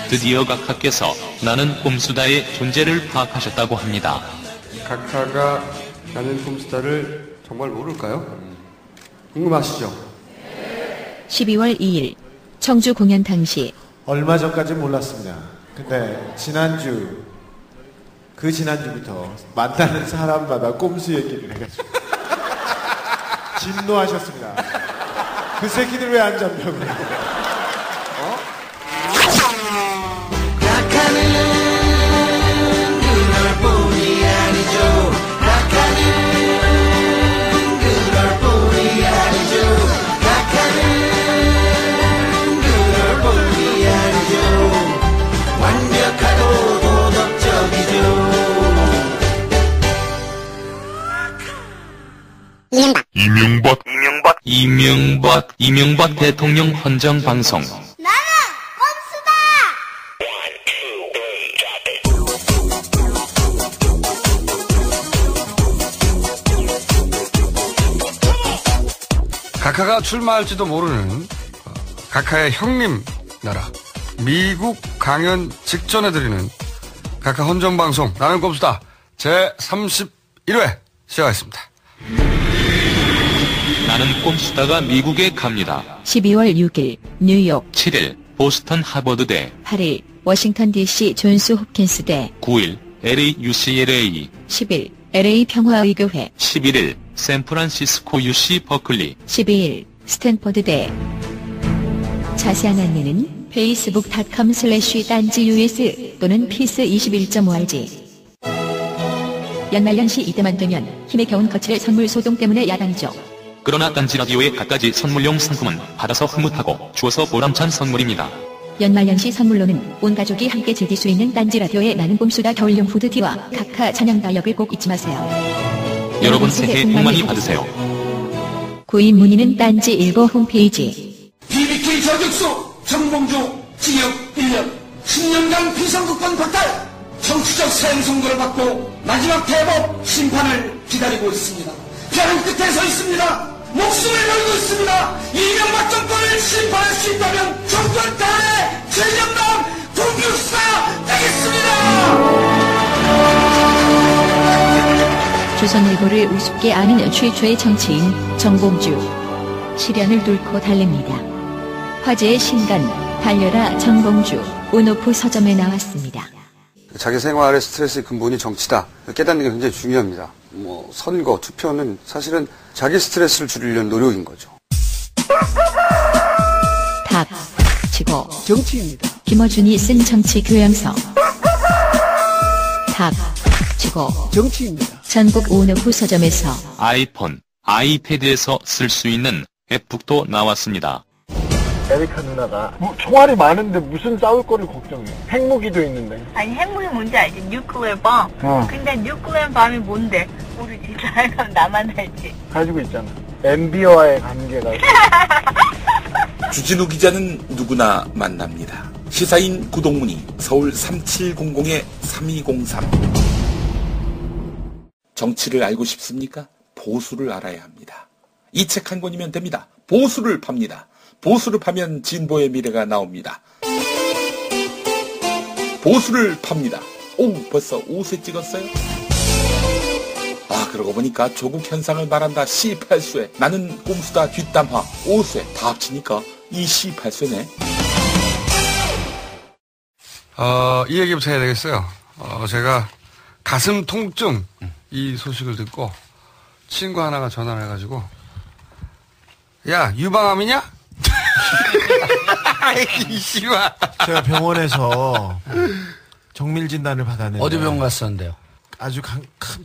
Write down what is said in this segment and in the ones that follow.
드디어 각하께서 나는 꼼수다의 존재를 파악하셨다고 합니다. 각하가 나는 꼼수다를 정말 모를까요? 궁금하시죠? 12월 2일 청주 공연 당시 얼마 전까지 몰랐습니다. 근데 지난주부터 만나는 사람마다 꼼수 얘기를 해가지고 진노하셨습니다. 그 새끼들 왜 안 잡냐고. 이명박 대통령 헌정 방송. 나는 꼼수다! 각하가 출마할지도 모르는 각하의 형님 나라 미국 강연 직전에 드리는 각하 헌정 방송 나는 꼼수다 제31회 시작하겠습니다. 나는 꼼수다가 미국에 갑니다. 12월 6일 뉴욕, 7일 보스턴 하버드대, 8일 워싱턴 DC 존스 홉킨스대, 9일 LA UCLA, 10일 LA 평화의교회, 11일 샌프란시스코 UC 버클리, 12일 스탠퍼드대. 자세한 안내는 facebook.com/딴지US 또는 peace21.org. 연말연시 이때만 되면 힘에 겨운 거칠의 선물 소동 때문에 야단이죠. 그러나 딴지 라디오의 갖가지 선물용 상품은 받아서 흐뭇하고 주어서 보람찬 선물입니다. 연말연시 선물로는 온 가족이 함께 즐길 수 있는 딴지 라디오의 나는 꼼수다 겨울용 후드티와 각하 찬양 다이어를 꼭 잊지 마세요. 여러분 새해 복 많이 받으세요. 구입 문의는 딴지 일보 홈페이지. BBK 저격수 정봉주 징역 1년 10년간 비선거권 박탈 정치적 사형 선고를 받고 마지막 대법 심판을 기다리고 있습니다. 벼랑 끝에 서 있습니다. 목숨을 걸고 있습니다. 이명박 정권을 심판할 수 있다면 정권 탄핵 최정남 공유수사 되겠습니다. 조선일보를 우습게 아는 최초의 정치인 정봉주. 시련을 뚫고 달립니다. 화제의 신간 달려라 정봉주 온오프 서점에 나왔습니다. 자기 생활의 스트레스의 근본이 정치다 깨닫는 게 굉장히 중요합니다. 선거, 투표는 사실은 자기 스트레스를 줄이려는 노력인 거죠. 답, 지고 정치입니다. 김어준이 쓴 정치 교양서. 답, 지고 정치입니다. 전국 온오프 서점에서 아이폰, 아이패드에서 쓸 수 있는 앱북도 나왔습니다. 에리카 누나가 총알이 많은데 무슨 싸울 거를 걱정해. 핵무기도 있는데. 아니 핵무기 뭔지 알지? 뉴클리어 bomb. 근데 뉴클리어 bomb이 뭔데? 모르지. 나랑 나만 알지. 가지고 있잖아. MB와의 관계가. 주진우 기자는 누구나 만납니다. 시사인 구동문이 서울 3700-3203. 정치를 알고 싶습니까? 보수를 알아야 합니다. 이 책 한 권이면 됩니다. 보수를 팝니다. 보수를 파면 진보의 미래가 나옵니다. 보수를 팝니다. 오, 벌써 5세 찍었어요? 아, 그러고 보니까 조국 현상을 말한다. 18쇄. 나는 꼼수다 뒷담화. 5쇄. 다 합치니까 이 18쇄네. 이 얘기부터 해야 되겠어요. 제가 가슴 통증 이 소식을 듣고 친구 하나가 전화를 해가지고 야, 유방암이냐? 이씨발. 제가 병원에서 정밀 진단을 받았는데. 어디 병원 갔었는데요? 아주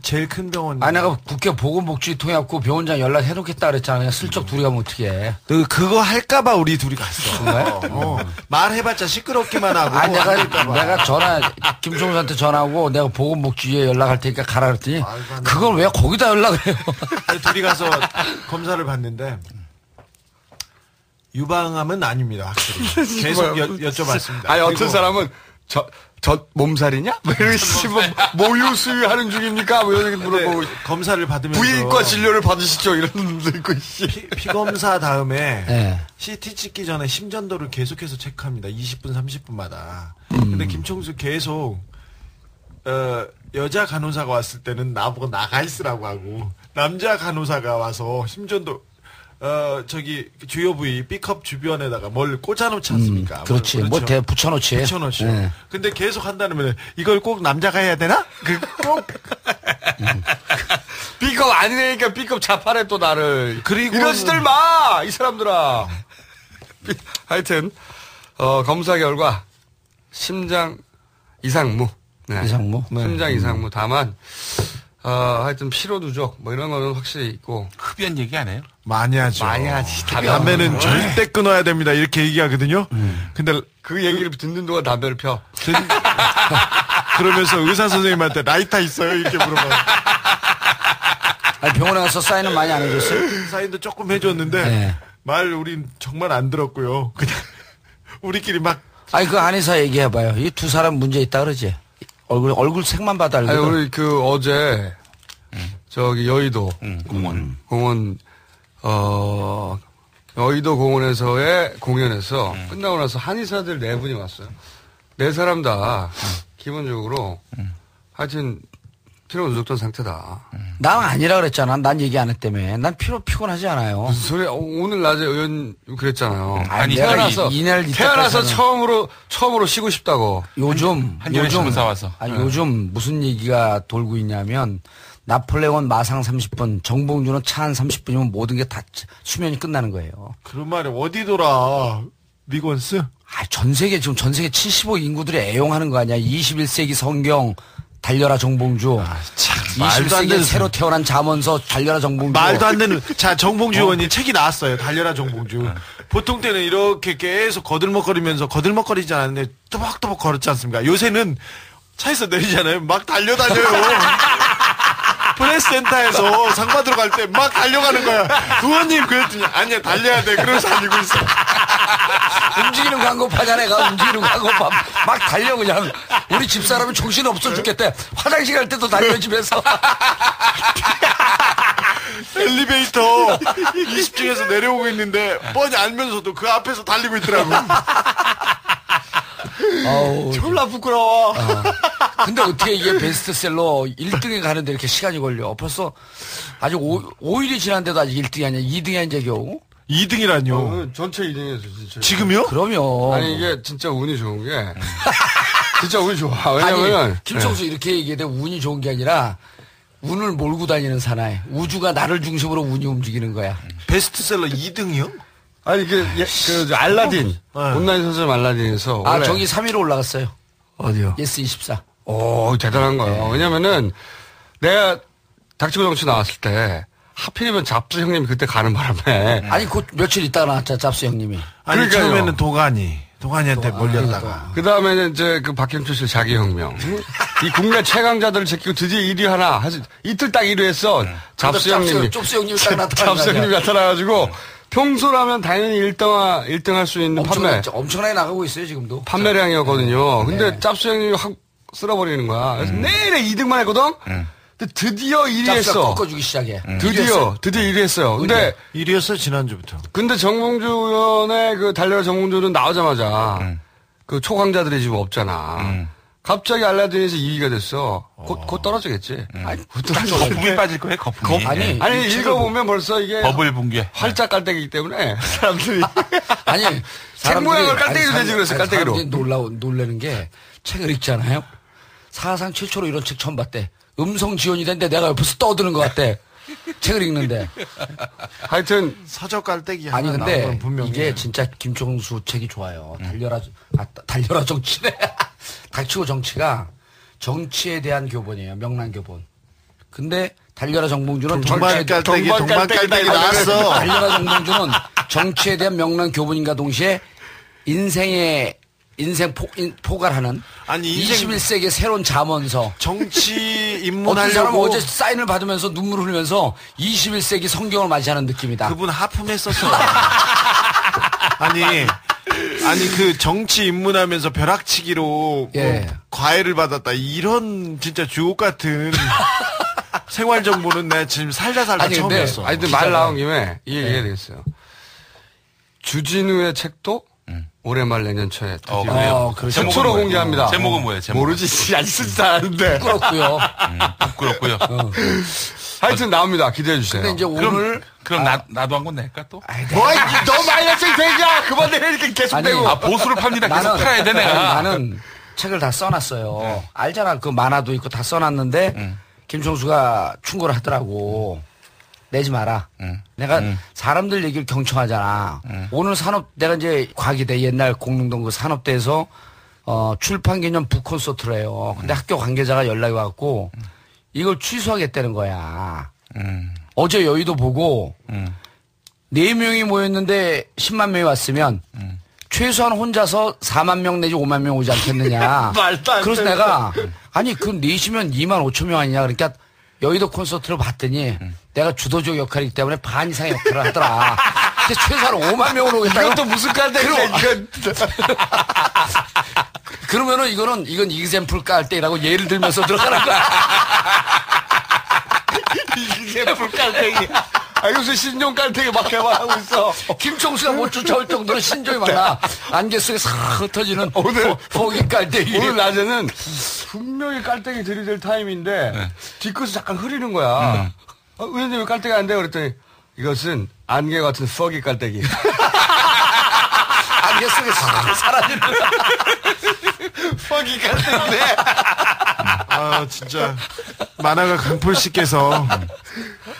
제일 큰 병원. 아니, 내가 국회 보건복지 통해갖고 병원장 연락해놓겠다 그랬잖아. 그냥 슬쩍 둘이 가면 어떡해. 너 그거 할까봐 우리 둘이 갔어. 말해봤자 시끄럽기만 하고. 아니, 내가 김종수한테 전화하고 내가 보건복지에 연락할 테니까 가라 그랬더니 그걸 왜 거기다 연락을 해요? 둘이 가서 검사를 받는데 유방암은 아닙니다, 확실히. 계속 여쭤봤습니다. 아니, 어떤 사람은 몸살이냐? 뭐 이런 모유 수유하는 중입니까? 뭐 이렇게 물어보고 검사를 받으면서 부인과 진료를 받으시죠? 이런 분도 있고 피검사 다음에 네. CT 찍기 전에 심전도를 계속해서 체크합니다. 20분 30분마다. 근데 김총수 계속 여자 간호사가 왔을 때는 나보고 나가 있으라고 하고 남자 간호사가 와서 심전도 저기 주요 부위 B컵 주변에다가 뭘 꽂아놓지 않습니까? 그렇지. 뭐 붙여놓지. 붙여놓죠. 네. 근데 계속 한다면 이걸 꼭 남자가 해야 되나? 꼭 B컵 아니니까 B컵 자판에 또 나를 그리고 이러지들 마! 이 사람들아. 하여튼 검사 결과 심장 이상무. 네. 이상무? 네. 심장 이상무. 다만 하여튼 피로 누적 뭐 이런 거는 확실히 있고. 흡연 얘기 안 해요? 많이 하죠. 많이 하지. 담배는 절대 끊어야 됩니다. 이렇게 얘기하거든요. 근데 그 얘기를 듣는 동안 담배를 펴. 그러면서 의사 선생님한테 라이터 있어요? 이렇게 물어봐요. 아니, 병원에 가서 사인은 많이 안 해줬어요? 사인도 조금 해줬는데 네. 말 우린 정말 안 들었고요. 그냥 우리끼리 막. 아니 그 안에서 얘기해봐요. 이 두 사람 문제 있다 그러지? 얼굴 색만 봐도 알거든. 아니 우리 그 어제 저기 여의도 공원 여의도 공원에서의 공연에서 끝나고 나서 한의사들 4분이 왔어요. 4사람 다 기본적으로 하여튼 피로 누적된 상태다. 난 아니라 그랬잖아. 난 얘기 안 했다며. 난 피곤하지 않아요. 무슨 소리야? 오늘 낮에 의원 그랬잖아요. 아니 태어나서 처음으로 쉬고 싶다고. 요즘 와서. 아니 요즘 무슨 얘기가 돌고 있냐면 나폴레옹 마상 30분, 정봉주는 차 한 30분이면 모든 게 다 수면이 끝나는 거예요. 그런 말이 어디더라? 리건스? 전 세계 75 인구들이 애용하는 거 아니야. 21세기 성경 달려라 정봉주. 21세기에 새로 태어난 잠언서 달려라 정봉주. 말도 안 되는. 자, 정봉주 의원님 책이 나왔어요. 달려라 정봉주. 보통 때는 이렇게 계속 거들먹거리지 않았는데 또박또박 걸었지 않습니까? 요새는 차에서 내리잖아요. 막 달려다녀요. 프레스센터에서 상 받으러 갈 때 막 달려가는 거야. 의원님 그랬더니 아니야 달려야 돼. 그러면서 달리고 있어. 움직이는 광고파잖아. 내가 움직이는 광고파 막 달려 그냥. 우리 집사람은 정신 없어 죽겠대. 화장실 갈 때도 달려 집에서. 엘리베이터 20층에서 내려오고 있는데 뻔히 알면서도 그 앞에서 달리고 있더라고. 졸라 부끄러워. 근데 어떻게 이게 베스트셀러 1등에 가는데 이렇게 시간이 걸려. 벌써 아직 5일이 지났는데도 아직 1등이 아니야. 2등이 이제 겨우. 2등이라뇨. 전체 2등이었어 진짜. 지금요? 그럼요. 아니 이게 진짜 운이 좋은 게 진짜 운이 좋아. 왜냐면 김성수 이렇게 얘기해. 운이 좋은 게 아니라 운을 몰고 다니는 사나이. 우주가 나를 중심으로 운이 움직이는 거야. 베스트셀러 2등이요? 아니 그 알라딘 온라인 선생님 알라딘에서 저기 3위로 올라갔어요. 어디요? 예스24. 오 대단한 거예요. 왜냐면은 내가 닥치고 정치 나왔을 때 하필이면 잡수 형님이 그때 가는 바람에 아니 그 며칠 있다가 나왔잖아 잡수 형님이. 아니 처음에는 도가니한테 몰렸다가 그 다음에는 이제 그 박경철 씨 자기혁명 이 국내 최강자들을 제끼고 드디어 1위 하나 이틀 딱 1위 했어. 잡수 형님이 나타나가지고 평소라면 당연히 1등 할 수 있는 엄청나게 나가고 있어요 지금도. 판매량이었거든요. 근데 짭수 형님이 확 쓸어버리는 거야. 그래서 내일에 2등만 했거든. 근데 드디어 1위 했어. 꺾어주기 시작해. 드디어 1위 했어요. 근데 1위 했어 지난주부터. 근데 정봉주 의원의 그 달려라 정봉주는 나오자마자 그 초강자들이 지금 없잖아. 갑자기 알라딘에서 2위가 됐어. 곧 떨어지겠지. 아니, 거품이 빠질 거예요, 거품이. 아니 읽어보면 벌써 이게 버블 붕괴. 활짝 깔때기이기 때문에 사람들이 아니 책 모양을 깔때기로 되지 그랬어. 깔때기로. 놀라는 게 책을 읽잖아요. 사상 최초로 이런 책 처음 봤대. 음성 지원이 됐는데 내가 옆에서 떠드는 것 같대. 책을 읽는데. 하여튼 서적 깔때기 아니 근데 분명히. 이게 진짜 김총수 책이 좋아요. 달려라 정치네. 닥치고 정치가 정치에 대한 교본이에요. 명랑 교본. 근데 달려라 정봉주는 동반 깔때기 나왔어. 달려라 정봉주는 정치에 대한 명랑 교본인가 동시에 인생 포괄하는 21세기의 새로운 잠언서. 정치 어떤 입문하려고. 사람은 어제 사인을 받으면서 눈물 흘리면서 21세기 성경을 맞이하는 느낌이다. 그분 하품했었어. 아니 아니 그 정치 입문하면서 벼락치기로 예. 과외를 받았다 이런 진짜 주옥 같은 생활 정보는 내가 지금 살다 처음이었어. 아니 근데 말 나온 김에 이 얘기해야 되겠어요. 주진우의 책도 올해 말 내년 초에 그래요? 최초로 공개합니다. 제목은 뭐예요? 제목. 모르지. 아직 쓰지도 않았는데. 부끄럽고요. 부끄럽고요. 하여튼 나옵니다. 기대해 주세요. 근데 이제 오늘 그럼 나도 한 권 낼까 또? 너 마이너스 되냐? 그만 내니까 계속 아니, 내고. 보수를 팝니다. 계속 팔아야 돼 내가. 나는 책을 다 써놨어요. 알잖아. 그 만화도 있고 다 써놨는데 김총수가 충고를 하더라고. 내지 마라. 내가 사람들 얘기를 경청하잖아. 오늘 내가 이제 과기대 옛날 공릉동 그 산업대에서 출판 기념 북콘서트를 해요. 근데 학교 관계자가 연락이 왔고 이걸 취소하겠다는 거야. 어제 여의도 보고 4명이 모였는데 10만 명이 왔으면 최소한 혼자서 4만 명 내지 5만 명 오지 않겠느냐. 말도 안 그래서 돼. 내가 아니 그 4시면 2만 5천 명 아니냐. 그러니까 여의도 콘서트를 봤더니 내가 주도적 역할이기 때문에 반 이상의 역할을 하더라. 근데 최소한 5만 명으로 오겠다. 이것도 무슨 깔때기야, 이건. 그러면은 이건 이그샘플 깔때기라고 예를 들면서 들어가는 거야. 이그샘플 깔때기. 요새 신종 깔때기 막 개발하고 있어. 김총수가 못 쫓아올 정도로 신종이 많아. 안개 속에 싹 흩어지는 포기 깔때기. 오늘 낮에는 분명히 깔때기 들이댈 타임인데 뒤끝이 잠깐 흐리는 거야. 의원님 왜 깔때기 안 돼요? 그랬더니 이것은 안개 같은 포기 깔때기. 안개 속에 싹 사라지는 포기 깔때기인데. 아 진짜 만화가 강풀 씨께서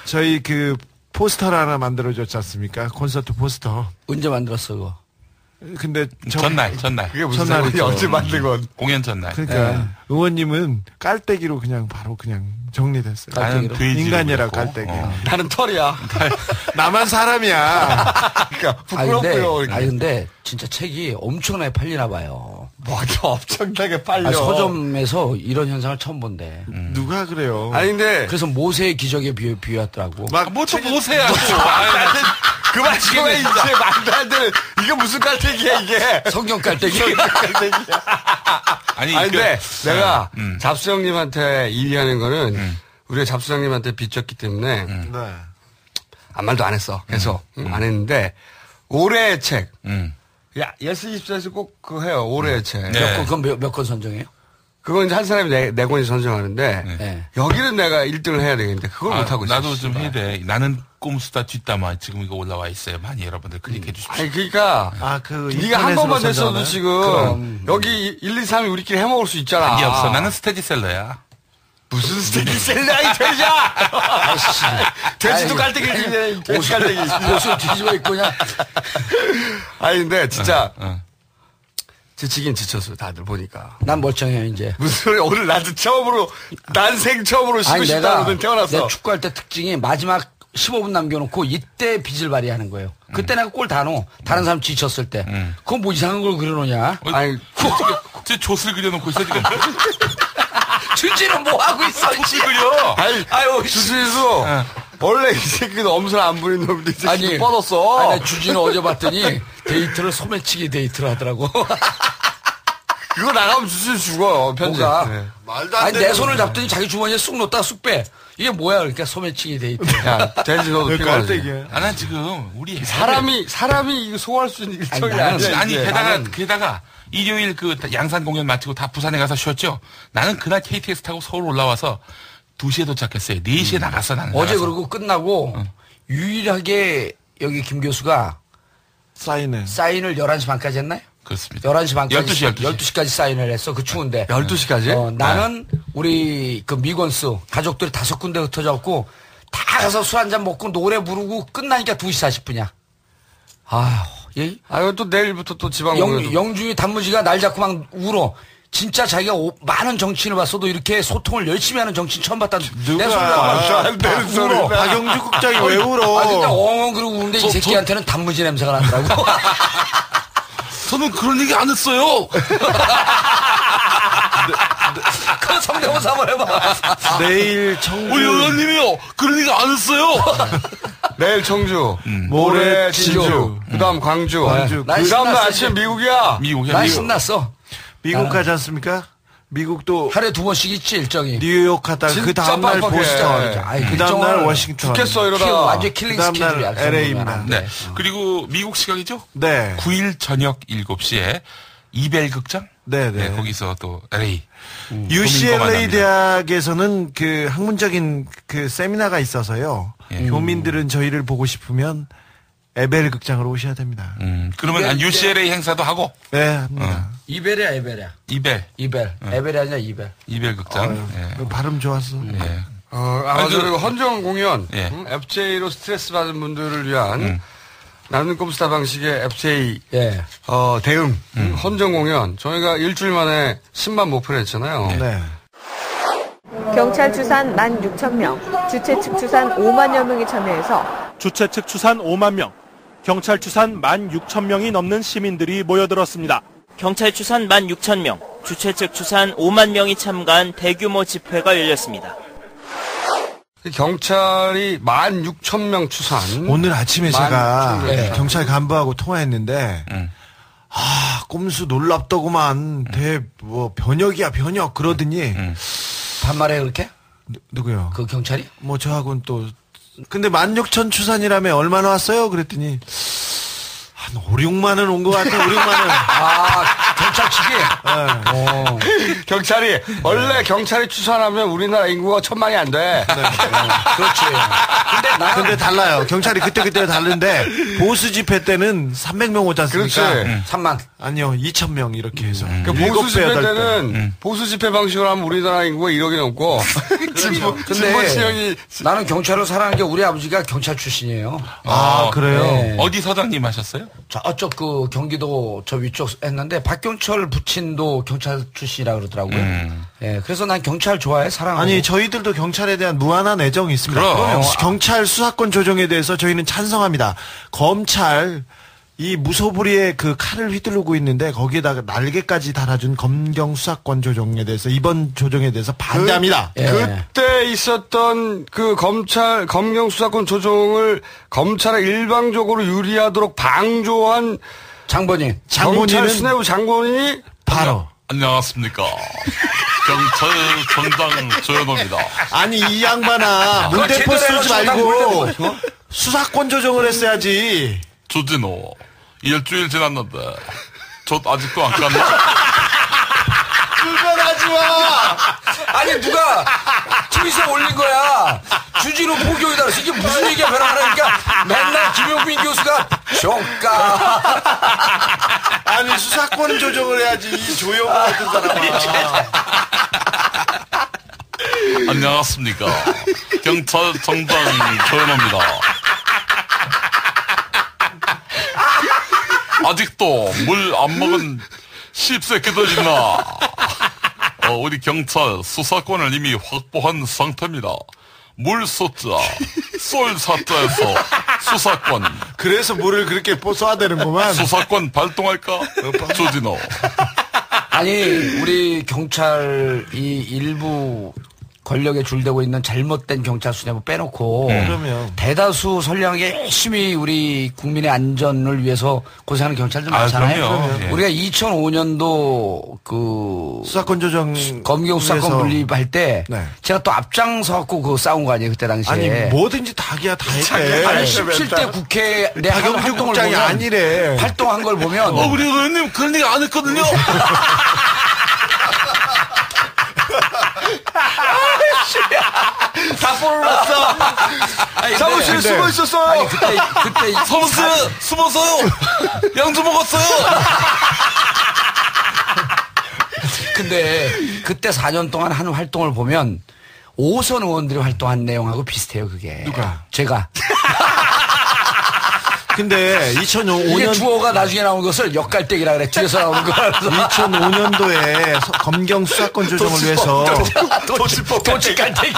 저희 그 포스터를 하나 만들어줬지 않습니까? 콘서트 포스터. 언제 만들었어 그거? 근데 전날. 그게 무슨 상관이 언제 만들건. 공연 전날. 그러니까 의원님은 깔때기로 그냥 바로 그냥 정리됐어요. 나는 돼지로 인간이라 그랬고. 깔때기. 나는 털이야. 나만 사람이야. 그러니까 부끄럽고요. 근데 진짜 책이 엄청나게 팔리나 봐요. 뭐가 엄청나게 팔려. 서점에서 이런 현상을 처음 본대. 누가 그래요? 아니 근데 그래서 모세의 기적에 비유했더라고. 뭐또 모세야. 그만 좀 해, 이제. 말도 안 되는. 이게 무슨 깔때기야, 이게. 성경 깔때기. 아니 근데 내가 잡수 형님한테 일의하는 거는 우리가 잡수 형님한테 빚졌기 때문에 네. 아무 말도 안 했어. 계속. 안 했는데 올해의 책. 야, 예스24에서 꼭 그거 해요. 올해의 책. 네. 그건 몇 권 선정해요? 그건 이제 한 사람이 네 권이 선정하는데 네. 여기는 내가 1등을 해야 되겠는데 그걸 못하고 있어. 나도 좀 해야 돼. 나는 꼼수다 뒷담화 지금 이거 올라와 있어요. 많이 여러분들 클릭해 주십시오. 아니 그러니까 네가 한 번만 됐어도 지금 여기 1, 2, 3이 우리끼리 해먹을 수 있잖아. 관계 없어. 나는 스테디셀러야. 무슨 스테디셀러야 이 돼지야. 돼지도 깔때기 돼지 깔때기. 옷을 뒤집어 입고 그냥. 아니 근데 진짜 지치긴 지쳤어요. 다들 보니까. 난 멀쩡해요 이제. 무슨 소리 오늘 나도 처음으로 난생 처음으로 쉬고 싶다는 태어났어. 내가 축구할 때 특징이 마지막 15분 남겨놓고 이때 빚을 발휘하는 거예요. 그때 내가 골 다 넣어. 다른 사람 지쳤을 때. 그건 뭐 이상한 걸 그려놓냐? 아니 저 조,를 그려놓고 있어 지금. 주지는 뭐 하고 있어? 조 그려. 아유 주진수 원래 이 새끼는 엄살 안 부리는 놈인데 이 새끼 뻗었어. 아니 주진은 어제 봤더니 데이트를 소매치기 데이트를 하더라고. 그거 나가면 주진 죽어요. 편집. 뭐가? 말도 안 아니 되는 내 손을 잡더니 자기 주머니에 쑥 넣었다가 쑥 빼. 이게 뭐야? 그러니까 소매치기 데이트. 야, 돼지 너도 피곤하지. 깔때기야. 나는 지금 우리 사람이 이거 소화할 수 있는 일정이 아니야. 아니 게다가 일요일 그 양산 공연 마치고 다 부산에 가서 쉬었죠. 나는 그날 KTX 타고 서울 올라와서 2시에 도착했어요. 4시에 나갔어 나는. 어제 나가서. 그러고 끝나고 유일하게 여기 김 교수가 사인을 11시 반까지 했나요? 그렇습니다. 11시 반까지 12시까지 사인을 했어. 그 추운데. 12시까지? 나는 우리 그 미건스 가족들이 5군데 흩어졌고 다 가서 술 한잔 먹고 노래 부르고 끝나니까 2시 40분이야. 이거 또 내일부터 또 지방 공연. 영주의 단무지가 날 잡고 막 울어. 진짜 자기가 많은 정치인을 봤어도 이렇게 소통을 열심히 하는 정치인 처음 봤다. 누가 안 되는 소리. 박영주 국장이 왜 울어? 근데 엉엉 그러고 우는데 이 새끼한테는 단무지 냄새가 나더라고. 저는 그런 얘기 안 했어요. 그 성대모사 한번 해봐. 내일 청주 우리 의원님이요. 그런 얘기 안 했어요. 내일 청주, 모레 진주, 그다음 광주, 난 그다음 날 신났어, 아침에 이제. 미국이야. 난 신났어. 미국 가지 않습니까? 미국도 하루에 2번씩 있지 일정이. 뉴욕 갔다가 그 다음날 보스턴, 그 다음날 워싱턴. 죽겠어 이러다. 완전 킬링 스케줄이야. LA입니다. 네. 그리고 미국 시각이죠? 네. 9일 저녁 7시에 이벨 극장? 네. 거기서 또 LA. UCLA 대학에서는 그 학문적인 그 세미나가 있어서요. 교민들은 저희를 보고 싶으면 에벨 극장으로 오셔야 됩니다. 그러면 한 UCLA 행사도 하고? 네, 합니다. 이벨이야, 에벨이야. 이벨. 에벨이 아니라 이벨. 이벨 극장. 예. 발음 좋았어. 예. 그리고 헌정 공연, FJ로 스트레스 받은 분들을 위한 나는 꼼수다 방식의 FJ 대응 헌정 공연 저희가 일주일 만에 10만 목표를 했잖아요. 네. 경찰 추산 16,000명, 주최 측 추산 5만여 명이 참여해서 주최 측 추산 5만 명, 경찰 추산 16,000명이 넘는 시민들이 모여들었습니다. 경찰 추산 16,000명, 주최 측 추산 5만 명이 참가한 대규모 집회가 열렸습니다. 경찰이 16,000명 추산. 오늘 아침에 제가 경찰 간부하고 통화했는데, 꼼수 놀랍더구만. 변혁이야, 변혁. 그러더니. 반말해, 그렇게? 누구요? 그 경찰이? 뭐, 저하고는 또. 근데 16,000 추산이라며 얼마나 왔어요? 그랬더니. 한 5, 6만원 온 것 같아, 5, 6만원. 경찰 측이? 경찰이, 원래 경찰이 추산하면 우리나라 인구가 1,000만이 안 돼. 그렇지. 근데 달라요. 경찰이 그때 다른데, 보수 집회 때는 300명 오지 않습니까? 그렇지. 3만. 아니요, 2,000명 이렇게 해서. 보수 집회 때는, 보수 집회 방식으로 하면 우리나라 인구가 1억이 넘고, 근데 나는 경찰을 사랑하는 게 우리 아버지가 경찰 출신이에요. 그래요? 네. 어디 서장님 하셨어요? 저쪽 그 경기도 저 위쪽 했는데 박경철 부친도 경찰 출신이라 그러더라고요. 예, 그래서 난 경찰 좋아해, 사랑하고. 아니, 저희들도 경찰에 대한 무한한 애정이 있습니다. 그럼. 경찰 수사권 조정에 대해서 저희는 찬성합니다. 검찰, 이 무소불위의 그 칼을 휘두르고 있는데 거기에다가 날개까지 달아준 검경 수사권 조정에 대해서 이번 조정에 대해서 반대합니다. 그때 있었던 그 검경 수사권 조정을 검찰에 일방적으로 유리하도록 방조한 장본인. 경찰 수뇌부 장본인이 바로. 안녕하십니까. 경찰청장 조현호입니다. 아니, 이 양반아, 문대포 쓰지 말고 수사권 조정을 했어야지. 조진호, 일주일 지났는데 저 아직도 안 깠나? 불편하지 마. 아니, 누가 트윗에 올린 거야. 주진우 포교이다. 이게 무슨 얘기야, 변화하니까 맨날 김용빈 교수가 정가. 아니, 수사권 조정을 해야지, 이 조용호 같은 사람아. 안녕하십니까. 경찰청장 조현호입니다. 아직도 물 안 먹은 씹새끼들 있나? 우리 경찰 수사권을 이미 확보한 상태입니다. 물 쏟자, 쏠 사자에서 수사권. 그래서 물을 그렇게 쏘아대는구만. 수사권 발동할까? 조진호. 아니, 우리 경찰 이 일부 권력에 줄대고 있는 잘못된 경찰 수뇌부 빼놓고 그러면 대다수 선량하게 열심히 우리 국민의 안전을 위해서 고생하는 경찰들 많잖아요. 그럼요. 우리가 2005년도 그 수사권 조정 검경 수사권 분립할 때 제가 또 앞장서 갖고 그 싸운 거 아니에요, 그때 당시에. 아니, 뭐든지 닭이야 다 했대. 아니, 17대 국회 내 박영주 국장이 아니래. 활동한 걸 보면 우리 의원님 그런 얘기 안 했거든요. 다 뽀르렀어. 사무실에 숨어 있었어요. 아니, 그때 사무실에 숨었어요. 양주 먹었어요. 근데 그때 4년 동안 한 활동을 보면 5선 의원들이 활동한 내용하고 비슷해요, 그게. 누가? 제가. 근데 2005년 이게 주어가 나중에 나온 것을 역갈대기라 그래. 뒤에서 나온 거. 2005년도에 검경 수사권 조정을 위해서 도치깔대기.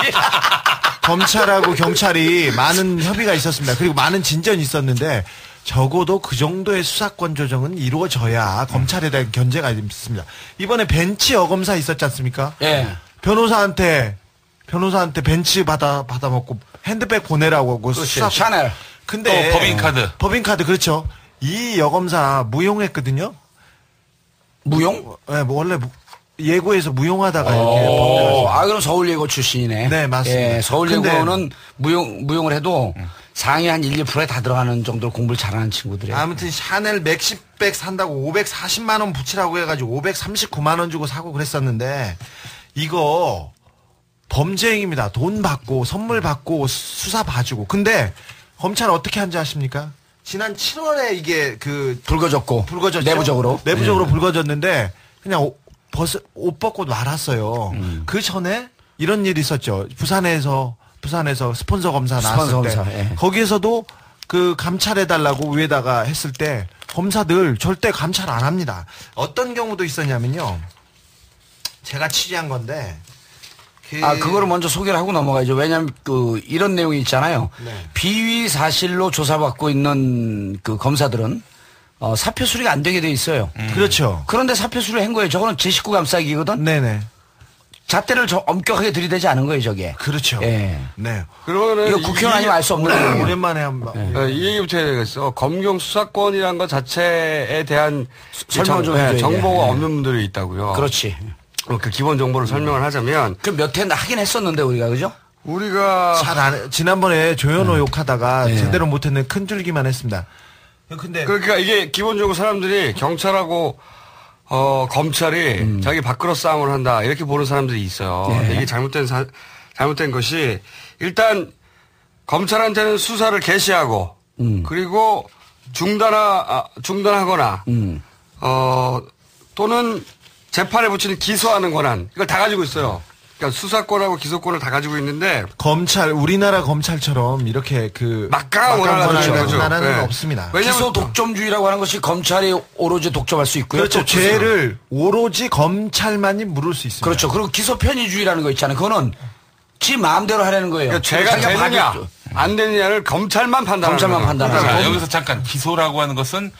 검찰하고 경찰이 많은 협의가 있었습니다. 그리고 많은 진전이 있었는데 적어도 그 정도의 수사권 조정은 이루어져야 검찰에 대한 견제가 있습니다. 이번에 벤치 어검사 있었지 않습니까? 예. 변호사한테 변호사한테 벤츠 받아먹고 핸드백 보내라고 하고 수사. 샤넬. 근데 또 법인카드. 법인카드 그렇죠. 이 여검사 무용했거든요. 무용? 네, 뭐 원래 예고에서 무용하다가 이렇게. 그럼 서울예고 출신이네. 네, 맞습니다. 예, 서울예고는 무용을 해도 상위 한 1, 2%에 다 들어가는 정도로 공부를 잘하는 친구들이에요. 아무튼 샤넬 맥시백 산다고 540만 원 붙이라고 해가지고 539만 원 주고 사고 그랬었는데 이거 범죄 행위입니다. 돈 받고 선물 받고 수사 봐주고. 근데 검찰 어떻게 한지 아십니까? 지난 7월에 이게 불거졌죠. 내부적으로 불거졌는데 그냥 옷 벗고 말았어요. 그 전에 이런 일이 있었죠. 부산에서 스폰서 검사 나왔을 때 거기에서도 그 감찰해달라고 위에다가 했을 때 검사들 절대 감찰 안 합니다. 어떤 경우도 있었냐면요. 제가 취재한 건데 그거를 먼저 소개를 하고 넘어가야죠. 왜냐하면 이런 내용이 있잖아요. 네. 비위 사실로 조사받고 있는 그 검사들은 사표 수리가 안 되게 돼 있어요. 그렇죠. 그런데 사표 수리를 한 거예요. 저거는 제 식구 감싸기거든. 네네. 잣대를 엄격하게 들이대지 않은 거예요, 저게. 그렇죠. 예. 네. 그러면은 이거 국회의원 아니면 알 수 없는 거예요. 오랜만에 한번. 이 얘기부터 해야 되겠어. 검경 수사권이라는 것 자체에 대한 설명 좀 해줘야 정보가 없는 분들이 있다고요. 그렇지. 그 기본 정보를 설명을 하자면. 그 몇 회 하긴 했었는데 우리가 그죠? 우리가 지난번에 조현호 욕하다가 제대로 못했는데 큰 줄기만 했습니다. 근데 그러니까 이게 기본적으로 사람들이 경찰하고 검찰이 자기 밥그릇 싸움을 한다 이렇게 보는 사람들이 있어요. 근데 이게 잘못된 것이 일단 검찰한테는 수사를 개시하고 그리고 중단하거나 또는 재판에 붙이는 기소하는 권한 이걸 다 가지고 있어요. 그러니까 수사권하고 기소권을 다 가지고 있는데 우리나라 검찰처럼 이렇게 막강한 권한을 나라는 없습니다. 기소 독점주의라고 하는 것이 검찰이 오로지 독점할 수 있고요. 그렇죠. 죄를 오로지 검찰만이 물을 수 있습니다. 그렇죠. 그리고 기소 편의주의라는 거 있잖아요. 그거는 지 마음대로 하라는 거예요. 그러니까 죄가 되느냐 안 되느냐를 검찰만 판단하는 거예요. 여기서 잠깐 기소라고 하는 것은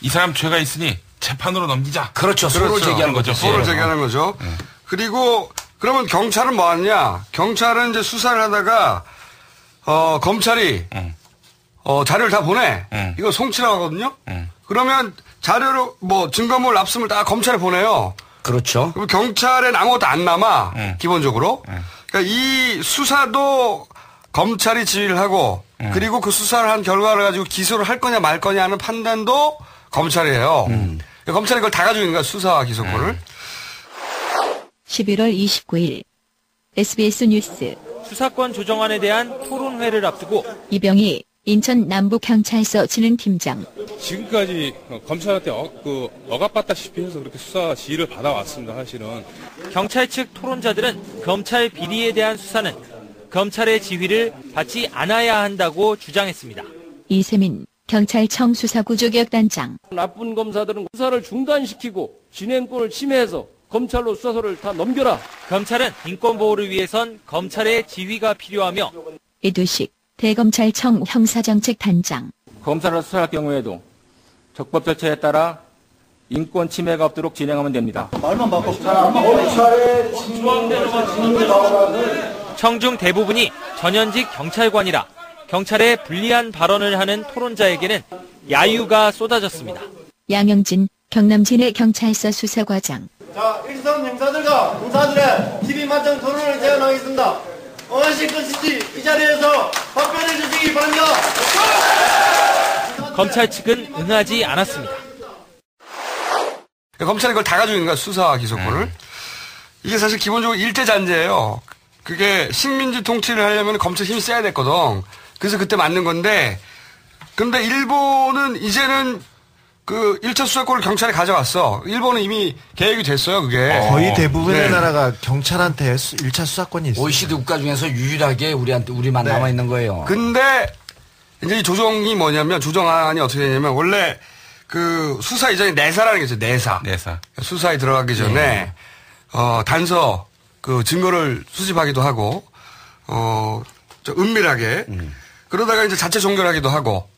이 사람 죄가 있으니 재판으로 넘기자. 그렇죠. 소를 제기하는 거죠. 소를 제기하는 거죠. 그리고 그러면 경찰은 뭐 하느냐? 경찰은 이제 수사를 하다가 검찰이 자료를 다 보내. 이거 송치라고 하거든요. 그러면 자료로 증거물 납품을 다 검찰에 보내요. 그렇죠. 그럼 경찰엔 아무것도 안 남아. 기본적으로. 그러니까 이 수사도 검찰이 지휘를 하고 그리고 그 수사를 한 결과를 가지고 기소를 할 거냐 말 거냐 하는 판단도 검찰이에요. 그러니까 검찰이 그걸 다 가지고 있는 거야. 수사와 기소권을. 11월 29일 SBS 뉴스 수사권 조정안에 대한 토론회를 앞두고 이병희 인천 남부경찰서 진흥팀장 지금까지 검찰한테 억압받다시피 해서 그렇게 수사 지휘를 받아왔습니다. 사실은 경찰 측 토론자들은 검찰 비리에 대한 수사는 검찰의 지휘를 받지 않아야 한다고 주장했습니다. 이세민 경찰청 수사구조개혁단장 나쁜 검사들은 수사를 중단시키고 진행권을 침해해서 검찰로 수사서를 다 넘겨라. 검찰은 인권보호를 위해선 검찰의 지휘가 필요하며 이두식 대검찰청 형사정책단장 검사를 수사할 경우에도 적법 절차에 따라 인권 침해가 없도록 진행하면 됩니다. 말만 바꿔. 청중 대부분이 전현직 경찰관이라 경찰에 불리한 발언을 하는 토론자에게는 야유가 쏟아졌습니다. 양영진 경남진해 경찰서 수사과장 자, 일선 형사들과 공사들의 TV 맞짱 토론을 제안하겠습니다. 어하실 것인지 이 자리에서 답변해 주시기 바랍니다. 검찰 측은 응하지 않았습니다. 검찰이 그걸 다 가지고 있는 거야. 수사와 기소권을. 이게 사실 기본적으로 일대잔재예요. 그게 식민지 통치를 하려면 검찰 힘이 세야 됐거든. 그래서 그때 맞는 건데 근데 일본은 이제는 그 1차 수사권을 경찰이 가져갔어. 일본은 이미 계획이 됐어요, 그게. 거의 대부분의 나라가 경찰한테 1차 수사권이 있어요. OECD 국가 중에서 유일하게 우리만 남아있는 거예요. 근데 이제 이 조정이 뭐냐면 조정안이 어떻게 되냐면 원래 그 수사 이전에 내사라는 게 있어요. 내사. 수사에 들어가기 전에 단서 그 증거를 수집하기도 하고 좀 은밀하게 그러다가 이제 자체 종결하기도 하고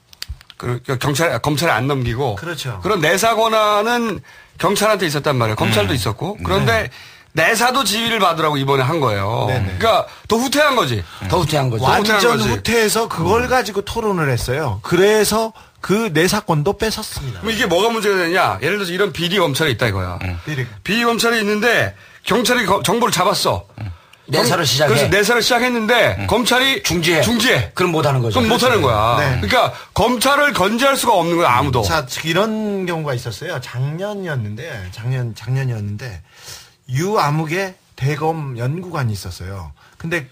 검찰에 안 넘기고. 그렇죠. 그런 내사 권한은 경찰한테 있었단 말이에요. 검찰도 있었고. 그런데 내사도 지휘를 받으라고 이번에 한 거예요. 네네. 그러니까 더 후퇴한 거지. 더 후퇴한 거죠. 완전 후퇴해서 그걸 가지고 토론을 했어요. 그래서 그 내사권도 뺏었습니다. 그럼 이게 뭐가 문제가 되냐? 예를 들어서 이런 비리 검찰이 있다 이거야. 비리 검찰이 있는데 경찰이 정보를 잡았어. 내사를 시작해. 그래서 내사를 시작했는데 검찰이 중지해. 그럼 못하는 거죠. 그럼 못하는 거야. 네. 그러니까 검찰을 건재할 수가 없는 거야 아무도. 자, 이런 경우가 있었어요. 작년이었는데 유아무개 대검 연구관이 있었어요. 근데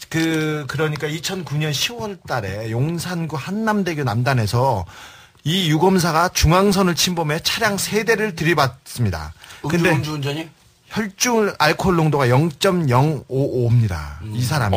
그러니까 2009년 10월 달에 용산구 한남대교 남단에서 이 유검사가 중앙선을 침범해 차량 3대를 들이받습니다. 근데 음주운전이? 혈중 알코올 농도가 0.055입니다. 이 사람이.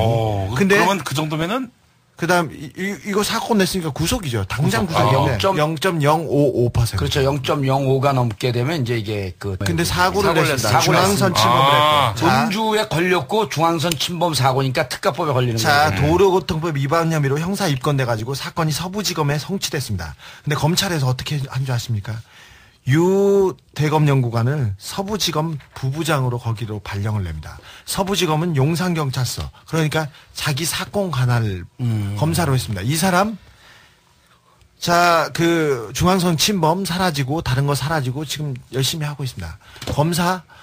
근데 그러면 그 정도면은 그다음 이거 사건 냈으니까 구속이죠. 당장 구속인데 0.055%. 그렇죠. 0.05가 넘게 되면 이제 이게 근데 사고를 냈습니다. 중앙선 침범을 했고. 음주에 걸렸고 중앙선 침범 사고니까 특가법에 걸리는 거예요. 자, 도로교통법 위반 혐의로 형사 입건돼 가지고 사건이 서부지검에 송치됐습니다. 근데 검찰에서 어떻게 한 줄 아십니까? 유 대검 연구관을 서부지검 부부장으로 거기로 발령을 냅니다. 서부지검은 용산경찰서, 그러니까 자기 사건 관할 검사로 했습니다. 이 사람, 자, 중앙선 침범 사라지고 다른 거 사라지고 지금 열심히 하고 있습니다.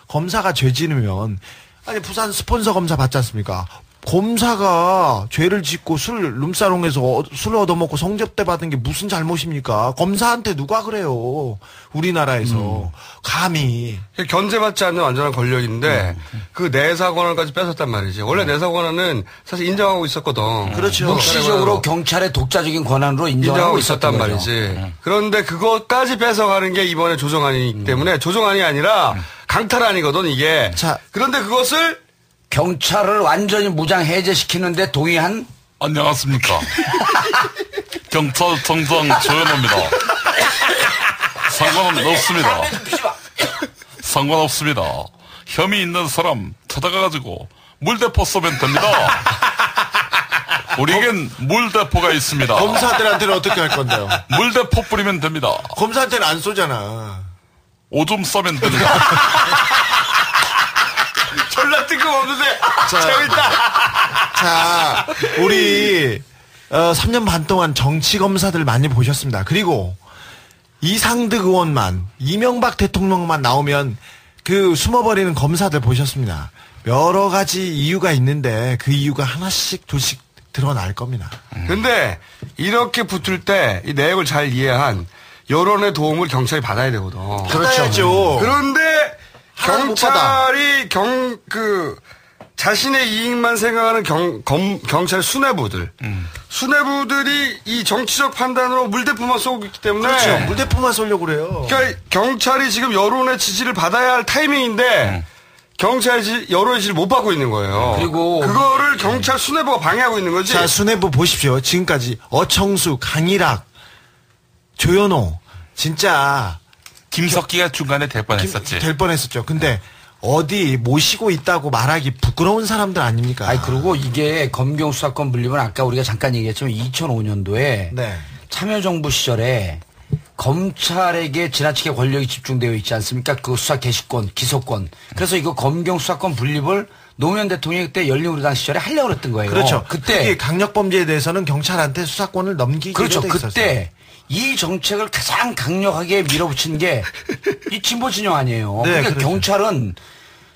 검사가 죄 지으면, 아니 부산 스폰서 검사 받지 않습니까? 검사가 죄를 짓고 룸사롱에서 술을 얻어먹고 성접대 받은 게 무슨 잘못입니까? 검사한테 누가 그래요? 우리나라에서. 감히. 견제받지 않는 완전한 권력인데, 그 내사권한까지 뺏었단 말이지. 원래 내사권한은 사실 인정하고 있었거든. 그렇죠. 묵시적으로 경찰의 독자적인 권한으로 인정하고 있었단 말이지. 그런데 그것까지 뺏어가는 게 이번에 조정안이기 때문에 조정안이 아니라 강탈안이거든, 이게. 자. 그런데 그것을 경찰을 완전히 무장 해제시키는데 동의한? 안녕하십니까. 경찰청장 조현호입니다. 상관은 없습니다. 상관없습니다. 혐의 있는 사람 찾아가가지고 물대포 쏘면 됩니다. 우리에겐 물대포가 있습니다. 검사들한테는 어떻게 할 건데요? 물대포 뿌리면 됩니다. 검사한테는 안 쏘잖아. 오줌 싸면 됩니다. 졸라 뜬금없는데 재밌다. 자, 우리 3년 반 동안 정치 검사들 많이 보셨습니다. 그리고 이상득 의원만, 이명박 대통령만 나오면 숨어버리는 검사들 보셨습니다. 여러 가지 이유가 있는데 그 이유가 하나씩 둘씩 드러날 겁니다. 근데 이렇게 붙을 때 이 내용을 잘 이해한 여론의 도움을 경찰이 받아야 되거든. 그렇죠. 그런데 경찰이 자신의 이익만 생각하는 경찰 수뇌부들이 이 정치적 판단으로 물대포만 쏘고 있기 때문에. 그렇죠. 물대포만 쏘려고 그래요. 그러니까 경찰이 지금 여론의 지지를 받아야 할 타이밍인데 경찰이 여론의 지지를 못 받고 있는 거예요. 그리고 그거를 경찰 수뇌부가 방해하고 있는 거지. 자, 수뇌부 보십시오. 지금까지 어청수, 강일학, 조현호, 진짜 김석기가 중간에 될 뻔했었지. 될 뻔했었죠. 근데 어디 모시고 있다고 말하기 부끄러운 사람들 아닙니까? 아니, 그리고 이게 검경 수사권 분립은 아까 우리가 잠깐 얘기했지만 2005년도에 참여정부 시절에 검찰에게 지나치게 권력이 집중되어 있지 않습니까? 그 수사 개시권, 기소권. 그래서 이거 검경 수사권 분립을 노무현 대통령이 그때 열린우리당 시절에 하려고 그랬던 거예요. 그렇죠. 그때 강력범죄에 대해서는 경찰한테 수사권을 넘기기로 그렇죠. 돼 있었어요. 그때 이 정책을 가장 강력하게 밀어붙인 게 이 진보 진영 아니에요. 네, 그러니까 그렇죠. 경찰은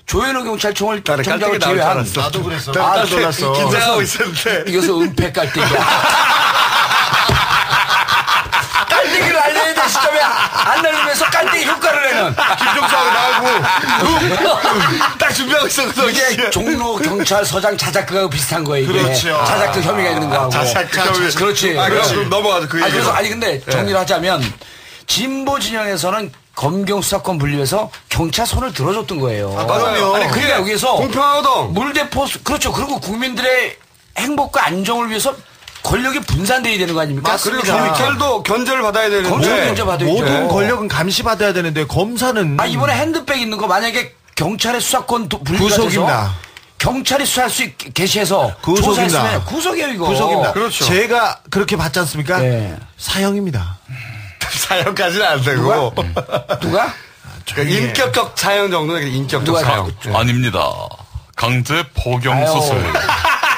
조현호 경찰청을 정장을 제외한 나도 그랬어. 깜짝 놀랐어. 긴장하고 있었는데 이것은 은폐 깔때기야. 깔때기를 알려야 될 시점에 안 날리면서 깔때기 효과를 내는 김종수하고 나하고 딱 준비하고 있었거든. 이게 종로 경찰서장 자작극하고 비슷한 거예요. 이게. 그렇죠. 자작극 혐의가 있는 거하고. 자작극 혐의. 그렇지. 그럼 넘어가자. 그 얘기. 그래서 근데 정리를 하자면 진보 진영에서는 검경 수사권 분립해서 경찰 손을 들어줬던 거예요. 맞아요. 아니 그러니까 여기서 공평하거든. 물대포 그렇죠. 그리고 국민들의 행복과 안정을 위해서 권력이 분산돼야 되는 거 아닙니까? 그리고 경찰도 견제를 받아야 되는데 검찰 견제 받아야죠. 모든 권력은 감시받아야 되는데 검사는 이번에 핸드백 있는 거 만약에 경찰의 수사권 분리가 구속입니다. 돼서 경찰이 수사할 수 있게 개시해서 조사했으면 구속이에요 이거. 구속입니다. 그렇죠. 제가 그렇게 받지 않습니까? 네. 사형입니다. 사형까지는 안 되고. 누가? 그러니까 인격적 사형 정도는 인격적 사형. 아닙니다. 강제 포경 수술.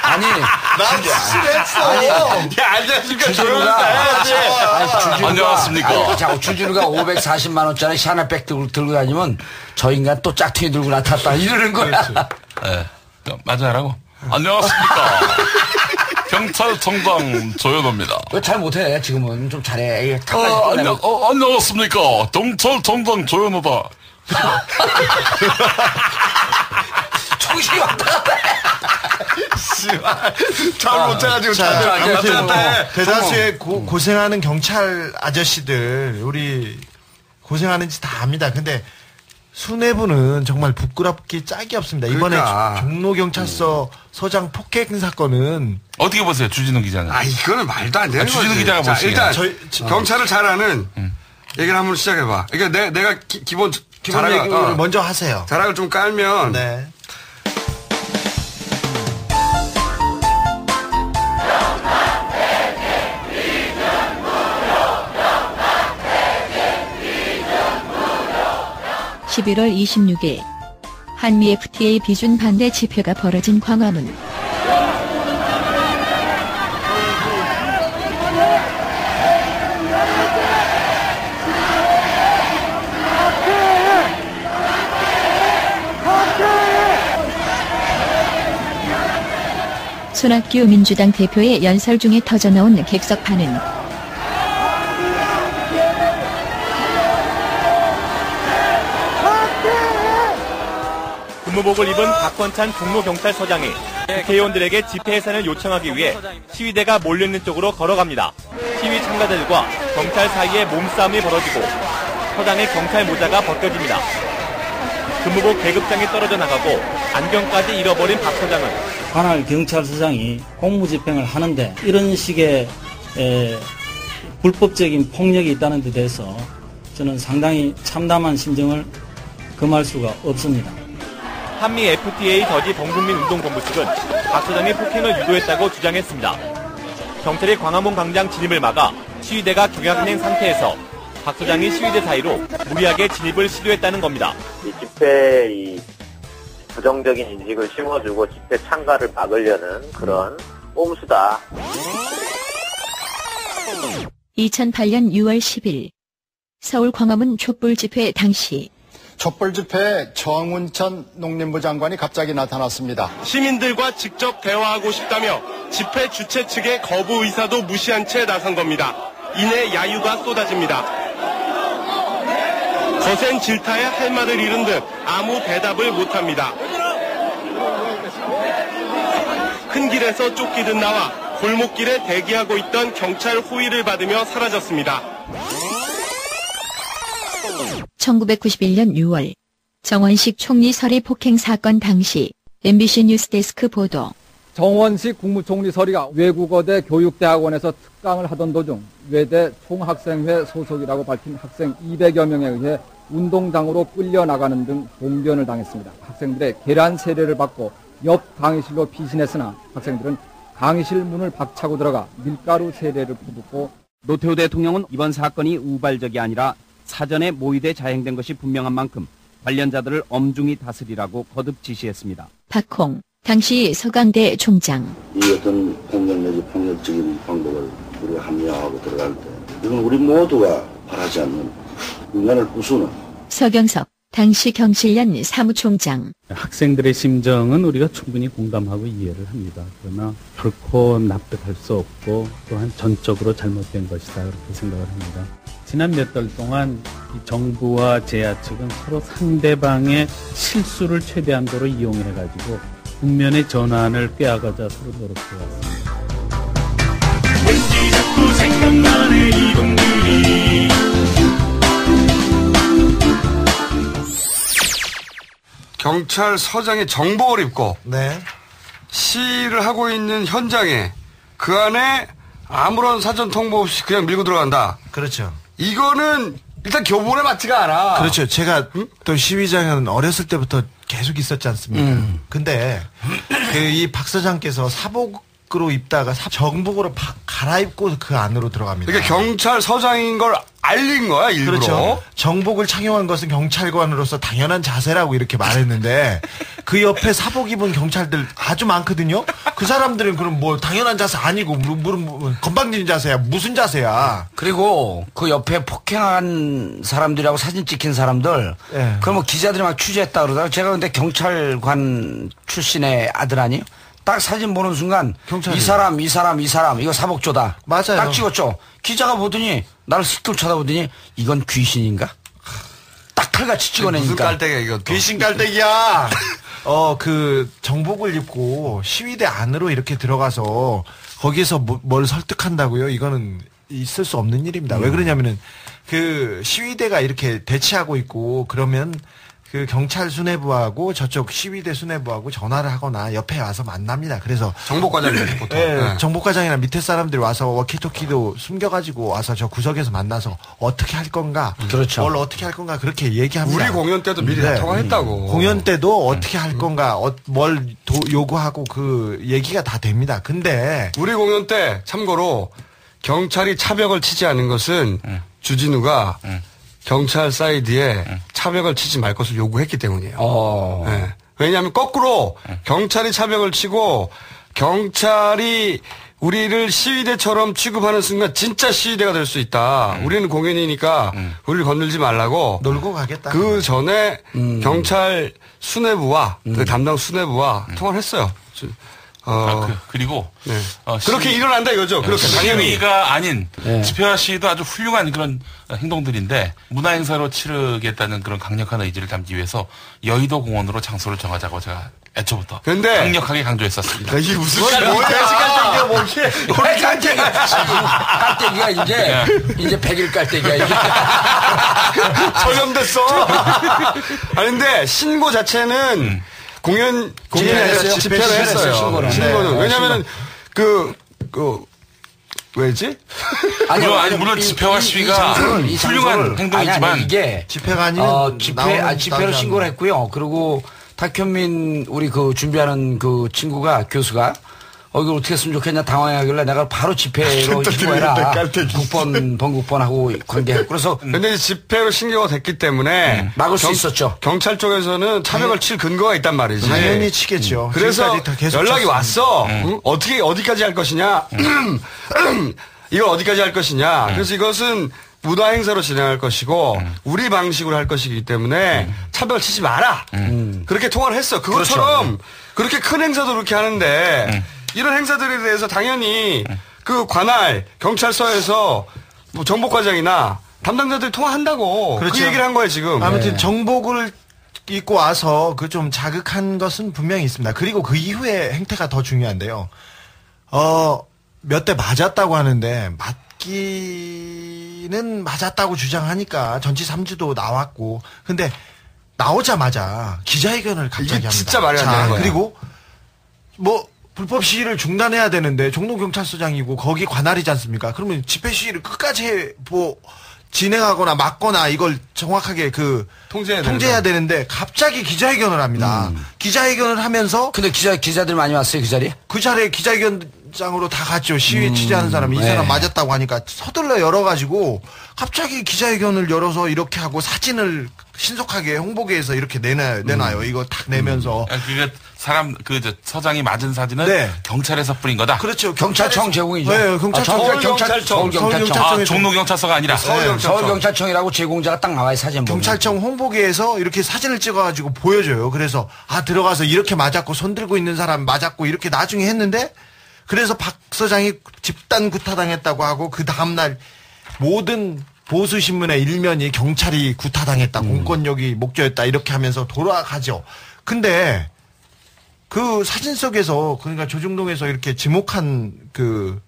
아니, 난 수술했어. 아니, 안녕하십니까. 안녕하십니까. 자꾸 주진우가 540만 원짜리 샤넬백 들고 다니면 저 인간 또 짝퉁이 들고 나탔다 이러는 거야. 네. 맞아라고. 안녕하십니까. 경찰청장 조현호입니다. 왜 잘 못해? 지금은 좀 잘해. 안녕하십니까. 경찰청장 조현호다. 정신이 왔다 갔다 해. 잘 못해가지고 대다수의 고생하는 경찰 아저씨들 우리 고생하는지 다 압니다. 근데 수뇌부는 정말 부끄럽기 짝이 없습니다. 이번에 종로경찰서 서장 폭행 사건은 어떻게 보세요, 주진우 기자는? 이거는 말도 안 되는 거지. 주진우 기자가 보시기에. 일단 경찰을 잘 아는 얘기를 한번 시작해봐. 그러니까 내가 기본 얘기를 먼저 하세요. 자락을 좀 깔면. 네. (11월 26일) 한미 FTA 비준 반대 집회가 벌어진 광화문. 손학규 민주당 대표의 연설 중에 터져나온 객석판은 근무복을 입은 박건찬 종로경찰서장이 국회의원들에게 집회 해산을 요청하기 위해 시위대가 몰려있는 쪽으로 걸어갑니다. 시위 참가자들과 경찰 사이에 몸싸움이 벌어지고 서장의 경찰 모자가 벗겨집니다. 근무복 계급장이 떨어져 나가고 안경까지 잃어버린 박 서장은 관할 경찰서장이 공무집행을 하는데 이런 식의 불법적인 폭력이 있다는 데 대해서 저는 상당히 참담한 심정을 금할 수가 없습니다. 한미 FTA 저지 범국민 운동본부 측은 박 서장이 폭행을 유도했다고 주장했습니다. 경찰이 광화문 광장 진입을 막아 시위대가 경악행 상태에서 박 서장이 시위대 사이로 무리하게 진입을 시도했다는 겁니다. 이 집회의 부정적인 인식을 심어주고 집회 참가를 막으려는 그런 꼼수다. 2008년 6월 10일 서울 광화문 촛불 집회 당시 촛불 집회에 정운천 농림부 장관이 갑자기 나타났습니다. 시민들과 직접 대화하고 싶다며 집회 주최 측의 거부 의사도 무시한 채 나선 겁니다. 이내 야유가 쏟아집니다. 거센 질타에 할 말을 잃은 듯 아무 대답을 못합니다. 큰 길에서 쫓기듯 나와 골목길에 대기하고 있던 경찰 호위를 받으며 사라졌습니다. 1991년 6월 정원식 총리 서리 폭행 사건 당시 MBC 뉴스데스크 보도. 정원식 국무총리 서리가 외국어대 교육대학원에서 특강을 하던 도중 외대 총학생회 소속이라고 밝힌 학생 200여 명에 의해 운동장으로 끌려나가는 등 봉변을 당했습니다. 학생들의 계란 세례를 받고 옆 강의실로 피신했으나 학생들은 강의실 문을 박차고 들어가 밀가루 세례를 퍼붓고 노태우 대통령은 이번 사건이 우발적이 아니라 사전에 모의돼 자행된 것이 분명한 만큼 관련자들을 엄중히 다스리라고 거듭 지시했습니다. 박홍 당시 서강대 총장. 이 어떤 폭력 내지 폭력적인 방법을 우리가 합리화하고 들어갈 때 이건 우리 모두가 바라지 않는 인간을 부수는. 서경석 당시 경실련 사무총장. 학생들의 심정은 우리가 충분히 공감하고 이해를 합니다. 그러나 결코 납득할 수 없고 또한 전적으로 잘못된 것이다 그렇게 생각을 합니다. 지난 몇 달 동안 이 정부와 제야 측은 서로 상대방의 실수를 최대한도로 이용해가지고 국면의 전환을 꾀아가자 서로 노력해왔습니다. 왠지 자꾸 생각나네 이분들이. 경찰서장이 정복을 입고 시위를 하고 있는 현장에 그 안에 아무런 사전 통보 없이 그냥 밀고 들어간다. 그렇죠. 이거는 일단 교본에 맞지가 않아. 그렇죠. 제가 또 시위장은 어렸을 때부터 계속 있었지 않습니까? 근데 이 박 서장께서 사복으로 입다가 정복으로 갈아입고 그 안으로 들어갑니다. 그러니까 경찰서장인 걸 알린 거야, 일부러. 그렇죠. 정복을 착용한 것은 경찰관으로서 당연한 자세라고 이렇게 말했는데 그 옆에 사복 입은 경찰들 아주 많거든요. 그 사람들은 그럼 뭐 당연한 자세 아니고 건방진 자세야. 무슨 자세야. 그리고 그 옆에 폭행한 사람들하고 사진 찍힌 사람들 네. 그럼 뭐 기자들이 막 취재했다 그러다가 제가 근데 경찰관 출신의 아들 아니에요? 딱 사진 보는 순간 이 사람 이거 사복조다. 맞아요. 딱 찍었죠. 기자가 보더니 나를 슥 쳐다보더니 이건 귀신인가? 딱 칼같이 찍어내니까. 무슨 깔때기야 이것도. 귀신 깔때기야. 그 정복을 입고 시위대 안으로 이렇게 들어가서 거기에서 뭘 설득한다고요? 이거는 있을 수 없는 일입니다. 왜 그러냐면은 그 시위대가 이렇게 대치하고 있고 그러면 그 경찰 수뇌부하고 저쪽 시위대 수뇌부하고 전화를 하거나 옆에 와서 만납니다. 그래서 정복과장이죠 보통. 네. 정복과장이나 밑에 사람들이 와서 워키토키도 숨겨가지고 와서 저 구석에서 만나서 어떻게 할 건가, 그렇죠. 뭘 어떻게 할 건가 그렇게 얘기합니다. 우리 공연 때도 미리 다 통화했다고. 공연 때도 어떻게 할 건가, 뭘 요구하고 그 얘기가 다 됩니다. 근데 우리 공연 때 참고로 경찰이 차벽을 치지 않은 것은 주진우가 경찰 사이드에 차벽을 치지 말 것을 요구했기 때문이에요. 네. 왜냐하면 거꾸로 경찰이 차벽을 치고 경찰이 우리를 시위대처럼 취급하는 순간 진짜 시위대가 될 수 있다. 우리는 공연이니까 우리를 건들지 말라고 놀고 가겠다. 그 전에 경찰 수뇌부와 그 담당 수뇌부와 통화를 했어요. 그리고 네. 그렇게 일어난다 이거죠. 그렇게 당연히 시위가 아닌 집회와 시위도 아주 훌륭한 그런 행동들인데 문화행사로 치르겠다는 그런 강력한 의지를 담기 위해서 여의도 공원으로 장소를 정하자고 제가 애초부터 강력하게 강조했었습니다. 이게 무슨 깔때기야 뭐게? 깔때기가 이제 100일 깔때기야 이게. 전염됐어. 아니 근데 신고 자체는 공연이 아니라 집회를 했어요. 신고는. 왜냐면은, 왜지? 물론 집회와 시위가 훌륭한 행동이지만. 이게. 집회가 아니면. 집회로 신고를 했고요. 그리고 탁현민 우리 그 준비하는 그 친구가, 교수가 이걸 어떻게 했으면 좋겠냐 당황하길래 내가 바로 집회로 신고해라. 번국번하고 관계했고. 그래서. 근데 집회로 신고가 됐기 때문에. 막을 수 있었죠. 경찰 쪽에서는 차벽을 칠 근거가 있단 말이지. 당연히 치겠죠. 그래서 연락이 왔어. 어디까지 할 것이냐. 이걸 어디까지 할 것이냐. 그래서 이것은 무다 행사로 진행할 것이고 우리 방식으로 할 것이기 때문에 차벽을 치지 마라. 그렇게 통화를 했어. 그것처럼 그렇게 큰 행사도 그렇게 하는데 이런 행사들에 대해서 당연히 그 관할 경찰서에서 뭐 정복과장이나 담당자들이 통화한다고 그 얘기를 한 거예요 지금. 아무튼 정복을 입고 와서 그 좀 자극한 것은 분명히 있습니다. 그리고 그 이후에 행태가 더 중요한데요. 몇 대 맞았다고 하는데 맞기는 맞았다고 주장하니까 전치 3주도 나왔고 근데 나오자마자 기자회견을 갑자기 합니다. 진짜 말이 안 되는 거야. 그리고 뭐 불법 시위를 중단해야 되는데 종로경찰서장이고 거기 관할이지 않습니까? 그러면 집회 시위를 끝까지 진행하거나 막거나 이걸 정확하게 통제해야 되는데 갑자기 기자회견을 합니다. 기자회견을 하면서 근데 기자들 많이 왔어요 그 자리에? 그 자리에 기자회견장으로 다 갔죠. 시위 취재하는 사람이 이 사람 맞았다고 하니까 서둘러 열어가지고 갑자기 기자회견을 열어서 이렇게 하고 사진을 신속하게 홍보계에서 이렇게 내놔요. 이거 탁 내면서. 서장이 맞은 사진은 경찰에서 뿌린 거다. 그렇죠. 경찰청 제공이죠. 네, 경찰청. 종로경찰서가 아니라. 서울경찰청이라고 제공자가 딱 나와요, 사진 보면. 경찰청 홍보계에서 이렇게 사진을 찍어가지고 보여줘요. 그래서, 들어가서 이렇게 맞았고, 손 들고 있는 사람 맞았고, 이렇게 나중에 했는데, 그래서 박 서장이 집단 구타당했다고 하고, 그 다음날 모든 보수신문의 일면이 경찰이 구타당했다, 공권력이 목조였다, 이렇게 하면서 돌아가죠. 근데, 그 사진 속에서 그러니까 조중동에서 이렇게 지목한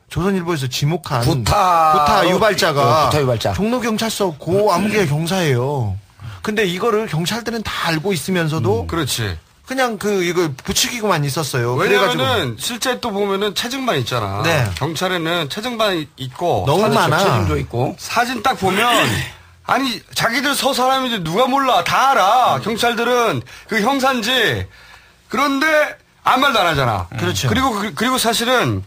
조선일보에서 지목한 구타 유발자가 종로경찰서 고 암계 경사예요. 근데 이거를 경찰들은 다 알고 있으면서도 그렇지. 그냥 이거 부추기고만 있었어요. 왜냐면은 실제 또 보면은 체증반 있잖아. 네. 경찰에는 체증반 있고 너무 많아. 체증도 있고 사진 딱 보면 아니 자기들 서 사람인지 누가 몰라 다 알아. 경찰들은 그 형사인지. 그런데 아무 말도 안 하잖아. 그렇죠. 그리고 사실은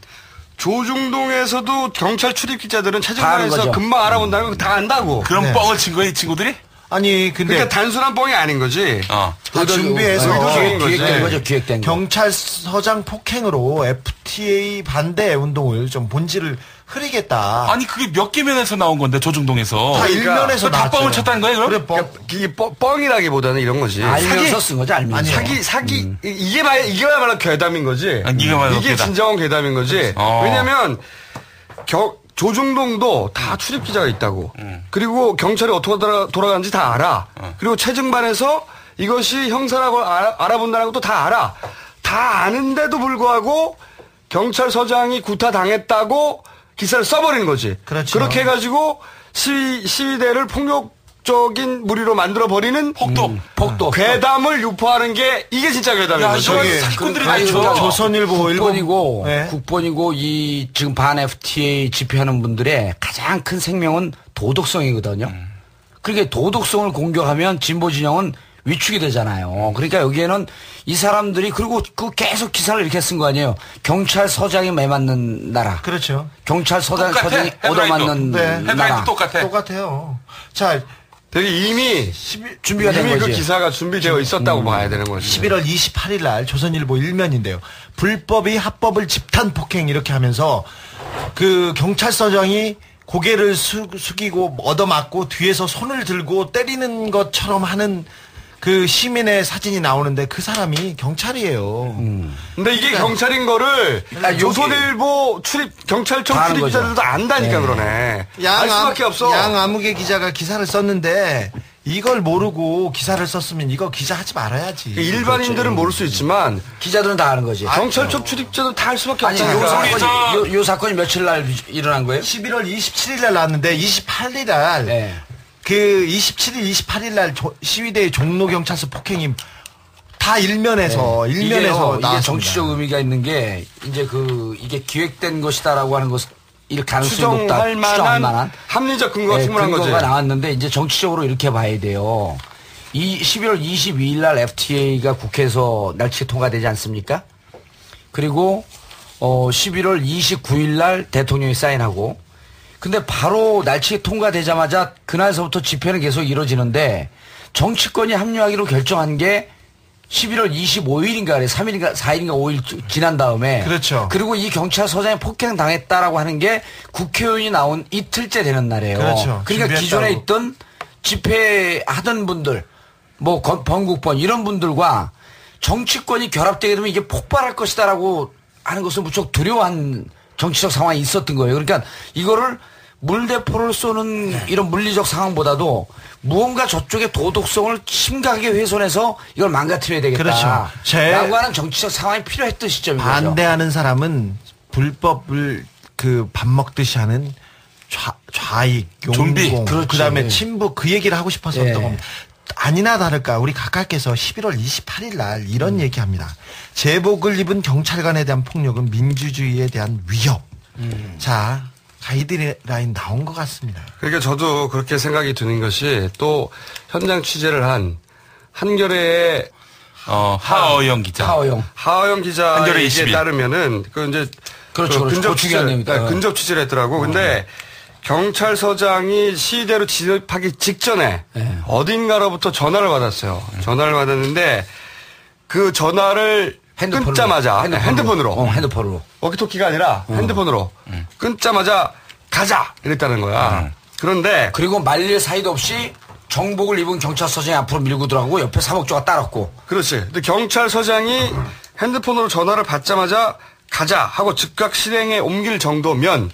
조중동에서도 경찰 출입 기자들은 최저간에서 금방 알아본다는 거 다 안다고. 그런 뻥을 친 거야, 이 친구들이? 아니, 근데. 그러니까 단순한 뻥이 아닌 거지. 다 준비해서. 기획된 거죠, 기획된 거. 경찰서장 폭행으로 FTA 반대 운동을 좀 본질을 흐리겠다. 아니, 그게 몇 개면에서 나온 건데, 조중동에서. 다 일면에서 다 뻥을 쳤다는 거예요, 그럼? 그래, 뻥. 이게 뻥이라기보다는 이런 거지. 알면서 쓴 거지, 알면서. 사기. 이게야말로 괴담인 거지. 이게 괴담. 진정한 괴담인 거지. 왜냐면, 조중동도 다 출입 기자가 있다고. 그리고 경찰이 어떻게 돌아가는지 다 알아. 그리고 최증반에서 이것이 형사라고 알아본다는 것도 다 알아. 다 아는데도 불구하고 경찰서장이 구타당했다고 기사를 써버리는 거지. 그렇죠. 그렇게 해가지고 시위대를 폭력적인 무리로 만들어버리는 폭도. 괴담을 유포하는 게 이게 진짜 괴담인 거죠. 사기꾼들이 조선일보 국본이고 이 지금 반 FTA 집회하는 분들의 가장 큰 생명은 도덕성이거든요. 그러니까 도덕성을 공격하면 진보 진영은 위축이 되잖아요. 그러니까 여기에는 이 사람들이 그리고 그 계속 기사를 이렇게 쓴 거 아니에요. 경찰서장이 매 맞는 나라. 그렇죠. 경찰서장이 얻어맞는 나라. 똑같아요. 자, 되게 이미 준비가 된 거지. 그 기사가 준비되어 있었다고 봐야 되는 거지. 11월 28일 날 조선일보 1면인데요. 불법이 합법을 집단 폭행 이렇게 하면서 그 경찰서장이 고개를 숙이고 얻어맞고 뒤에서 손을 들고 때리는 것처럼 하는 그 시민의 사진이 나오는데 그 사람이 경찰이에요. 근데 이게 경찰인 거를 조선일보 경찰청 출입 기자들도 안다니까 그러네. 알 수밖에 없어. 양아무개 기자가 기사를 썼는데 이걸 모르고 기사를 썼으면 이거 기자하지 말아야지. 일반인들은 모를 수 있지만 기자들은 다 아는 거지. 경찰청 출입자도 다 알 수밖에 없잖아. 요 사건이 며칠 날 일어난 거예요? 11월 27일 날 나왔는데 28일 날 그 27일, 28일 날 시위대의 종로경찰서 폭행이 다 일면에서 나왔습니다. 이게 정치적 의미가 있는 게 이제 이게 기획된 것이다라고 하는 것을 가능성이 높다. 추정할 만한 합리적 근거가 충분한 거지. 근거가 나왔는데 이제 정치적으로 이렇게 봐야 돼요. 이 11월 22일 날 FTA가 국회에서 날치에 통과되지 않습니까? 그리고 11월 29일 날 대통령이 사인하고 근데 바로 날치에 통과되자마자 그날서부터 집회는 계속 이루어지는데 정치권이 합류하기로 결정한 게 11월 25일인가 그래. 3일인가 4일인가 5일 지난 다음에 그렇죠. 그리고 이 경찰서장이 폭행당했다라고 하는 게 국회의원이 나온 이틀째 되는 날이에요. 그렇죠. 그러니까 기존에 있던 집회하던 분들 뭐 번국번 이런 분들과 정치권이 결합되게 되면 이게 폭발할 것이다라고 하는 것을 무척 두려워한 정치적 상황이 있었던 거예요. 그러니까 이거를 물대포를 쏘는 이런 물리적 상황보다도 무언가 저쪽의 도덕성을 심각하게 훼손해서 이걸 망가뜨려야 되겠다. 그렇죠. 라고 하는 정치적 상황이 필요했던 시점인 거죠. 반대하는 사람은 불법을 밥 먹듯이 하는 좌익, 용공, 그다음에 친북 그 얘기를 하고 싶었었던 겁니다. 아니나 다를까 우리 각하께서 11월 28일 날 이런 얘기합니다. 제복을 입은 경찰관에 대한 폭력은 민주주의에 대한 위협. 자, 가이드라인 나온 것 같습니다. 그러니까 저도 그렇게 생각이 드는 것이 또 현장 취재를 한 한겨레의 하어영 기자. 하어영 기자에 따르면은 근접 취재를 했더라고. 근데 경찰서장이 시위대로 진입하기 직전에 어딘가로부터 전화를 받았어요. 전화를 받았는데 그 전화를 끊자마자 핸드폰으로 워키토키가 아니라 핸드폰으로 끊자마자 가자 이랬다는 거야. 그런데 그리고 말릴 사이도 없이 정복을 입은 경찰서장이 앞으로 밀고 들어가고 옆에 사목조가 따랐고. 그렇지. 근데 경찰서장이 핸드폰으로 전화를 받자마자 가자 하고 즉각 실행에 옮길 정도면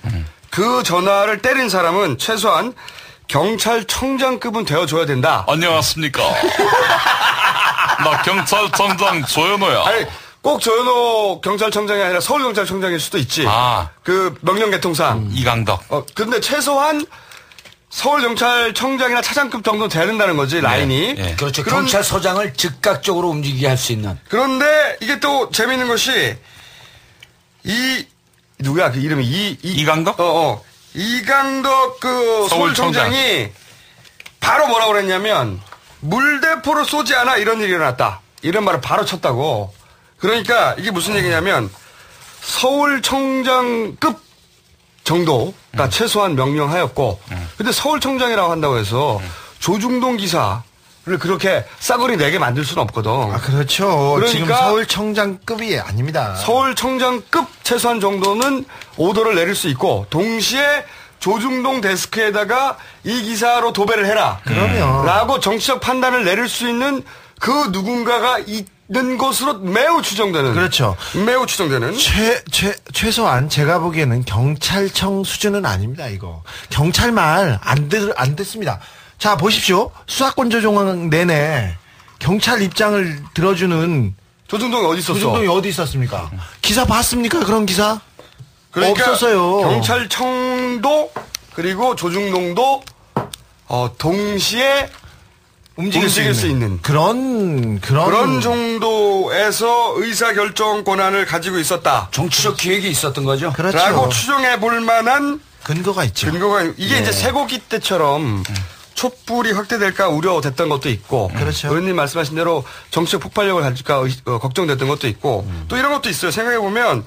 그 전화를 때린 사람은 최소한 경찰청장급은 되어줘야 된다. 안녕하십니까. 나 경찰청장 조현호야. 아니, 꼭 조현호 경찰청장이 아니라 서울경찰청장일 수도 있지. 그 명령계통상. 이강덕. 근데 최소한 서울경찰청장이나 차장급 정도 돼야 된다는 거지, 라인이. 네. 그렇죠. 경찰서장을 즉각적으로 움직이게 할 수 있는. 그런데 이게 또 재미있는 것이 누구야 그 이름이 이강덕? 이강덕 그 서울청장이 바로 뭐라고 그랬냐면 물대포를 쏘지 않아 이런 일이 일어났다. 이런 말을 바로 쳤다고. 그러니까 이게 무슨 얘기냐면 서울청장급 정도가 최소한 명령하였고 근데 서울청장이라고 한다고 해서 조중동 기사를 그렇게 싸구리 내게 만들 수는 없거든. 아, 그렇죠. 그러니까 지금 서울청장급이 아닙니다. 서울청장급 최소한 정도는 오더를 내릴 수 있고 동시에 조중동 데스크에다가 이 기사로 도배를 해라. 그러면 라고 정치적 판단을 내릴 수 있는 그 누군가가 있는 것으로 매우 추정되는. 그렇죠. 매우 추정되는. 최소한 제가 보기에는 경찰청 수준은 아닙니다, 이거. 경찰 말 안 듣습니다. 자, 보십시오. 수사권 조정 내내 경찰 입장을 들어주는. 조중동이 어디 있었어? 조중동이 어디 있었습니까? 기사 봤습니까? 그런 기사? 그러니까 없었어요. 경찰청도 그리고 조중동도 동시에 움직일 수 있는 그런 정도에서 의사결정 권한을 가지고 있었다. 정치적 기획이 있었던 거죠. 그렇죠. 라고 추정해 볼 만한 근거가 있죠. 이게 이제 쇠고기 때처럼 촛불이 확대될까 우려됐던 것도 있고, 그렇죠. 의원님 말씀하신 대로 정치적 폭발력을 가질까 걱정됐던 것도 있고, 또 이런 것도 있어요. 생각해 보면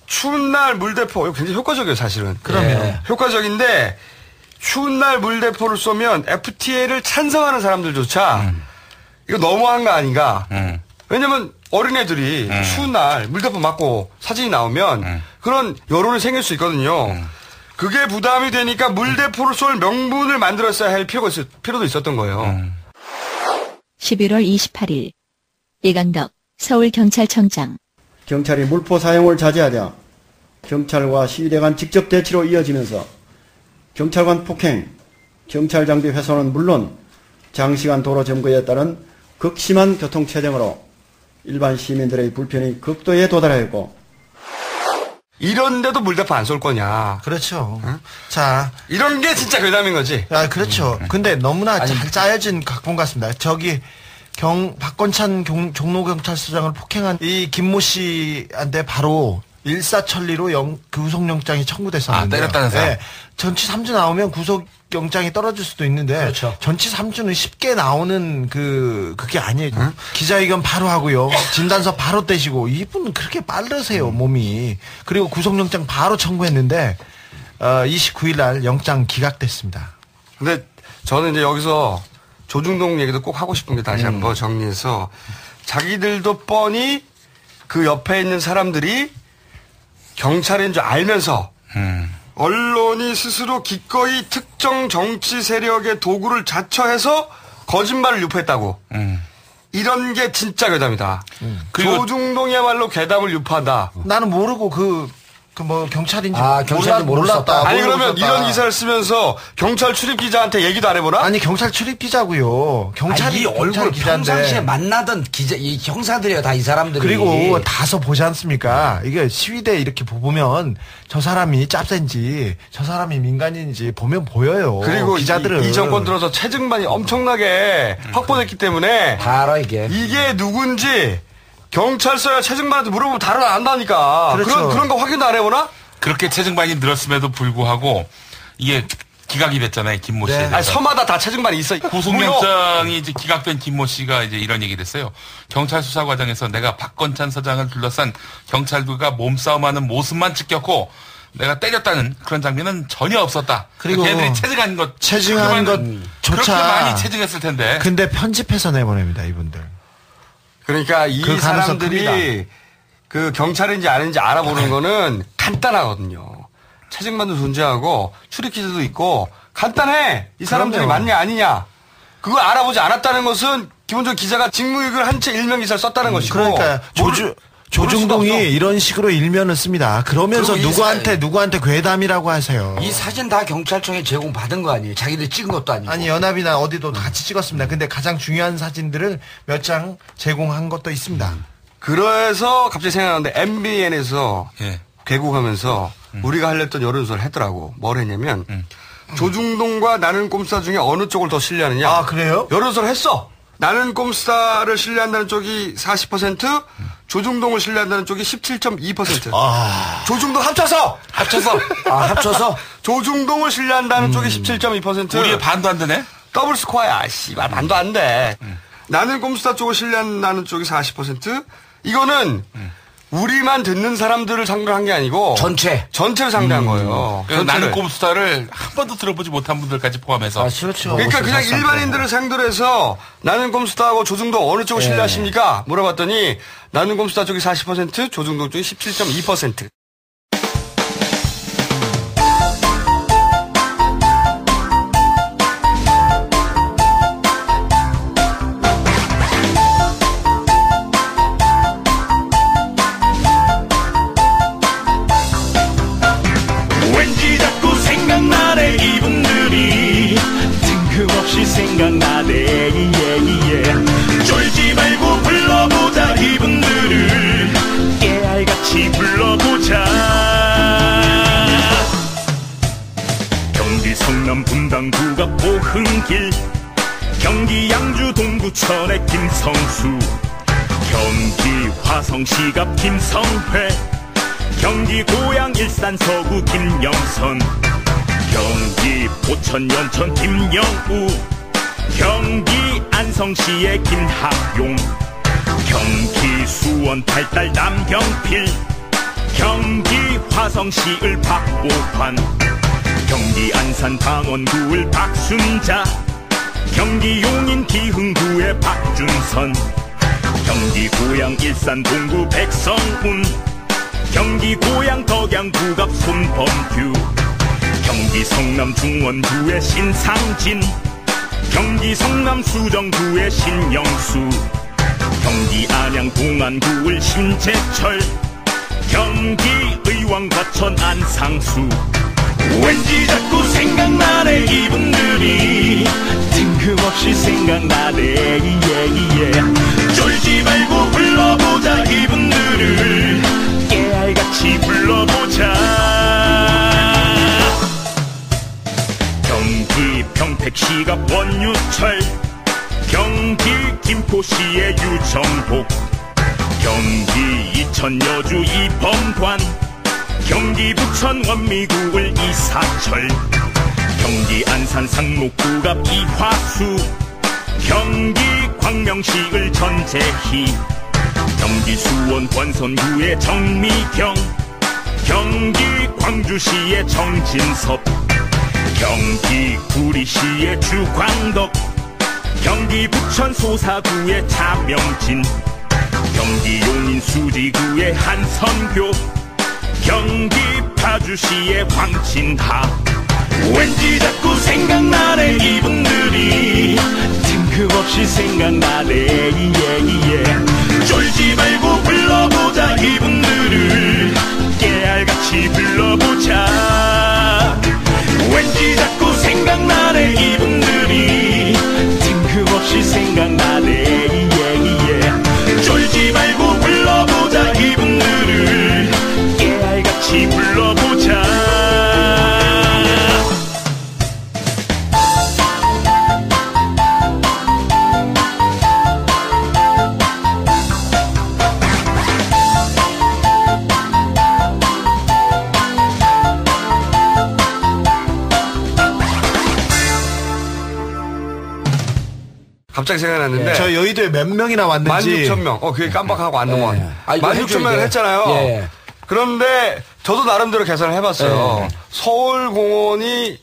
추운 날 물대포 이거 굉장히 효과적이에요, 사실은. 그러면 효과적인데 추운 날 물대포를 쏘면 FTA를 찬성하는 사람들조차 이거 너무한 거 아닌가? 왜냐면 어린애들이 추운 날 물대포 맞고 사진이 나오면 그런 여론이 생길 수 있거든요. 그게 부담이 되니까 물대포를 쏠 명분을 만들었어야 할 필요도 있었던 거예요. 11월 28일 이강덕 서울경찰청장. 경찰이 물포 사용을 자제하자 경찰과 시위대 간 직접 대치로 이어지면서 경찰관 폭행, 경찰 장비 훼손은 물론 장시간 도로 점거에 따른 극심한 교통체증으로 일반 시민들의 불편이 극도에 도달하였고 이런데도 물대포 안 쏠 거냐. 그렇죠. 응? 자, 이런 게 진짜 괴담인 거지. 아, 그렇죠. 근데 너무나 잘 짜여진 각본 같습니다. 저기 박건찬 종로경찰서장을 폭행한 이 김모 씨한테 바로 일사천리로 구속영장이 청구됐었는데. 아, 때렸다면서요? 네. 전치 3주 나오면 구속영장이 떨어질 수도 있는데. 그렇죠. 전치 3주는 쉽게 나오는 그게 아니에요. 응? 기자회견 바로 하고요. 진단서 바로 떼시고. 이분은 그렇게 빠르세요, 몸이. 그리고 구속영장 바로 청구했는데, 29일 날 영장 기각됐습니다. 근데 저는 이제 여기서 조중동 얘기도 꼭 하고 싶은 게 다시 한번 정리해서 자기들도 뻔히 그 옆에 있는 사람들이 경찰인 줄 알면서 언론이 스스로 기꺼이 특정 정치 세력의 도구를 자처해서 거짓말을 유포했다고. 이런 게 진짜 괴담이다. 조중동이야말로 괴담을 유포한다. 나는 모르고 경찰인지 경찰인지 몰랐다. 아니 그러면 이런 기사를 쓰면서 경찰 출입 기자한테 얘기도 안 해보나? 아니 경찰 출입 기자고요. 경찰이 얼굴 기자인데. 평상시에 만나던 기자 이 형사들이에요, 다 이 사람들이. 그리고 다서 보지 않습니까? 이게 시위대 이렇게 보면 저 사람이 짭센지 저 사람이 민간인인지 보면 보여요. 그리고 기자들은 이 정권 들어서 체증반이 엄청나게 확보됐기 때문에 다 알아 이게 누군지. 경찰서야 체증반한테 물어보면 다를 안다니까. 그렇죠. 그런 거 확인도 안 해보나? 그렇게 체증반이 늘었음에도 불구하고 이게 기각이 됐잖아요, 김모 씨. 네. 아니, 서마다 다 체증반이 있어. 구속영장이 이제 기각된 김모 씨가 이제 이런 얘기를 했어요. 경찰 수사 과정에서 내가 박건찬 서장을 둘러싼 경찰들과 몸싸움하는 모습만 찍혔고 내가 때렸다는 그런 장면은 전혀 없었다. 그리고 걔네들이 체증한 것조차 그렇게 많이 체증했을 텐데. 근데 편집해서 내보냅니다, 이분들. 그러니까 이 사람들이 그 경찰인지 아닌지 알아보는 거는 간단하거든요. 체증반도 존재하고 출입 기자도 있고 간단해. 이 사람들이 맞냐 아니냐. 그걸 알아보지 않았다는 것은 기본적으로 기자가 직무유기를 한 채 일면 기사를 썼다는 것이고. 그러니까 조중동이 이런 식으로 일면을 씁니다. 그러면서 누구한테 괴담이라고 하세요. 이 사진 다 경찰청에 제공받은 거 아니에요? 자기들이 찍은 것도 아니고. 아니 연합이나 어디도 같이 찍었습니다. 근데 가장 중요한 사진들을 몇 장 제공한 것도 있습니다. 그래서 갑자기 생각나는데 MBN에서 개국하면서 우리가 하려던 여론조사를 했더라고. 뭘 했냐면 조중동과 나는 꼼수다 중에 어느 쪽을 더 신뢰하느냐. 아 그래요? 여론조사를 했어. 나는 꼼수다를 신뢰한다는 쪽이 40%, 조중동을 신뢰한다는 쪽이 17.2%. 조중동 합쳐서. 조중동을 신뢰한다는 쪽이 17.2%. 우리의 반도 안 되네? 더블 스코어야. 씨발, 반도 안 돼. 나는 꼼수다 쪽을 신뢰한다는 쪽이 40%. 이거는 우리만 듣는 사람들을 상대로 한 게 아니고 전체를 상대한 거예요. 나는 꼼수다를 한 번도 들어보지 못한 분들까지 포함해서. 그렇죠. 그러니까 그냥 일반인들을 상대로 해서 나는 꼼수다하고 조중동 어느 쪽을 신뢰하십니까? 물어봤더니 나는 꼼수다 쪽이 40%, 조중동 쪽이 17.2%. 생각나네 쫄지 말고 불러보자 이분들을 깨알같이 불러보자 경기 성남 분당구가 보흥길 경기 양주 동구천의 김성수 경기 화성시갑 김성회 경기 고양 일산 서구 김영선 경기 포천 연천 김영우 경기 안성시의 김학용 경기 수원 팔달 남경필 경기 화성시을 박보환 경기 안산 강원구을 박순자 경기 용인 기흥구의 박준선 경기 고양 일산 동구 백성운 경기 고양 덕양구갑 손범규 경기 성남 중원구의 신상진 경기 성남 수정구의 신영수 경기 안양 동안구의 신재철 경기 의왕 과천 안상수 왠지 자꾸 생각나네 이분들이 뜬금없이 생각나네 쫄지 말고 불러보자 이분들을 깨알같이 불러보자 경기 평택시가 원유철 경기 김포시의 유정복 경기 이천 여주 이범관 경기 부천 원미구을 이사철 경기 안산 상록구갑 이화수 경기 광명시을 전재희 경기 수원 권선구의 정미경 경기 광주시의 정진섭 경기 구리시의 주광덕 경기 부천 소사구의 차명진 경기 용인 수지구의 한선교 경기 파주시의 황진하 왠지 자꾸 생각나네 이분들이 뜬금없이 생각나네 쫄지 말고 불러보자 이분들을 깨알같이 불러보자 왠지 자꾸 생각나네 이분들이 뜬금없이 생각나네 쫄지 말고 불러보자 이분들을 깨알같이 불러보자 갑자기 생각났는데. 저 여의도에 몇 명이나 왔는지. 16,000명. 그게 깜빡하고 안 넘어가네. 16,000명을 했잖아요. 그런데 저도 나름대로 계산을 해봤어요. 서울공원이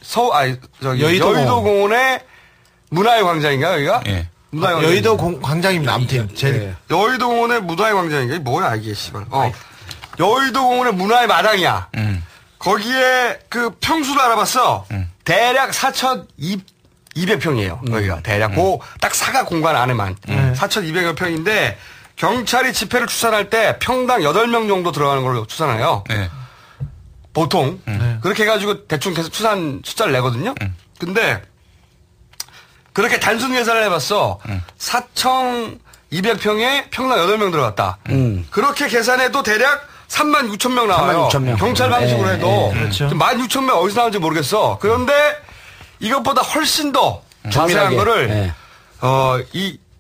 여의도 공원의 문화의 광장인가 여기가? 여의도 광장입니다. 아무튼 여의도 공원의 문화의 광장인가? 이게 뭐야 이게 씨발. 여의도 공원의 문화의 마당이야. 거기에 그 평수를 알아봤어. 대략 4,200평이에요. 여기가 대략 딱 사각 공간 안에만 4,200여 평인데 경찰이 집회를 추산할 때 평당 8명 정도 들어가는 걸로 추산해요. 보통 그렇게 해가지고 대충 계속 추산 숫자를 내거든요. 근데 그렇게 단순 계산을 해봤어. 4,200평에 평당 8명 들어갔다. 그렇게 계산해도 대략 36,000명 나와요. 36,000명. 경찰 방식으로 해도. 그렇죠. 16,000명 어디서 나오는지 모르겠어. 그런데 이것보다 훨씬 더 자세한 거를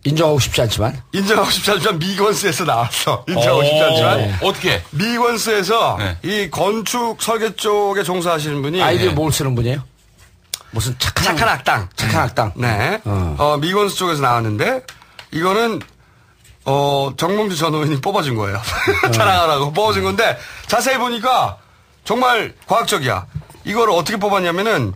인정하고 싶지 않지만 미건스에서 나왔어. 인정하고 싶지 않지만 어떻게 미건스에서 이 건축 설계 쪽에 종사하시는 분이 아이디어 뭘 쓰는 분이에요? 무슨 착한 악당. 네. 미건스 쪽에서 나왔는데 이거는 정몽주 전 의원이 뽑아준 거예요. 자랑하라고 뽑아준 건데 자세히 보니까 정말 과학적이야. 이걸 어떻게 뽑았냐면은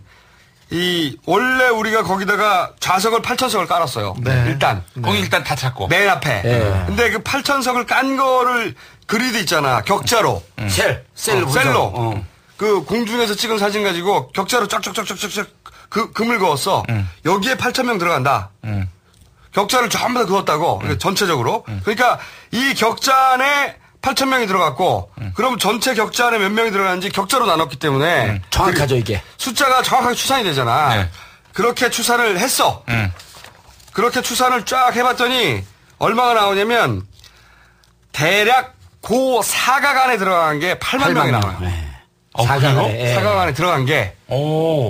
원래 우리가 거기다가 좌석을 8천석을 깔았어요. 네. 일단. 거기 일단 다 찾고. 맨 앞에. 네. 근데 그 8천석을 깐 거를 그리드 있잖아. 격자로. 셀로. 그 공중에서 찍은 사진 가지고 격자로 쫙쫙쫙쫙쫙 금을 그었어. 여기에 8,000명 들어간다. 격자를 전부 다 그었다고. 전체적으로. 그러니까 이 격자 안에 8,000명이 들어갔고, 그럼 전체 격자 안에 몇 명이 들어가는지 격자로 나눴기 때문에. 정확하죠, 이게. 숫자가 정확하게 추산이 되잖아. 네. 그렇게 추산을 했어. 그렇게 추산을 쫙 해봤더니, 얼마가 나오냐면, 대략 고 사각 안에 들어간 게 8만 명이 나와요. 사각 안에 들어간 게.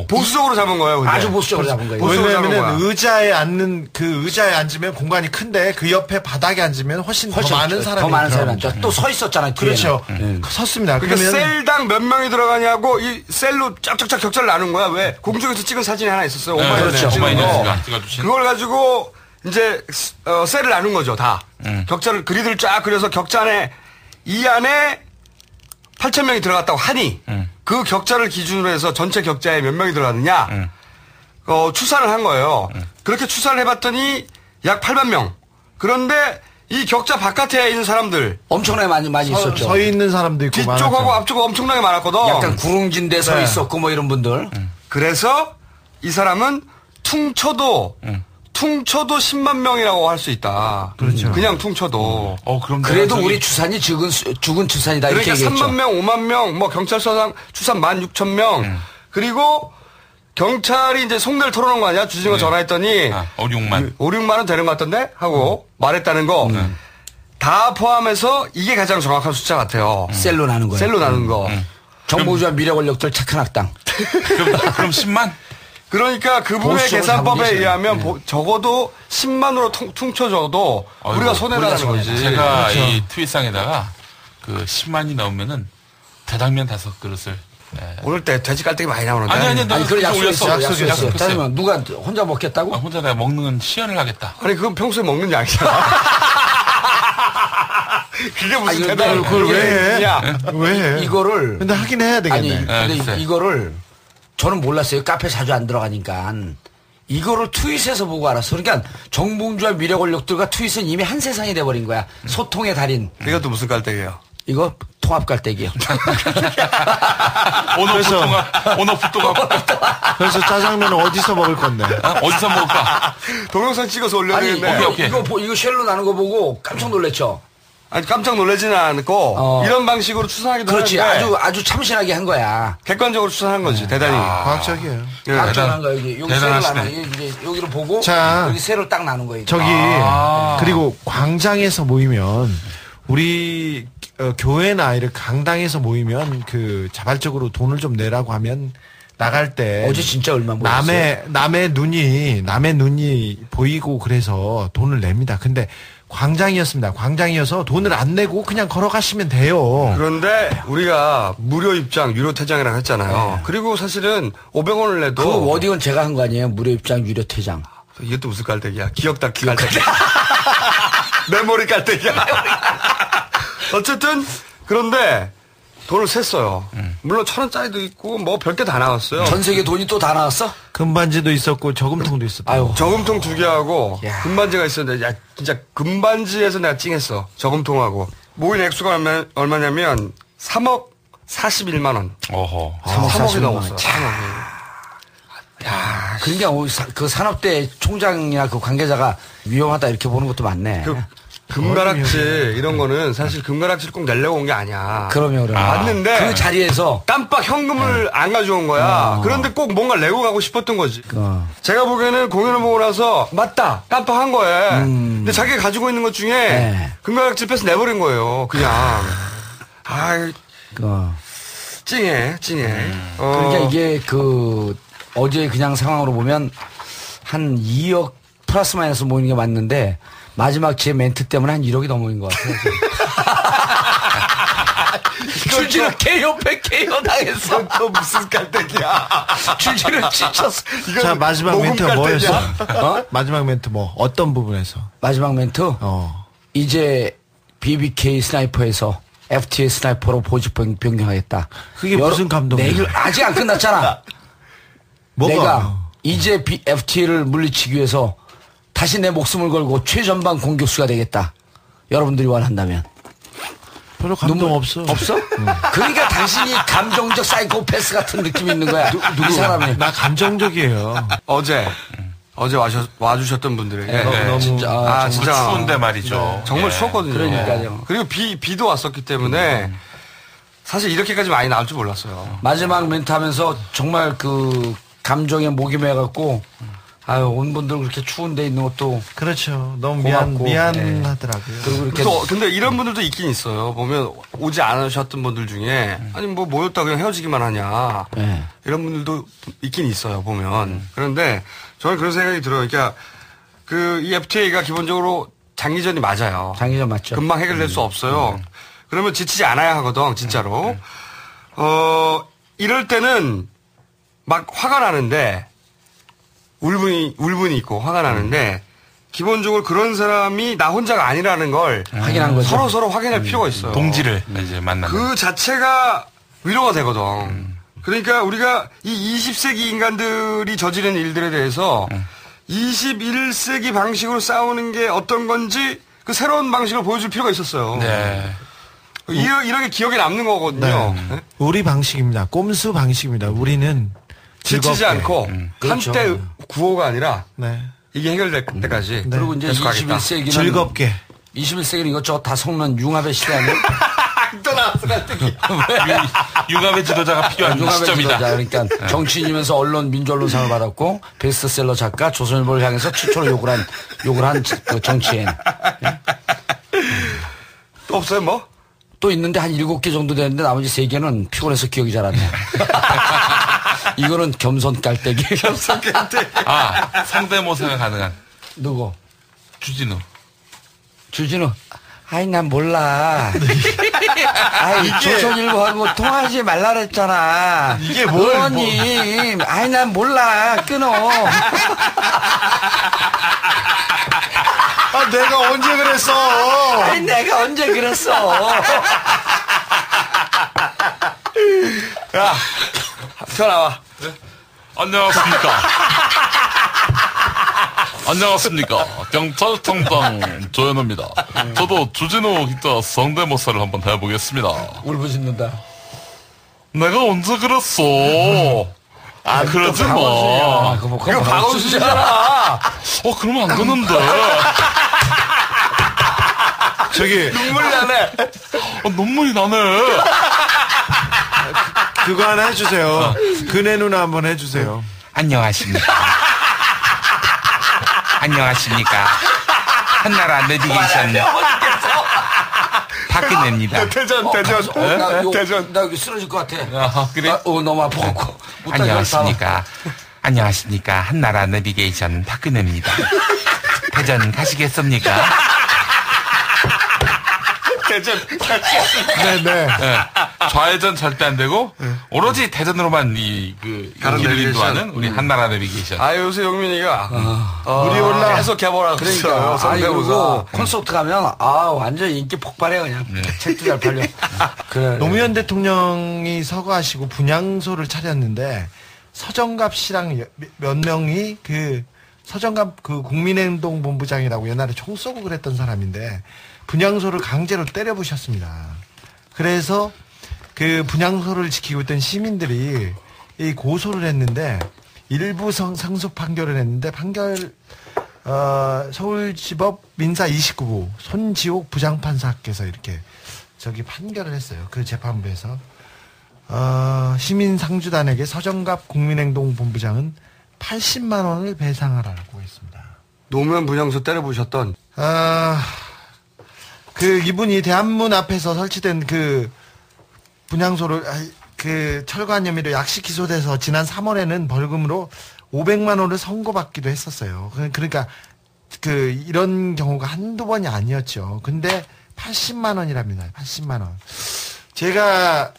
보수적으로 잡은 거예요. 근데. 아주 보수적으로 잡은 거예요. 왜냐면은 의자에 앉으면 공간이 큰데 그 옆에 바닥에 앉으면 훨씬 더 많은 사람이 앉죠. 또 서 있었잖아요. 그렇죠. 섰습니다. 그러니까 셀당 몇 명이 들어가냐고 이 셀로 쫙쫙쫙 격자를 나눈 거야. 왜? 공중에서 찍은 사진이 하나 있었어요. 그렇죠. 그걸 가지고 이제 셀을 나눈 거죠. 다. 격자를 그리드를 쫙 그려서 격자 안에 이 안에 8,000명이 들어갔다고 하니 그 격자를 기준으로 해서 전체 격자에 몇 명이 들어갔느냐 추산을 한 거예요. 그렇게 추산을 해봤더니 약 8만 명. 그런데 이 격자 바깥에 있는 사람들 엄청나게 많이 있었죠. 서 있는 사람도 있고 뒤쪽하고 앞쪽하고 엄청나게 많았거든. 약간 구릉진 데 서 있었고 뭐 이런 분들. 그래서 이 사람은 퉁쳐도 10만 명이라고 할 수 있다. 그렇죠. 그냥 퉁쳐도. 그럼 그래도 우리 추산이 죽은 추산이다. 그러니까 이렇게 얘기했죠. 3만 명, 5만 명, 뭐 경찰서장 추산 16,000명. 그리고 경찰이 이제 속내를 털어놓은 거 아니야? 주진우가 전화했더니 5, 6만 원 되는 것 같던데? 하고 말했다는 거. 다 포함해서 이게 가장 정확한 숫자 같아요. 셀로 나눈 거예요. 셀로 나눈 거. 정보주와 미래 권력들 착한 악당. 그럼 10만? 그러니까 그분의 계산법에 의하면 적어도 10만으로 퉁쳐줘도 우리가 손해라는 거지. 제가 그렇죠. 이 트윗상에다가 그 10만이 나오면은 자장면 5그릇을. 오늘 때 돼지 깔때기 많이 나오는데. 아니 그걸 약속했어. 짜증나. 누가 혼자 먹겠다고? 혼자 내가 먹는 시연을 하겠다. 아니 그건 평소에 먹는 양이잖아. 그게 무슨 대답을 그걸 왜 해? 왜 해? 이거를. 근데 하긴 해야 되겠네. 근데 이거를 저는 몰랐어요. 카페 자주 안 들어가니까. 이거를 트윗에서 보고 알았어. 그러니까 정봉주와 미래 권력들과 트윗은 이미 한 세상이 돼버린 거야. 소통의 달인. 이것도 무슨 깔때기예요? 이거 통합 깔때기요. 온오프 통합. 그래서 짜장면은 어디서 먹을 건데? 어디서 먹을까? 동영상 찍어서 올려야 되는데. 오케이. 이거 쉘로 나는 거 보고 깜짝 놀랐죠. 아니 깜짝 놀라지는 않고 이런 방식으로 추산하기도 그렇지. 하는데 아주 참신하게 한 거야. 객관적으로 추산한 거지. 대단히 과학적이에요. 과학적한 거 여기 셀을 나눠. 여기를 보고 여기 셀을 딱 나눈 거예요. 저기 그리고 광장에서 모이면 우리 교회나 이렇게 강당에서 모이면 그 자발적으로 돈을 좀 내라고 하면 나갈 때 어제 진짜 얼마 모였어요? 남의 눈이 보이고 그래서 돈을 냅니다. 근데 광장이었습니다. 광장이어서 돈을 안 내고 그냥 걸어가시면 돼요. 그런데 우리가 무료 입장, 유료 퇴장이라고 했잖아요. 그리고 사실은 500원을 내도 그 워딩은 제가 한 거 아니에요? 무료 입장, 유료 퇴장. 이것도 무슨 깔때기야? 기억닦기 깔때기. 메모리 깔때기야. 어쨌든 그런데 돈을 셌어요. 물론 1,000원짜리도 있고 뭐 별게 다 나왔어요. 전 세계 돈이 또 다 나왔어? 금반지도 있었고 저금통도 있었고. 저금통 2개하고 금반지가 있었는데 야 진짜 금반지에서 내가 찡했어. 저금통하고. 모인 액수가 얼마냐면 3억 41만 원. 어허. 3억이 넘었어. 야, 그러니까 그 산업대 총장이나 그 관계자가 위험하다 이렇게 보는 것도 많네. 금가락질 이런 거는 사실 금가락질 꼭 내려고 온 게 아니야. 그럼요. 맞는데 그 자리에서 깜빡 현금을 안 가져온 거야. 그런데 꼭 뭔가 내고 가고 싶었던 거지. 제가 보기에는 공연을 보고 나서 맞다 깜빡한 거예요. 근데 자기가 가지고 있는 것 중에 금가락질 빼서 내버린 거예요. 그냥. 찡해. 그러니까 이게 어제 그냥 상황으로 보면 한 2억 플러스 마이너스 모이는 게 맞는데 마지막 제 멘트 때문에 한 1억이 넘어인 것 같아요. 줄지는 KO 당했어. 또 무슨 깔때기야. 줄지는 지쳤어. 자, 마지막 멘트가 뭐였어? 마지막 멘트 뭐? 어떤 부분에서? 마지막 멘트? 이제 BBK 스나이퍼에서 FTA 스나이퍼로 보직 변경하겠다. 그게 무슨 감동이야? 내일 아직 안 끝났잖아. 뭐가? 내가 이제 FTA를 물리치기 위해서 다시 내 목숨을 걸고 최전방 공격수가 되겠다. 여러분들이 원한다면. 별로 감동 없어. 없어? 그러니까 당신이 감정적 사이코패스 같은 느낌이 있는 거야. 이 사람이. 나 감정적이에요. 어제 와주셨던 분들에게 너무 진짜 추운데 말이죠. 네, 정말 추웠거든요. 그러니까요. 그리고 비도 왔었기 때문에 사실 이렇게까지 많이 나올 줄 몰랐어요. 마지막 멘트 하면서 정말 그 감정에 목이 매갖고 아유 온 분들 그렇게 추운 데 있는 것도 그렇죠. 너무 고맙고, 미안하더라고요. 그리고 이렇게 근데 이런 분들도 있긴 있어요. 보면 오지 않으셨던 분들 중에 아니 뭐 모였다 그냥 헤어지기만 하냐 이런 분들도 있긴 있어요. 보면 그런데 저는 그런 생각이 들어요. 그러니까 이 FTA가 기본적으로 장기전이 맞아요. 장기전 맞죠. 금방 해결될 수 없어요. 그러면 지치지 않아야 하거든 진짜로. 이럴 때는 막 화가 나는데 울분이 있고 화가 나는데 기본적으로 그런 사람이 나 혼자가 아니라는 걸 확인한 거죠. 서로 확인할 필요가 있어요. 동지를 이제 만나는. 그 자체가 위로가 되거든. 그러니까 우리가 이 20세기 인간들이 저지른 일들에 대해서 21세기 방식으로 싸우는 게 어떤 건지 그 새로운 방식을 보여줄 필요가 있었어요. 네. 이렇게 기억에 남는 거거든요. 네. 우리 방식입니다. 꼼수 방식입니다. 우리는 지치지 즐겁게. 않고 그렇죠. 한때 구호가 아니라 네. 이게 해결될 때까지. 네. 그리고 이제 21세기는 즐겁게 21세기는 이것저것 다 섞는 융합의 시대 아니에요? 또 나왔어 갑자기. 융합의 지도자가 필요한 시점이다. 그러니까 정치인이면서 민주언론상을 받았고 베스트셀러 작가 조선일보를 향해서 최초로 욕을 한 그 정치인. 또 없어요 뭐? 또 있는데 한 7개 정도 되는데 나머지 3개는 피곤해서 기억이 잘 안 나. 이거는 겸손 깔때기. 겸손 깔때기. 성대모사가 가능한. 누구? 주진우. 아이 난 몰라. 아이 조선일보하고 통화하지 말라 그랬잖아. 이게 뭘 의원님. 아이 난 몰라. 끊어. 내가 언제 그랬어? 아니 내가 언제 그랬어? 야, 튀어나와. 네? 안녕하십니까. 안녕하십니까. 경찰청장 조현우입니다. 저도 주진우 기자 성대모사를 한번 해보겠습니다. 울부짖는다. 내가 언제 그랬어? 그러지 마. 이거 박원순이잖아. 그러면 안 되는데. 저기 눈물이 나네. 눈물이 나네. 그거 하나 해주세요. 그네 누나 한번 해주세요. 안녕하십니까. 안녕하십니까. 한나라 내비게이션 박근혜입니다. 대전. 나 여기 쓰러질 것 같아. 그래? 너무 아파갖고. 안녕하십니까. 한나라 내비게이션 박근혜입니다. 대전 가시겠습니까? 대전. 네. 좌회전 절대 안 되고 오로지 대전으로만 길을 인도하는 우리 한나라 내비게이션. 요새 용민이가 우리 올라 계속 개발하고 그러니까 그리고 콘서트 가면 완전 인기 폭발해 그냥. 책도 잘 팔려. 그래. 노무현 대통령이 서거하시고 분향소를 차렸는데 서정갑 씨랑 몇 명이 서정갑 국민행동 본부장이라고 옛날에 총 쏘고 그랬던 사람인데 분향소를 강제로 때려부셨습니다. 그래서 그 분향소를 지키고 있던 시민들이 이 고소를 했는데 일부 상诉판결을 했는데 서울지법 민사 29부 손지옥 부장판사께서 이렇게 판결을 했어요. 그 재판부에서 시민상주단에게 서정갑 국민행동 본부장은 80만 원을 배상하라고 했습니다. 노무현 분향소 때려부셨던 이분이 대한문 앞에서 설치된 분향소를 철관 혐의로 약식 기소돼서 지난 3월에는 벌금으로 500만 원을 선고받기도 했었어요. 그러니까 이런 경우가 한두 번이 아니었죠. 근데 80만 원이랍니다. 80만 원. 제가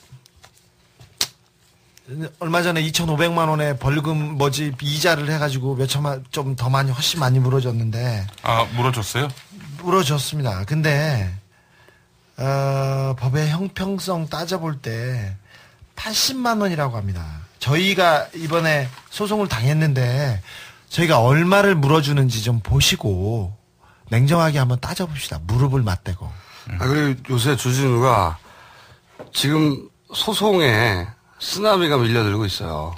얼마 전에 2,500만 원의 벌금 이자를 해가지고 몇 천만 좀 더 훨씬 많이 물어줬는데. 물어줬어요? 물어줬습니다. 근데 법의 형평성 따져볼 때 80만 원이라고 합니다. 저희가 이번에 소송을 당했는데 저희가 얼마를 물어주는지 좀 보시고 냉정하게 한번 따져봅시다. 무릎을 맞대고. 그리고 요새 주진우가 지금 소송에 쓰나미가 밀려들고 있어요.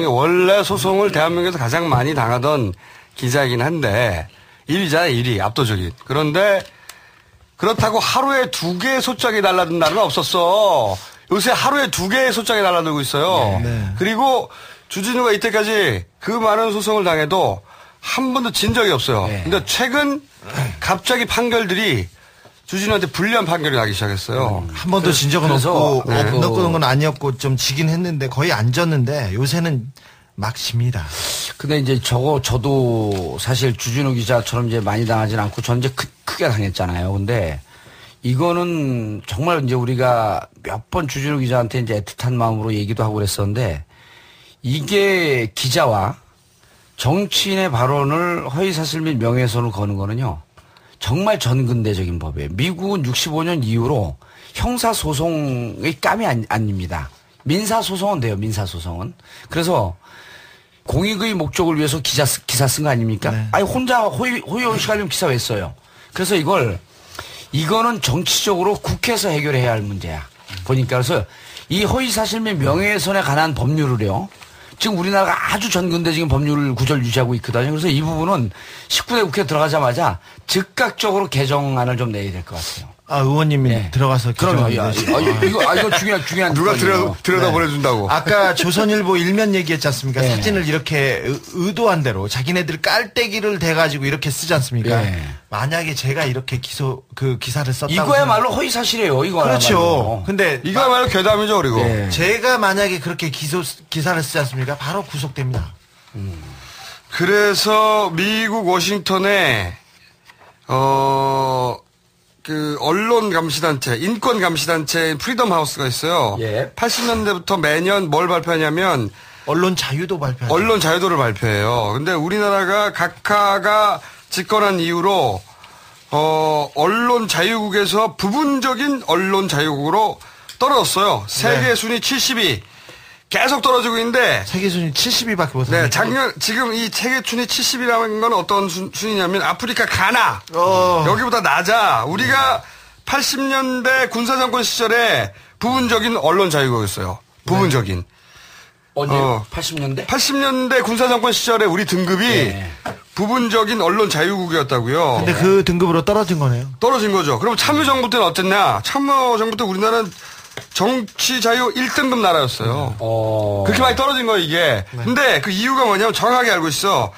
원래 소송을 대한민국에서 가장 많이 당하던 기자이긴 한데 1위잖아요, 1위. 압도적인. 그런데 그렇다고 하루에 2개의 소장이 날라든 날은 없었어. 요새 하루에 2개의 소장이 날라들고 있어요. 네. 그리고 주진우가 이때까지 그 많은 소송을 당해도 한 번도 진 적이 없어요. 네. 근데 최근 갑자기 판결들이 주진우한테 불리한 판결이 나기 시작했어요. 한 번도 진 적은 없고, 없는 건 아니었고, 좀 지긴 했는데, 거의 안 졌는데, 요새는 막 집니다. 근데 이제 저도 사실 주진우 기자처럼 이제 많이 당하진 않고, 전 이제 크게 당했잖아요. 근데 이거는 정말 이제 우리가 몇 번 주진우 기자한테 이제 애틋한 마음으로 얘기도 하고 그랬었는데, 이게 기자와 정치인의 발언을 허위사실 및 명예훼손을 거는 거는요, 정말 전근대적인 법이에요. 미국은 65년 이후로 형사소송의 깜이 아닙니다. 민사소송은 돼요, 민사소송은. 그래서 공익의 목적을 위해서 기사 쓴 거 아닙니까? 네. 아니, 혼자 호의호식하려면 기사 왜 써요? 그래서 이거는 정치적으로 국회에서 해결해야 할 문제야. 보니까. 그래서 이 허위사실 및 명예훼손에 관한 법률을요, 지금 우리나라가 아주 전근대적인 법률 구조를 유지하고 있거든요. 그래서 이 부분은 19대 국회에 들어가자마자 즉각적으로 개정안을 좀 내야 될 것 같아요. 의원님이 네. 들어가서 그럼요. 이거 중요한 누가 들여다 보내준다고. 아까 조선일보 일면 얘기했지 않습니까? 네. 사진을 이렇게 의도한 대로 자기네들 깔때기를 대가지고 이렇게 쓰지 않습니까? 네. 만약에 제가 이렇게 기사를 썼다고. 이거야말로 허위사실이에요, 이거. 그렇죠. 근데. 이거야말로 괴담이죠, 그리고. 네. 제가 만약에 그렇게 기사를 쓰지 않습니까? 바로 구속됩니다. 그래서 미국 워싱턴에, 언론 감시단체, 인권 감시단체인 프리덤 하우스가 있어요. 예. 80년대부터 매년 뭘 발표하냐면 언론 자유도 발표하죠. 언론 자유도를 발표해요. 근데 우리나라가 각하가 집권한 이후로 언론 자유국에서 부분적인 언론 자유국으로 떨어졌어요. 세계 순위 70위. 계속 떨어지고 있는데 세계 순위 70위밖에 못 네, 지금 이 세계 순위 70위라는 건 어떤 순위냐면 아프리카 가나 여기보다 낮아. 우리가 80년대 군사정권 시절에 부분적인 언론 자유국이었어요. 부분적인. 언제요? 80년대? 80년대 군사정권 시절에 우리 등급이 부분적인 언론 자유국이었다고요. 근데 그 등급으로 떨어진 거네요. 떨어진 거죠. 그럼 참여정부 때는 어땠냐? 참여정부 때 우리나라는 정치 자유 1등급 나라였어요. 그렇게 많이 떨어진 거예요, 이게. 네. 근데 그 이유가 뭐냐면 정확하게 알고 있어.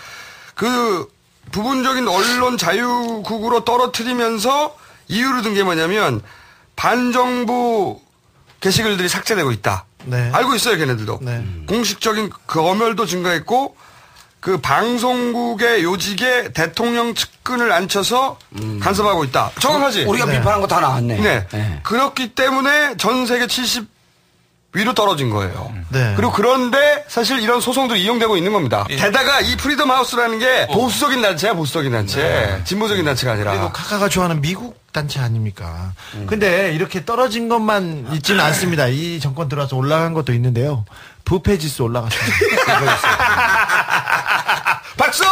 그 부분적인 언론 자유국으로 떨어뜨리면서 이유를 든 게 뭐냐면 반정부 게시글들이 삭제되고 있다. 네. 알고 있어요, 걔네들도. 네. 공식적인 검열도 증가했고 그 방송국의 요직에 대통령 측근을 앉혀서 간섭하고 있다. 정확하지? 우리가 비판한 거 다 나왔네. 네. 네. 그렇기 때문에 전 세계 70위로 떨어진 거예요. 네. 그리고 그런데 사실 이런 소송들이 이용되고 있는 겁니다. 예. 게다가 이 프리덤 하우스라는 게 보수적인 단체야, 보수적인 단체. 네. 진보적인 단체가 아니라. 그리고 카카가 좋아하는 미국 단체 아닙니까? 근데 이렇게 떨어진 것만 있지는 않습니다. 이 정권 들어와서 올라간 것도 있는데요. 부패지수 올라갔습니다. 박수!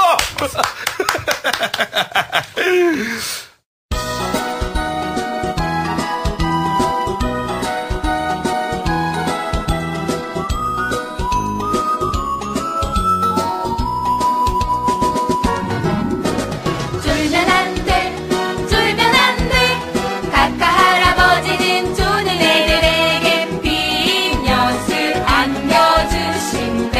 졸면 안 돼. 카카 할아버지는 조는 애들에게 빈 엿을 안겨주신대.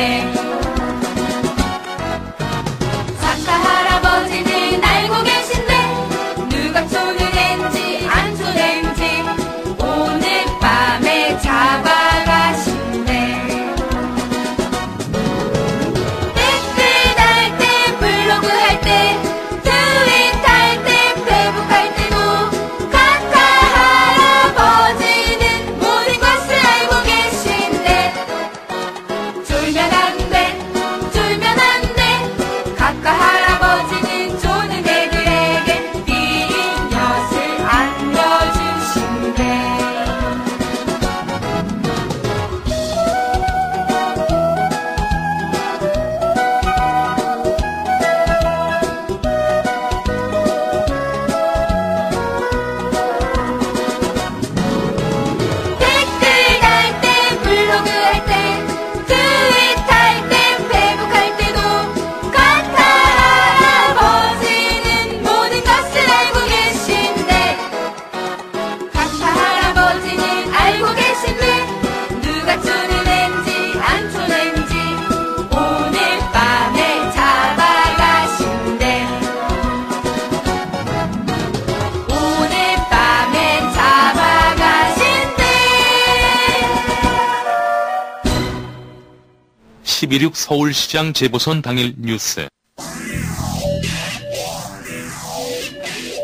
TV6 서울시장 재보선 당일 뉴스.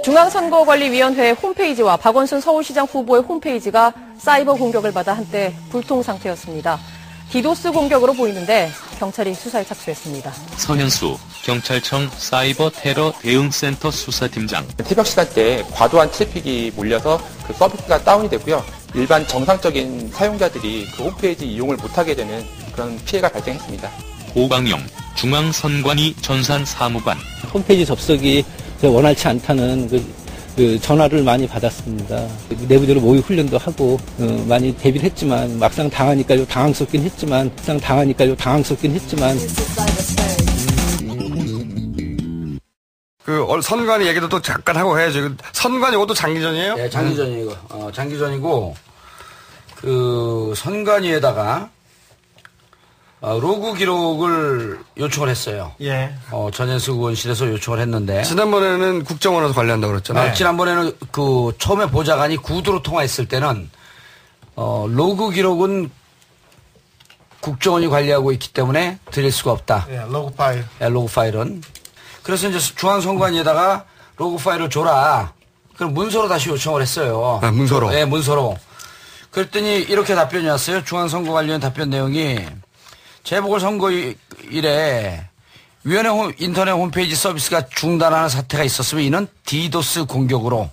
중앙선거관리위원회 홈페이지와 박원순 서울시장 후보의 홈페이지가 사이버 공격을 받아 한때 불통 상태였습니다. 디도스 공격으로 보이는데 경찰이 수사에 착수했습니다. 서현수 경찰청 사이버 테러 대응센터 수사팀장. 새벽 시간대에 과도한 트래픽이 몰려서 그 서비스가 다운이 되고요. 일반 정상적인 사용자들이 그 홈페이지 이용을 못하게 되는 그런 피해가 발생했습니다. 고강영 중앙선관위 전산사무관. 홈페이지 접속이 원활치 않다는 그 전화를 많이 받았습니다. 내부적으로 모의 훈련도 하고 많이 대비를 했지만 막상 당하니까요 당황스럽긴 했지만 그 선관위 얘기도 또 잠깐 하고 해야죠. 선관위 이것도 장기전이에요? 네, 장기전이고 장기전이고 그 선관위에다가 로그 기록을 요청을 했어요. 예. 전현숙 의원실에서 요청을 했는데. 지난번에는 국정원에서 관리한다고 그랬잖아요. 지난번에는 그 처음에 보좌관이 구두로 통화했을 때는, 로그 기록은 국정원이 관리하고 있기 때문에 드릴 수가 없다. 예, 로그 파일. 예, 로그 파일은. 그래서 이제 중앙선관위에다가 로그 파일을 줘라. 그럼 문서로 다시 요청을 했어요. 아, 문서로? 네, 문서로. 그랬더니 이렇게 답변이 왔어요. 중앙선거관리원 답변 내용이. 재보궐선거일에 위원회 인터넷 홈페이지 서비스가 중단하는 사태가 있었으면 이는 디도스 공격으로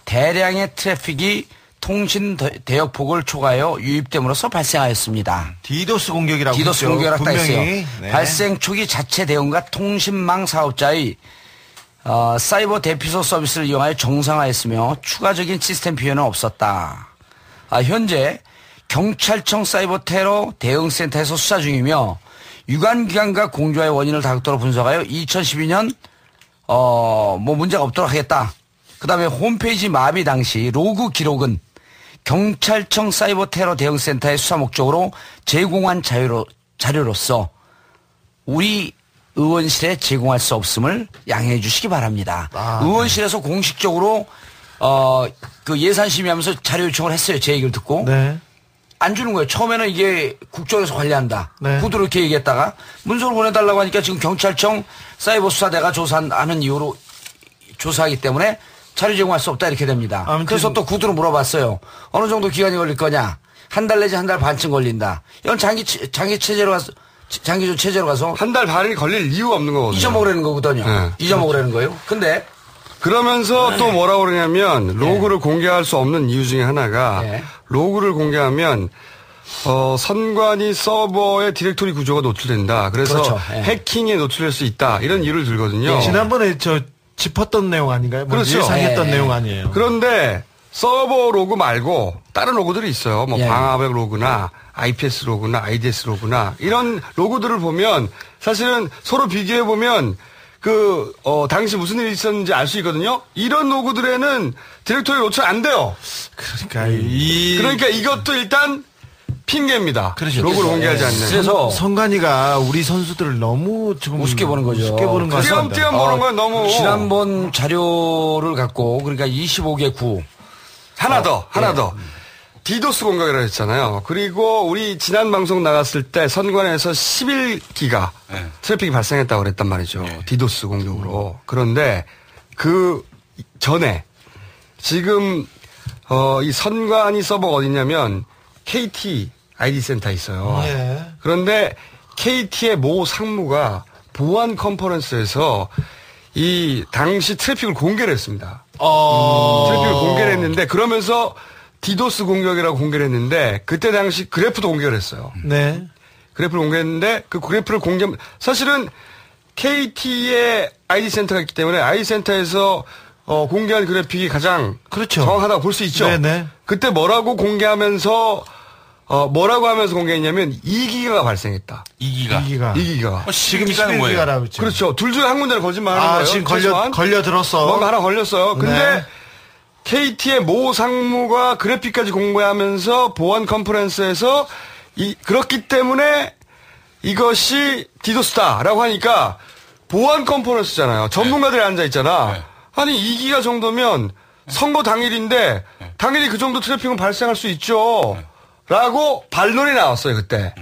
대량의 트래픽이 통신 대역폭을 초과하여 유입됨으로써 발생하였습니다. 디도스 공격이라고 디도스 공격이라고 딱 했어요. 네. 발생 초기 자체 대응과 통신망 사업자의 사이버 대피소 서비스를 이용하여 정상화했으며 추가적인 시스템 비용은 없었다. 현재 경찰청 사이버 테러 대응센터에서 수사 중이며 유관기관과 공조의 원인을 다각도로 분석하여 2012년 문제가 없도록 하겠다. 그다음에 홈페이지 마비 당시 로그 기록은 경찰청 사이버 테러 대응센터의 수사 목적으로 제공한 자료로서 우리 의원실에 제공할 수 없음을 양해해 주시기 바랍니다. 의원실에서 공식적으로 그 예산 심의하면서 자료 요청을 했어요. 제 얘기를 듣고. 네. 안 주는 거예요. 처음에는 이게 국정에서 관리한다. 네. 구두로 이렇게 얘기했다가 문서로 보내달라고 하니까 지금 경찰청 사이버 수사대가 조사하는 이유로 조사하기 때문에 자료 제공할 수 없다 이렇게 됩니다. 그래서 또 구두로 물어봤어요. 어느 정도 기간이 걸릴 거냐? 한 달 내지 한 달 반쯤 걸린다. 이건 장기 체제로 가서 장기적 체제로 가서 한 달 반이 걸릴 이유가 없는 거거든요. 잊어먹으라는 거거든요. 네. 잊어먹으라는 거예요. 근데 그러면서 또 뭐라고 그러냐면 로그를 공개할 수 없는 이유 중에 하나가 로그를 공개하면 선관위 서버의 디렉토리 구조가 노출된다. 그래서 그렇죠. 해킹에 노출될 수 있다. 이런 이유를 들거든요. 지난번에 짚었던 내용 아닌가요? 그렇죠. 예상했던 내용 아니에요. 그런데 서버 로그 말고 다른 로그들이 있어요. 뭐 방화벽 로그나 IPS 로그나 IDS 로그나 이런 로그들을 보면 사실은 서로 비교해 보면 당시 무슨 일이 있었는지 알 수 있거든요. 이런 로그들에는 디렉토리 노출 안 돼요. 그러니까 이것도 일단 핑계입니다. 그렇죠. 로그를 공개하지 않는. 그래서 선관위가 우리 선수들을 너무 지금 우습게 보는 거죠. 우습게 보는 거 같습니다. 띄엄띄엄 보는 건 너무. 지난번 자료를 갖고 그러니까 25개 구 하나 더. 디도스 공격이라고 했잖아요. 그리고 우리 지난 방송 나갔을 때 선관위에서 11기가 트래픽이 발생했다고 그랬단 말이죠. 디도스 공격으로. 그런데 그 전에 지금 이 선관위 서버가 어디냐면 KT ID 센터에 있어요. 그런데 KT의 모 상무가 보안 컨퍼런스에서 이 당시 트래픽을 공개를 했습니다. 트래픽을 공개를 했는데 그러면서 디도스 공격이라고 공개를 했는데 그때 당시 그래프도 공개를 했어요. 네. 그래프를 공개했는데 그 그래프를 사실은 KT의 ID 센터가 있기 때문에 ID 센터에서 공개한 그래픽이 가장 정확하다고 볼 수 있죠. 네네. 그때 뭐라고 공개하면서 공개했냐면 2기가가 발생했다. 2기가. 지금 11기가라고 있죠. 그렇죠. 둘 중에 한 군데는 거짓말하는 거예요. 지금 걸려들었어. 뭔가 하나 걸렸어요. 근데 네. KT의 모 상무가 그래픽까지 공개하면서 보안 컨퍼런스에서 그렇기 때문에 이것이 디도스다라고 하니까 보안 컨퍼런스잖아요. 전문가들이 앉아 있잖아. 아니 2기가 정도면 선거 당일인데 당일이 그 정도 트래픽은 발생할 수 있죠. 라고 반론이 나왔어요 그때.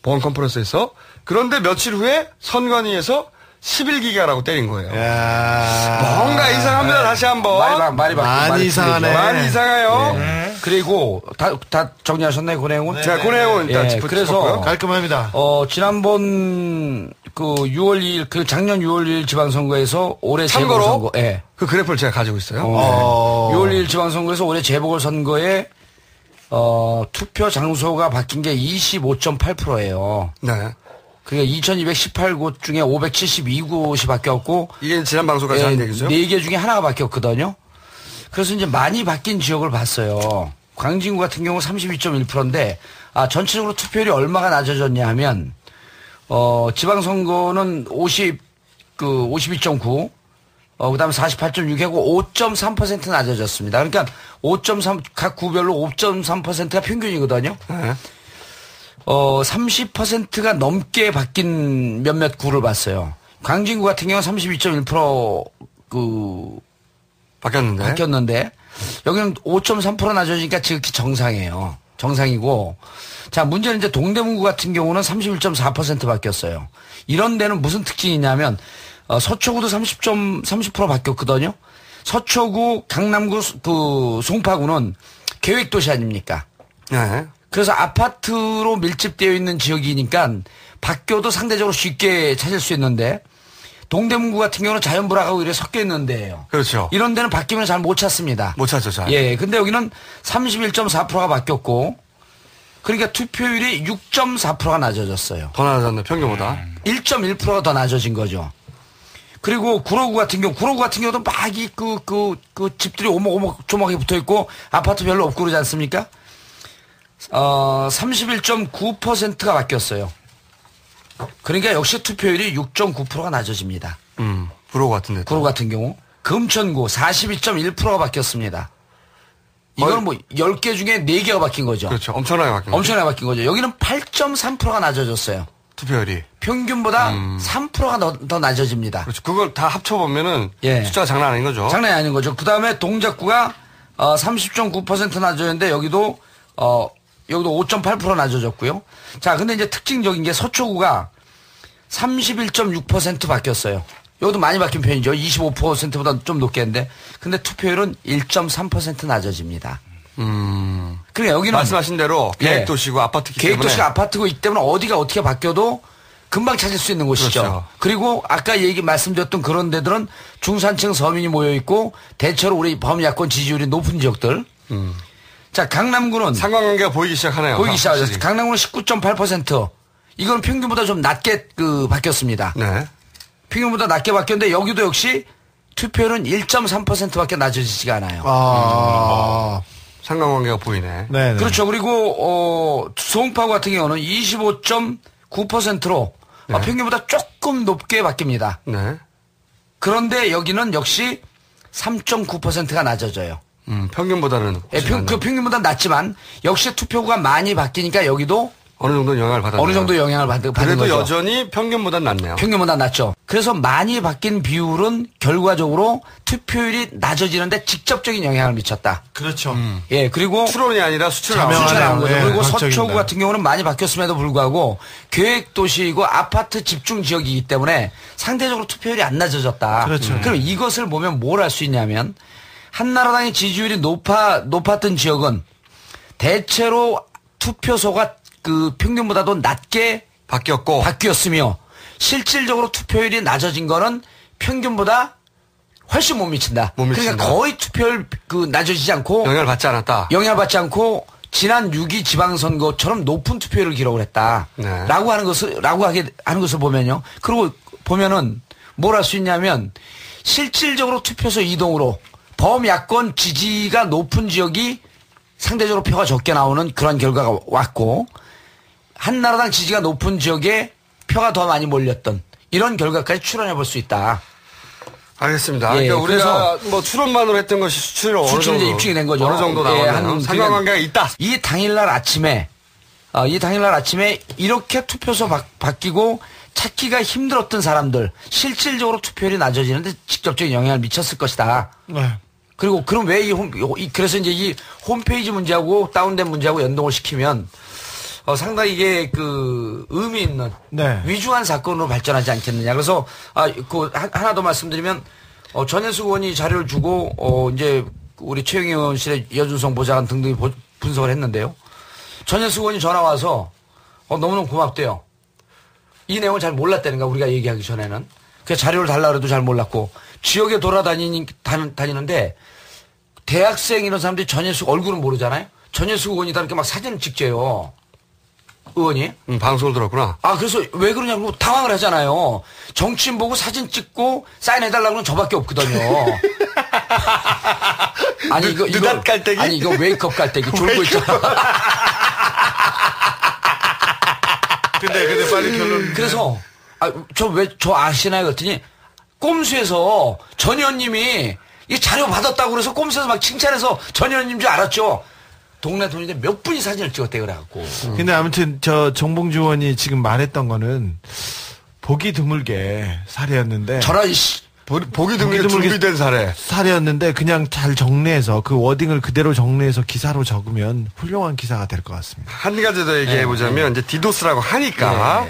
보안 컨퍼런스에서. 그런데 며칠 후에 선관위에서 11기가라고 때린 거예요. 뭔가 이상합니다. 다시 한번. 많이 이상하네. 많이 이상해요. 네. 그리고 다 정리하셨나요, 그 내용은? 자, 그 내용은 일단 짚어주셨고요. 그래서 깔끔합니다. 지난번 그 6월 2일, 그 작년 6월 2일 지방선거에서 올해 재보궐선거. 예. 그 그래프를 제가 가지고 있어요. 6월 2일 지방선거에서 올해 재보궐선거에 투표 장소가 바뀐 게 25.8%예요. 네. 그러니까 2218곳 중에 572곳이 바뀌었고 이게 지난 방송까지 한 얘기죠? 4개 중에 하나가 바뀌었거든요. 그래서 이제 많이 바뀐 지역을 봤어요. 광진구 같은 경우 32.1%인데 전체적으로 투표율이 얼마가 낮아졌냐 하면 지방선거는 52.9 그다음에 48.6하고 5.3% 낮아졌습니다. 그러니까 5.3 각 구별로 5.3%가 평균이거든요. 네. 30%가 넘게 바뀐 몇몇 구를 봤어요. 광진구 같은 경우는 32.1% 바뀌었는데 여기는 5.3% 낮아지니까 지극히 정상이에요. 정상이고 자 문제는 이제 동대문구 같은 경우는 31.4% 바뀌었어요. 이런 데는 무슨 특징이 있냐면 서초구도 30% 바뀌었거든요. 서초구, 강남구, 그 송파구는 계획도시 아닙니까? 네. 그래서 아파트로 밀집되어 있는 지역이니까 바뀌어도 상대적으로 쉽게 찾을 수 있는데 동대문구 같은 경우는 자연불악하고 이래 섞여 있는 데예요. 그렇죠. 이런 데는 바뀌면 잘 못 찾습니다. 못 찾죠, 잘. 예, 근데 여기는 31.4%가 바뀌었고 그러니까 투표율이 6.4%가 낮아졌어요. 더 낮아졌네, 평균보다. 1.1%가 더 낮아진 거죠. 그리고 구로구 같은 경우도 막 그 집들이 오목조목하게 붙어 있고 아파트 별로 없고 그러지 않습니까? 31.9%가 바뀌었어요. 그러니까 역시 투표율이 6.9%가 낮아집니다. 구로구 같은 경우. 금천구 42.1%가 바뀌었습니다. 이건 뭐 10개 중에 4개가 바뀐 거죠. 그렇죠. 엄청나게 바뀐 거죠. 여기는 8.3%가 낮아졌어요. 투표율이. 평균보다 3%가 더 낮아집니다. 그렇죠. 그걸 다 합쳐보면은 숫자가 장난 아닌 거죠. 장난이 아닌 거죠. 그 다음에 동작구가 30.9% 낮아졌는데 여기도 5.8% 낮아졌고요. 자, 근데 이제 특징적인 게 서초구가 31.6% 바뀌었어요. 여기도 많이 바뀐 편이죠. 25%보다 좀 높게 했는데. 근데 투표율은 1.3% 낮아집니다. 그러니까 여기는. 말씀하신 대로 계획도시고 아파트기 때문에. 계획도시가 아파트고 있기 때문에 어디가 어떻게 바뀌어도 금방 찾을 수 있는 곳이죠. 그렇죠. 그리고 아까 말씀드렸던 그런 데들은 중산층 서민이 모여있고 대체로 우리 범야권 지지율이 높은 지역들. 자, 강남구는 상관관계가 보이기 시작하네요. 보이기 시작하죠. 강남구는 19.8%. 이건 평균보다 좀 낮게 바뀌었습니다. 네. 평균보다 낮게 바뀌었는데 여기도 역시 투표율은 1.3%밖에 낮아지지가 않아요. 상관관계가 보이네. 네. 그렇죠. 그리고 송파구 같은 경우는 25.9%로 평균보다 조금 높게 바뀝니다. 네. 그런데 여기는 역시 3.9%가 낮아져요. 평균보다는. 평균보다 낮지만 역시 투표구가 많이 바뀌니까 여기도 어느 정도 영향을 받았네요. 어느 정도 영향을 받은 거죠. 그래도 여전히 평균보다 낮네요. 평균보다 낮죠. 그래서 많이 바뀐 비율은 결과적으로 투표율이 낮아지는데 직접적인 영향을 미쳤다. 그렇죠. 예, 그리고 추론이 아니라 수치를 나온 거죠. 그리고 확정입니다. 서초구 같은 경우는 많이 바뀌었음에도 불구하고 계획도시이고 아파트 집중 지역이기 때문에 상대적으로 투표율이 안 낮아졌다. 그렇죠. 그럼 이것을 보면 뭘 알 수 있냐면 한나라당의 지지율이 높았던 지역은 대체로 투표소가 그 평균보다도 낮게 바뀌었으며 실질적으로 투표율이 낮아진 거는 평균보다 훨씬 못 미친다. 그러니까 거의 투표율 낮아지지 않고 영향을 받지 않고 지난 6.2 지방선거처럼 높은 투표율을 기록을 했다. 네. 라고 하는 것을 보면요. 그리고 보면은 뭘 할 수 있냐면 실질적으로 투표소 이동으로 범야권 지지가 높은 지역이 상대적으로 표가 적게 나오는 그런 결과가 왔고 한나라당 지지가 높은 지역에 표가 더 많이 몰렸던 이런 결과까지 추론해 볼 수 있다. 알겠습니다. 그러니까 우리가 뭐 추론만으로 했던 것이 수치로 이제 입증이 된 거죠. 어느 정도 나오네요. 상관관계가 있다. 이 당일날 아침에 이렇게 투표소 바뀌고 찾기가 힘들었던 사람들 실질적으로 투표율이 낮아지는데 직접적인 영향을 미쳤을 것이다. 네. 그리고 그럼 왜 그래서 이제 이 홈페이지 문제하고 다운된 문제하고 연동을 시키면 상당히 이게 그 의미 있는 위중한 사건으로 발전하지 않겠느냐. 그래서 하나 더 말씀드리면 전혜숙 의원이 자료를 주고 이제 우리 최영희 의원실의 여준성 보좌관 등등이 분석을 했는데요. 전혜숙 의원이 전화 와서 너무너무 고맙대요. 이 내용을 잘 몰랐다는 거야, 우리가 얘기하기 전에는. 그래서 자료를 달라 그래도 잘 몰랐고 지역에 다니는데 대학생 이런 사람들이 전혜숙 얼굴은 모르잖아요. 전혜숙 의원이다 이렇게 막 사진을 찍재요. 의원이. 방송을 들었구나. 그래서 왜 그러냐고 당황을 하잖아요. 정치인 보고 사진 찍고 사인해달라고 하면 저밖에 없거든요. 아니, 이거 깔때기? 아니, 이거 웨이크업 깔때기. 졸고 있잖아. 근데 빨리 결론. 그래서, 저 아시나요? 그랬더니, 꼼수에서 전 의원님이 이 자료 받았다고 그래서 꼼수에서 막 칭찬해서 전 의원님 줄 알았죠. 동네 돈인데 몇 분이 사진을 찍었대 그래갖고. 근데 아무튼 정봉주 의원이 지금 말했던 거는 보기 드물게 사례였는데. 보기 드물게 준비된 사례였는데 그냥 잘 정리해서 그 워딩을 그대로 정리해서 기사로 적으면 훌륭한 기사가 될 것 같습니다. 한 가지 더 얘기해보자면 이제 디도스라고 하니까.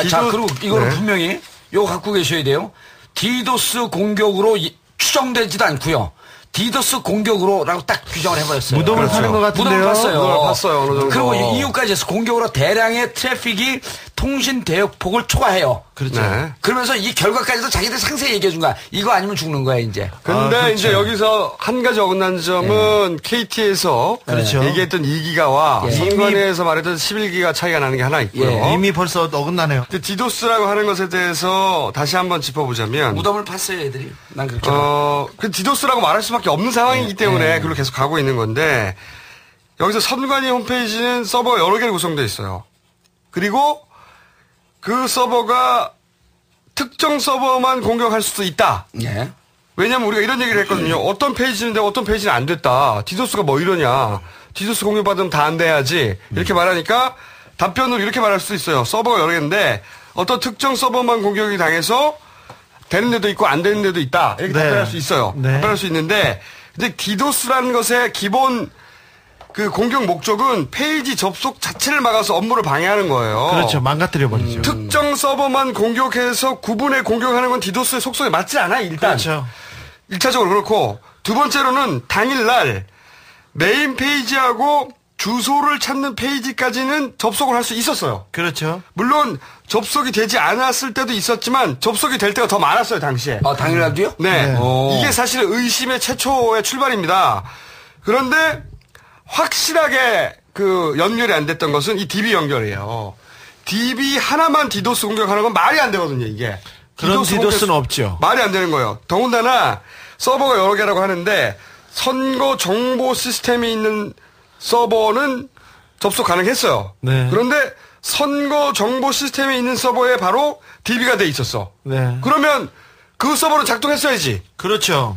자, 그리고 이거는 분명히 이거 갖고 계셔야 돼요. 디도스 공격으로 추정되지도 않고요. 디도스 공격으로라고 딱 규정을 해버렸어요. 무덤을 파는 것 같은데요. 무덤을 봤어요. 어느 정도. 그리고 이유까지 해서 공격으로 대량의 트래픽이 통신 대역폭을 초과해요. 그렇죠. 네. 그러면서 이 결과까지도 자기들 상세히 얘기해 준 거야. 이거 아니면 죽는 거야 이제. 근데 그렇죠. 이제 여기서 한 가지 어긋난 점은 KT에서 그렇죠. 얘기했던 2기가와 선관위에서 말했던 11기가 차이가 나는 게 하나 있고요. 이미 벌써 어긋나네요. 디도스라고 하는 것에 대해서 다시 한번 짚어보자면 무덤을 팠어요 애들이. 난 그렇게. 그 디도스라고 말할 수밖에 없는 상황이기 때문에 그걸로 계속 가고 있는 건데 여기서 선관위 홈페이지는 서버가 여러 개로 구성되어 있어요. 그리고 그 서버가 특정 서버만 공격할 수도 있다. 왜냐면 우리가 이런 얘기를 했거든요. 어떤 페이지인데 어떤 페이지는 안 됐다. 디도스가 뭐 이러냐. 디도스 공격받으면 다 안 돼야지. 이렇게 말하니까 답변으로 이렇게 말할 수도 있어요. 서버가 여러 개인데 어떤 특정 서버만 공격이 당해서 되는 데도 있고 안 되는 데도 있다. 이렇게 답변할 수 있어요. 답변할 수 있는데 근데 디도스라는 것의 기본 그 공격 목적은 페이지 접속 자체를 막아서 업무를 방해하는 거예요. 그렇죠. 망가뜨려 버리죠. 특정 서버만 공격해서 구분해 공격하는 건 디도스의 속성에 맞지 않아요. 일단. 그렇죠. 1차적으로 그렇고 두 번째로는 당일날 메인 페이지하고 주소를 찾는 페이지까지는 접속을 할 수 있었어요. 그렇죠. 물론 접속이 되지 않았을 때도 있었지만 접속이 될 때가 더 많았어요. 당시에. 당일날도요? 네. 이게 사실 의심의 최초의 출발입니다. 그런데 확실하게 그 연결이 안 됐던 것은 이 DB 연결이에요. DB 하나만 디도스 공격하는 건 말이 안 되거든요, 이게. 그런 디도스는 없죠. 말이 안 되는 거예요. 더군다나 서버가 여러 개라고 하는데 선거 정보 시스템이 있는 서버는 접속 가능했어요. 그런데 선거 정보 시스템에 있는 서버에 바로 DB가 돼 있었어. 그러면 그 서버는 작동했어야지. 그렇죠.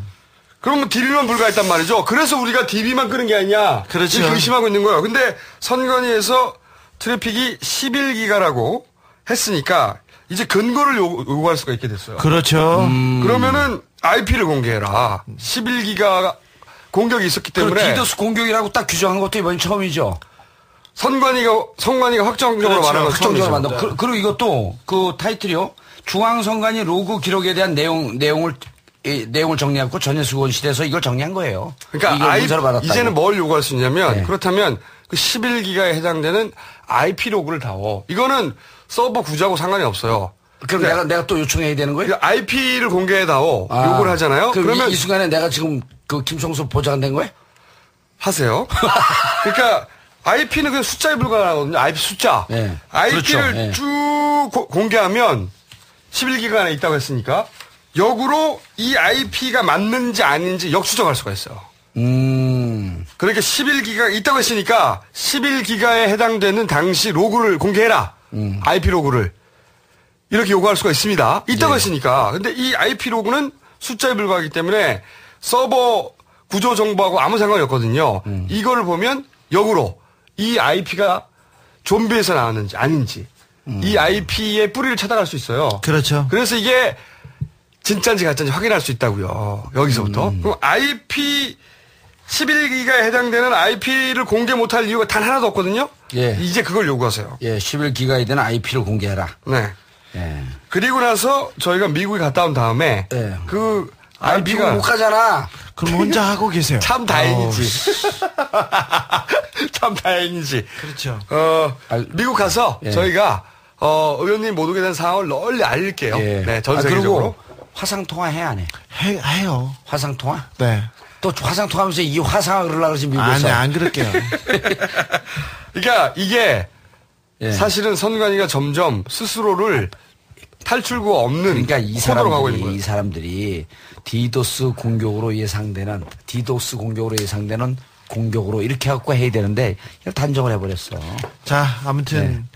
그러면 DB만 불가했단 말이죠. 그래서 우리가 DB만 끄는 게 아니냐. 그렇죠. 이렇게 의심하고 있는 거예요. 근데 선관위에서 트래픽이 11기가라고 했으니까 이제 근거를 요구할 수가 있게 됐어요. 그렇죠. 그러면은 IP를 공개해라. 11기가 공격이 있었기 때문에. 디도스 공격이라고 딱 규정한 것도 이번이 처음이죠. 선관위가 확정적으로 말한 건 처음이죠. 그리고 이것도 그 타이틀이요. 중앙선관위 로그 기록에 대한 내용을 정리하고 전혜숙 의원실에서 이걸 정리한 거예요. 그러니까 이제는 뭘 요구할 수 있냐면 그렇다면 그 11기가에 해당되는 IP 로그를 다워. 이거는 서버 구조하고 상관이 없어요. 그럼 내가 또 요청해야 되는 거예요? IP를 공개해다오. 요구를 하잖아요. 그러면 이 순간에 내가 지금 그 김성수 보좌관 된 거예요? 하세요. 그러니까 IP는 그냥 숫자에 불과하거든요. IP 숫자. IP를 그렇죠. 쭉 공개하면 11기가 안에 있다고 했으니까 역으로 이 IP가 맞는지 아닌지 역수정할 수가 있어요. 그러니까 11기가 있다고 했으니까 11기가에 해당되는 당시 로그를 공개해라. IP 로그를. 이렇게 요구할 수가 있습니다. 있다고 했으니까. 근데 이 IP 로그는 숫자에 불과하기 때문에 서버 구조 정보하고 아무 상관이 없거든요. 이거를 보면 역으로 이 IP가 좀비에서 나왔는지 아닌지 이 IP의 뿌리를 찾아갈 수 있어요. 그렇죠. 그래서 이게 진짜인지 가짜인지 확인할 수 있다고요. 여기서부터. 그럼 IP 11기가에 해당되는 IP를 공개 못할 이유가 단 하나도 없거든요. 예. 이제 그걸 요구하세요. 예, 11기가이드는 IP를 공개해라. 네. 예. 그리고 나서 저희가 미국에 갔다 온 다음에 예. 그 미국 IP가 못 가잖아. 그럼 혼자 하고 계세요. 참 다행이지. 참 다행이지. 그렇죠. 미국 가서 예. 저희가 의원님 못 오게 된 상황을 널리 알릴게요. 예. 네, 전 세계적으로. 그리고 화상통화 해 안 해? 해요. 화상통화? 네. 또 화상통화하면서 이 화상을 그러려고 그러지 미국에서. 안 그럴게요. 그러니까 이게 예. 사실은 선관위가 점점 스스로를 탈출구가 없는 그러니까 코드로 가고 있는 거예요. 이 사람들이 디도스 공격으로 예상되는 공격으로 이렇게 갖고 해야 되는데 단정을 해버렸어. 자, 아무튼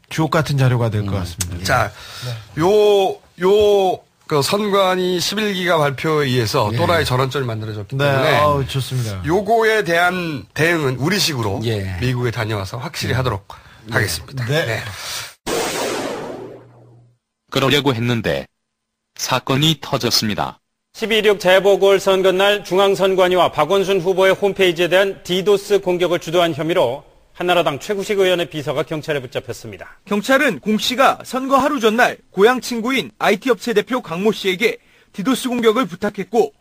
주옥 같은 자료가 될 것 같습니다. 자, 그 선관위 11기가 발표에 의해서 또라이 전환점이 만들어졌기 때문에 좋습니다. 요거에 대한 대응은 우리식으로 미국에 다녀와서 확실히 하도록 하겠습니다. 네. 그러려고 했는데 사건이 터졌습니다. 12.16 재보궐선거날 중앙선관위와 박원순 후보의 홈페이지에 대한 디도스 공격을 주도한 혐의로 한나라당 최구식 의원의 비서가 경찰에 붙잡혔습니다. 경찰은 공 씨가 선거 하루 전날 고향 친구인 IT업체 대표 강모 씨에게 디도스 공격을 부탁했고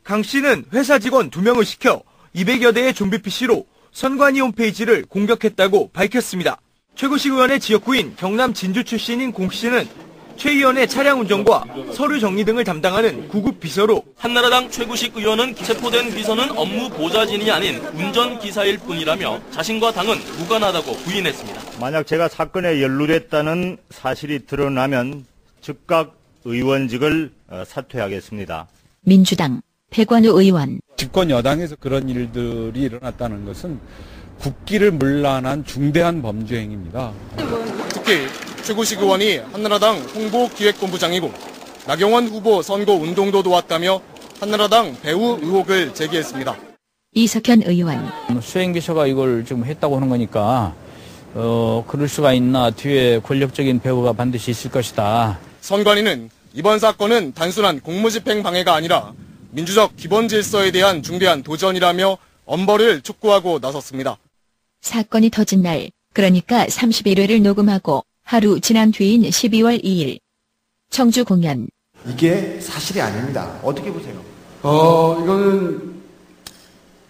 강 씨는 회사 직원 2명을 시켜 200여 대의 좀비 PC로 선관위 홈페이지를 공격했다고 밝혔습니다. 최구식 의원의 지역구인 경남 진주 출신인 공 씨는 최 의원의 차량 운전과 서류 정리 등을 담당하는 9급 비서로 한나라당 최구식 의원은 체포된 비서는 업무 보좌진이 아닌 운전기사일 뿐이라며 자신과 당은 무관하다고 부인했습니다. 만약 제가 사건에 연루됐다는 사실이 드러나면 즉각 의원직을 사퇴하겠습니다. 민주당 백원우 의원. 집권 여당에서 그런 일들이 일어났다는 것은 국기를 문란한 중대한 범죄 행위입니다. 특히 최구식 의원이 한나라당 홍보기획본부장이고 나경원 후보 선거 운동도 도왔다며 한나라당 배후 의혹을 제기했습니다. 이석현 의원. 수행비서가 이걸 지금 했다고 하는 거니까 그럴 수가 있나, 뒤에 권력적인 배후가 반드시 있을 것이다. 선관위는 이번 사건은 단순한 공무집행 방해가 아니라 민주적 기본 질서에 대한 중대한 도전이라며 엄벌을 촉구하고 나섰습니다. 사건이 터진 날, 그러니까 31회를 녹음하고 하루 지난 뒤인 12월 2일. 청주 공연. 이게 사실이 아닙니다. 어떻게 보세요? 이거는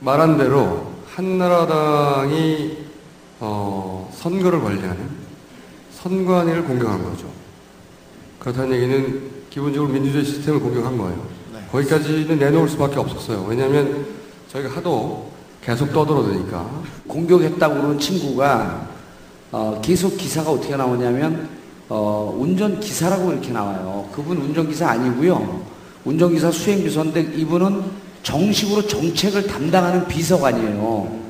말한 대로 한나라당이 선거를 관리하는 선관위를 공격한 거죠. 그렇다는 얘기는 기본적으로 민주주의 시스템을 공격한 거예요. 거기까지는 내놓을 수밖에 없었어요. 왜냐하면 저희가 하도 계속 떠들어대니까. 공격했다고 그러는 친구가 계속 기사가 어떻게 나오냐면 운전기사라고 이렇게 나와요. 그분 운전기사 아니고요. 운전기사 수행비서인데 이분은 정식으로 정책을 담당하는 비서관이에요.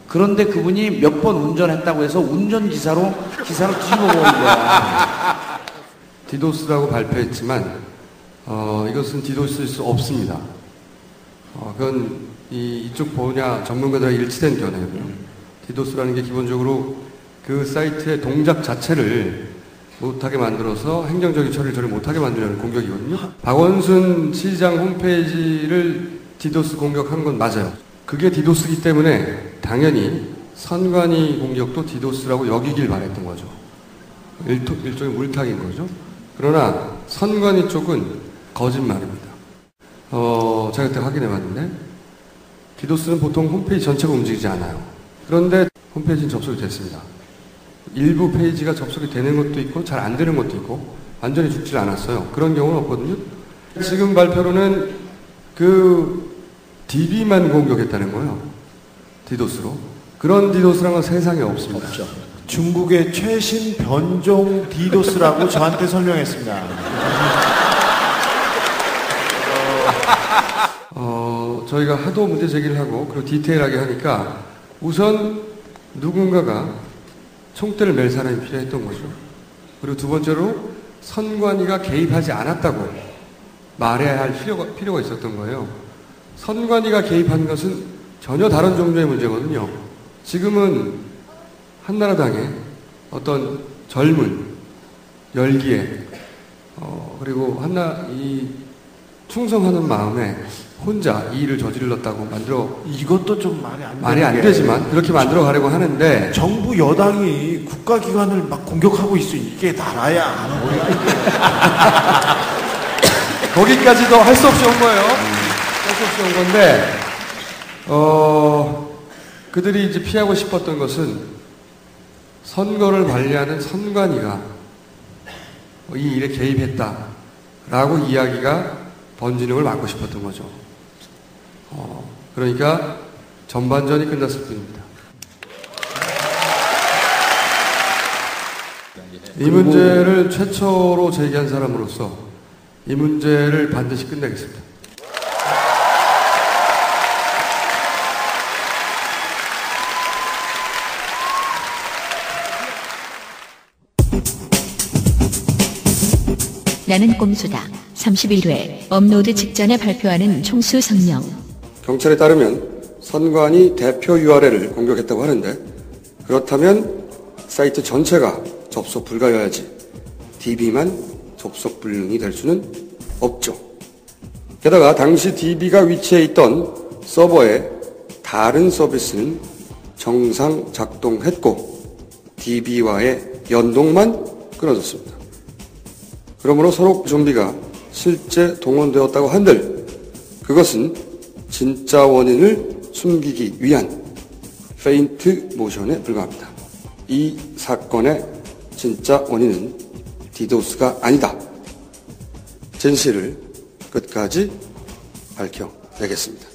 그런데 그분이 몇 번 운전했다고 해서 운전기사로 기사를 뒤집어 버린 거야. 디도스라고 발표했지만 이것은 디도스일 수 없습니다. 그건 이쪽 분야 전문가들과 일치된 견해고요. 디도스라는 게 기본적으로 그 사이트의 동작 자체를 못하게 만들어서 행정적인 처리를 못하게 만들려는 공격이거든요. 박원순 시장 홈페이지를 디도스 공격한 건 맞아요. 그게 디도스이기 때문에 당연히 선관위 공격도 디도스라고 여기길 바랬던 거죠. 일종의 물타기인 거죠. 그러나 선관위 쪽은 거짓말입니다. 제가 그때 확인해 봤는데 디도스는 보통 홈페이지 전체가 움직이지 않아요. 그런데 홈페이지는 접속이 됐습니다. 일부 페이지가 접속이 되는 것도 있고 잘 안 되는 것도 있고 완전히 죽질 않았어요. 그런 경우는 없거든요. 지금 발표로는 그 DB만 공격했다는 거예요. 디도스로. 그런 디도스란 건 세상에 없습니다. 없죠. 중국의 최신 변종 디도스라고 저한테 설명했습니다. 저희가 하도 문제 제기를 하고 그리고 디테일하게 하니까 우선 누군가가 총대를 맬 사람이 필요했던 거죠. 그리고 두 번째로 선관위가 개입하지 않았다고 말해야 할 필요가 있었던 거예요. 선관위가 개입한 것은 전혀 다른 종류의 문제거든요. 지금은 한나라당의 어떤 젊은 열기에 그리고 충성하는 마음에 혼자 이 일을 저질렀다고 이것도 좀 말이 안 되지만 그렇게 만들어 가려고 하는데 정부 여당이 국가기관을 막 공격하고 있어. 이게 나라야. 거기까지도 할 수 없이 온 거예요. 할 수 없이 온 건데 그들이 이제 피하고 싶었던 것은 선거를 관리하는 선관위가 이 일에 개입했다라고 이야기가 번지는 걸 막고 싶었던 거죠. 그러니까 전반전이 끝났을 뿐입니다. 이 문제를 최초로 제기한 사람으로서 이 문제를 반드시 끝내겠습니다. 나는 꼼수다. 31회 업로드 직전에 발표하는 총수 성명. 경찰에 따르면 선관위 대표 URL을 공격했다고 하는데 그렇다면 사이트 전체가 접속 불가여야지 DB만 접속 불능이 될 수는 없죠. 게다가 당시 DB가 위치해 있던 서버의 다른 서비스는 정상 작동했고 DB와의 연동만 끊어졌습니다. 그러므로 서로 좀비가 실제 동원되었다고 한들 그것은 진짜 원인을 숨기기 위한 페인트 모션에 불과합니다. 이 사건의 진짜 원인은 디도스가 아니다. 진실을 끝까지 밝혀내겠습니다.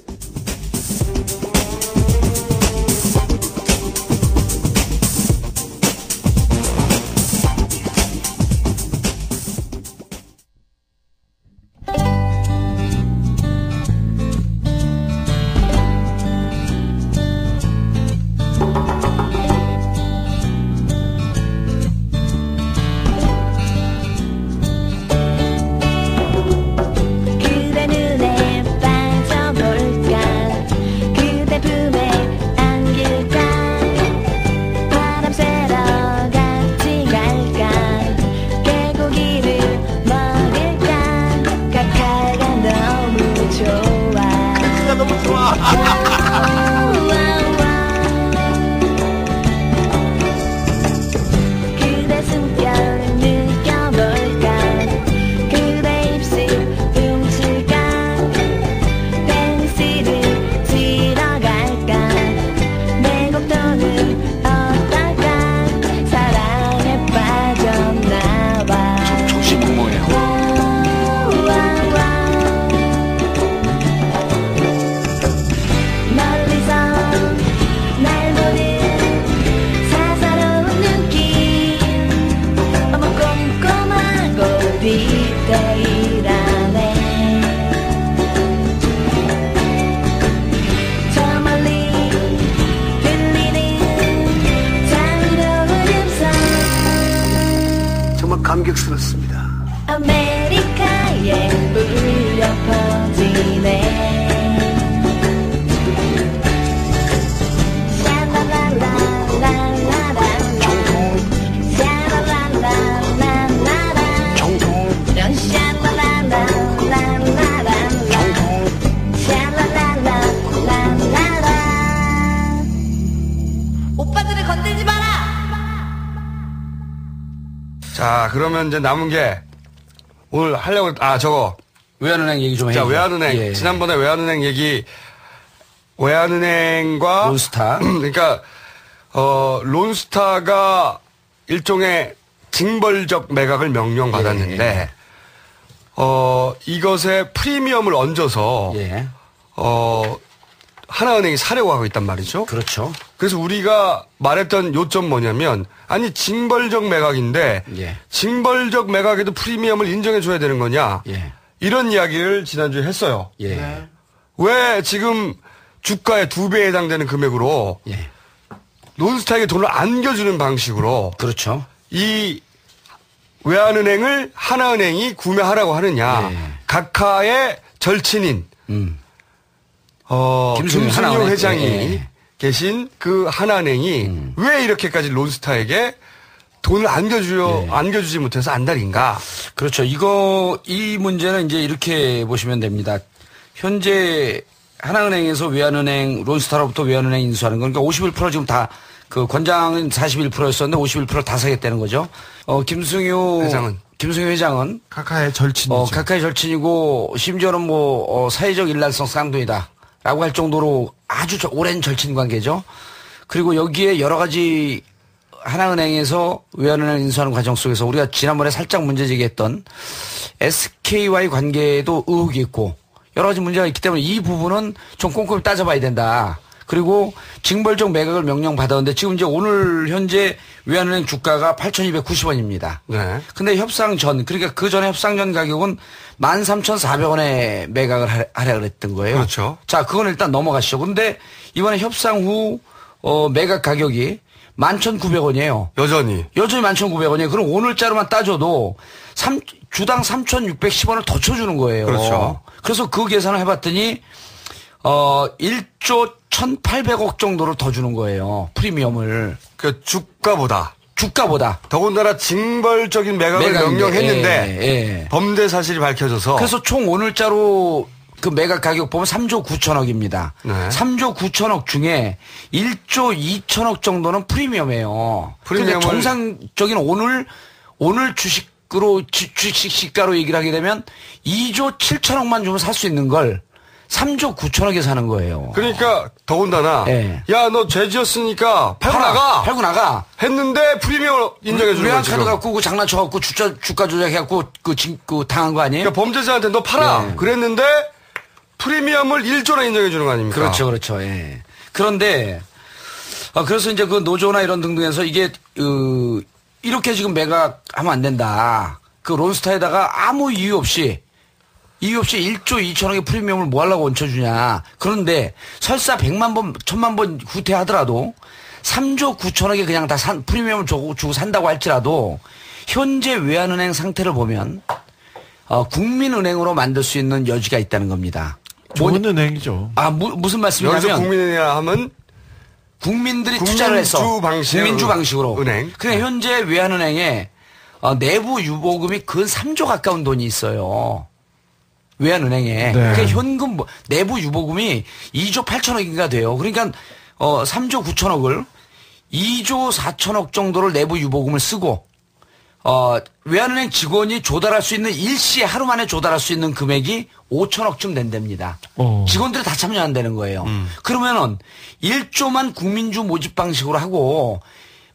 감격스럽습니다. 아메리카에 울려 퍼지네. 오빠들을 건들지 마라. 자, 그러면 이제 남은 게 오늘 하려고 저거 외환은행 얘기 좀 해. 자, 외환은행. 예. 지난번에 외환은행 얘기, 외환은행과 론스타. 그러니까 론스타가 일종의 징벌적 매각을 명령받았는데 이것에 프리미엄을 얹어서 하나은행이 사려고 하고 있단 말이죠. 그렇죠. 그래서 우리가 말했던 요점 뭐냐면 아니 징벌적 매각인데 징벌적 매각에도 프리미엄을 인정해 줘야 되는 거냐. 이런 이야기를 지난주에 했어요. 왜 지금 주가의 2배에 해당되는 금액으로 론스타에게 돈을 안겨주는 방식으로 그렇죠. 이 외환은행을 하나은행이 구매하라고 하느냐. 각하의 절친인 김승효 회장이 계신 그 하나은행이 왜 이렇게까지 론스타에게 돈을 안겨주지 못해서 안달인가? 그렇죠. 이 문제는 이제 이렇게 보시면 됩니다. 현재 하나은행에서 외환은행, 론스타로부터 외환은행 인수하는 건, 그러니까 51% 지금 다, 권장은 41%였었는데 51%를 다 사겠다는 거죠. 김승효 회장은. 카카의 절친이죠. 카카의 절친이고, 심지어는 사회적 일란성 쌍둥이다. 라고 할 정도로 아주 오랜 절친 관계죠. 그리고 여기에 여러 가지 하나은행에서 외환은행 인수하는 과정 속에서 우리가 지난번에 살짝 문제 제기했던 SK와의 관계에도 의혹이 있고 여러 가지 문제가 있기 때문에 이 부분은 좀 꼼꼼히 따져봐야 된다. 그리고 징벌적 매각을 명령받았는데 지금 이제 오늘 현재 외환은행 주가가 8,290원입니다. 네. 근데 협상 전, 그러니까 그 전에 협상 전 가격은 13,400원에 매각을 하라 그랬던 거예요. 그렇죠. 자, 그건 일단 넘어가시죠. 근데 이번에 협상 후, 매각 가격이 11,900원이에요. 여전히 11,900원이에요. 그럼 오늘자로만 따져도 주당 3,610원을 더 쳐주는 거예요. 그렇죠. 그래서 그 계산을 해봤더니 1조 1,800억 정도를 더 주는 거예요. 프리미엄을. 그 주가보다. 더군다나 징벌적인 매각을 명령했는데 범죄 사실이 밝혀져서. 그래서 총 오늘자로 그 매각 가격 보면 3조 9천억입니다. 네. 3조 9천억 중에 1조 2천억 정도는 프리미엄이에요. 그러니까 정상적인 오늘 주식으로 주식 시가로 얘기를 하게 되면 2조 7천억만 주면 살 수 있는 걸 3조 9천억에 사는 거예요. 그러니까 더군다나 야, 너 죄 지었으니까 팔고 나가 했는데 프리미엄을 인정해 주는 거예요. 외환카드 갖고 장난쳐 갖고 주가 조작해 갖고 그 당한 거 아니에요? 그러니까 범죄자한테 너 팔아 그랬는데 프리미엄을 1조나 인정해 주는 거 아닙니까? 그렇죠. 예. 그런데 그래서 이제 그 노조나 이런 등등에서 이게 이렇게 지금 매각하면 안 된다. 그 론스타에다가 아무 이유 없이 1조 2천억의 프리미엄을 뭐 하려고 얹혀주냐. 그런데 설사 100만 번, 1000만 번 후퇴하더라도 3조 9천억에 그냥 다 프리미엄을 주고 산다고 할지라도 현재 외환은행 상태를 보면 국민은행으로 만들 수 있는 여지가 있다는 겁니다. 좋은 은행이죠. 무슨 말씀이냐면 여기서 국민은행이라 하면 국민들이 투자를 해서 국민주 방식으로 은행. 그냥 현재 외환은행에 내부 유보금이 근 3조 가까운 돈이 있어요. 외환은행에. 그러니까 현금 내부 유보금이 2조 8천억인가 돼요. 그러니까 3조 9천억을 2조 4천억 정도를 내부 유보금을 쓰고 외환은행 직원이 조달할 수 있는 일시에 하루 만에 조달할 수 있는 금액이 5천억쯤 된답니다. 직원들이 다 참여한다는 거예요. 그러면은 1조만 국민주 모집 방식으로 하고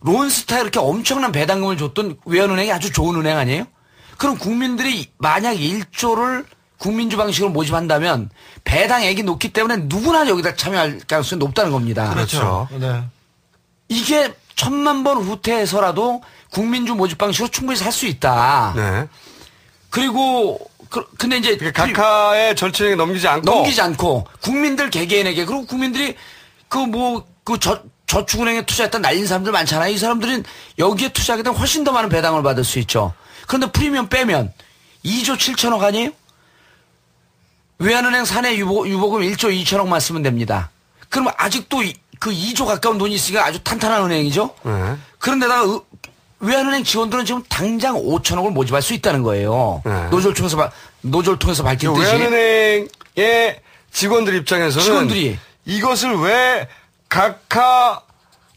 론스타에 이렇게 엄청난 배당금을 줬던 외환은행이 아주 좋은 은행 아니에요? 그럼 국민들이 만약 1조를 국민주 방식으로 모집한다면 배당액이 높기 때문에 누구나 여기다 참여할 가능성이 높다는 겁니다. 그렇죠. 네. 이게 1000만 번 후퇴해서라도 국민주 모집 방식으로 충분히 살 수 있다. 네. 그리고 근데 이제 각하의 절차에 넘기지 않고 국민들 개개인에게 그리고 국민들이 저축은행에 투자했다 날린 사람들 많잖아요. 이 사람들은 여기에 투자하게 되면 훨씬 더 많은 배당을 받을 수 있죠. 그런데 프리미엄 빼면 2조 7천억 아니에요? 외환은행 사내 유보금 1조 2천억만 쓰면 됩니다. 그러면 아직도 그 2조 가까운 돈이 있으니까 아주 탄탄한 은행이죠? 네. 그런데다가 외환은행 직원들은 지금 당장 5천억을 모집할 수 있다는 거예요. 네. 노조를 통해서 밝힌 듯이. 외환은행의 직원들 입장에서는 이것을 왜 각하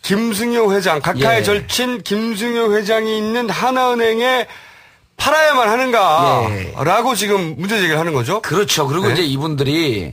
김승효 회장, 각하의 절친 김승효 회장이 있는 하나은행에 팔아야만 하는가라고 지금 문제 제기를 하는 거죠. 그렇죠. 그리고 이제 이분들이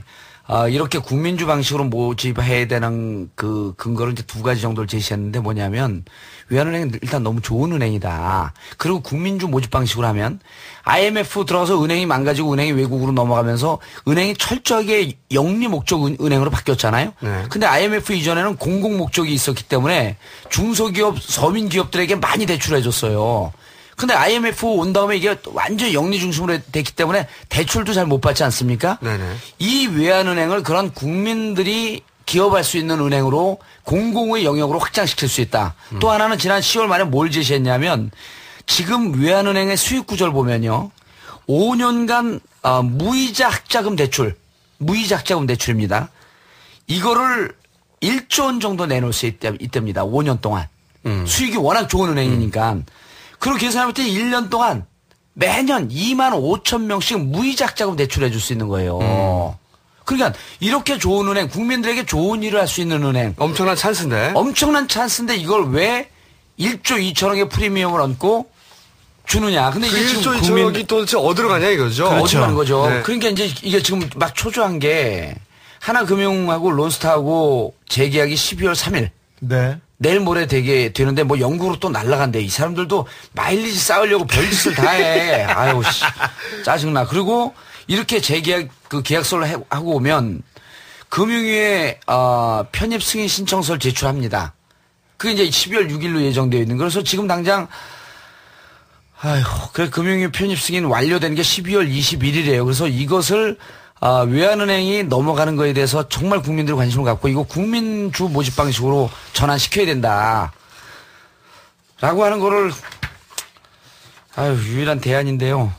이렇게 국민주 방식으로 모집해야 되는 그 근거를 이제 두 가지 정도를 제시했는데 뭐냐면 외환은행은 일단 너무 좋은 은행이다. 그리고 국민주 모집 방식으로 하면 IMF 들어가서 은행이 망가지고 은행이 외국으로 넘어가면서 은행이 철저하게 영리 목적 은행으로 바뀌었잖아요. 근데 IMF 이전에는 공공 목적이 있었기 때문에 중소기업, 서민 기업들에게 많이 대출해 줬어요. 근데 IMF 온 다음에 이게 완전 영리 중심으로 됐기 때문에 대출도 잘 못 받지 않습니까? 네네. 이 외환은행을 그런 국민들이 기업할 수 있는 은행으로 공공의 영역으로 확장시킬 수 있다. 또 하나는 지난 10월 말에 뭘 제시했냐면 지금 외환은행의 수익 구조를 보면요. 5년간 무이자 학자금 대출입니다. 이거를 1조 원 정도 내놓을 수 있답니다. 5년 동안. 수익이 워낙 좋은 은행이니까. 그렇게 계산할 때 1년 동안 매년 2만 5천 명씩 무이자 자금 대출해 줄 수 있는 거예요. 그러니까 이렇게 좋은 은행, 국민들에게 좋은 일을 할 수 있는 은행. 엄청난 찬스인데. 엄청난 찬스인데 이걸 왜 1조 2천억의 프리미엄을 얹고 주느냐. 근데 그 이게 1조 2천억이 도대체 어디로 가냐 이거죠. 그렇죠. 어디로 가는 거죠. 네. 그러니까 이제 이게 지금 막 초조한 게 하나금융하고 론스타하고 재계약이 12월 3일. 네. 내일 모레 되는데 뭐 영국으로 또 날아간대. 이 사람들도 마일리지 쌓으려고 별짓을 다 해. 아유, 씨. 짜증나. 그리고 이렇게 재계약, 그 계약서를 하고 오면 금융위에, 편입 승인 신청서를 제출합니다. 그게 이제 12월 6일로 예정되어 있는 거라서 지금 당장, 그래, 금융위 편입 승인 완료된 게 12월 21일이에요. 그래서 이것을, 외환은행이 넘어가는 거에 대해서 정말 국민들이 관심을 갖고 이거 국민주 모집 방식으로 전환시켜야 된다. 라고 하는 거를, 유일한 대안인데요.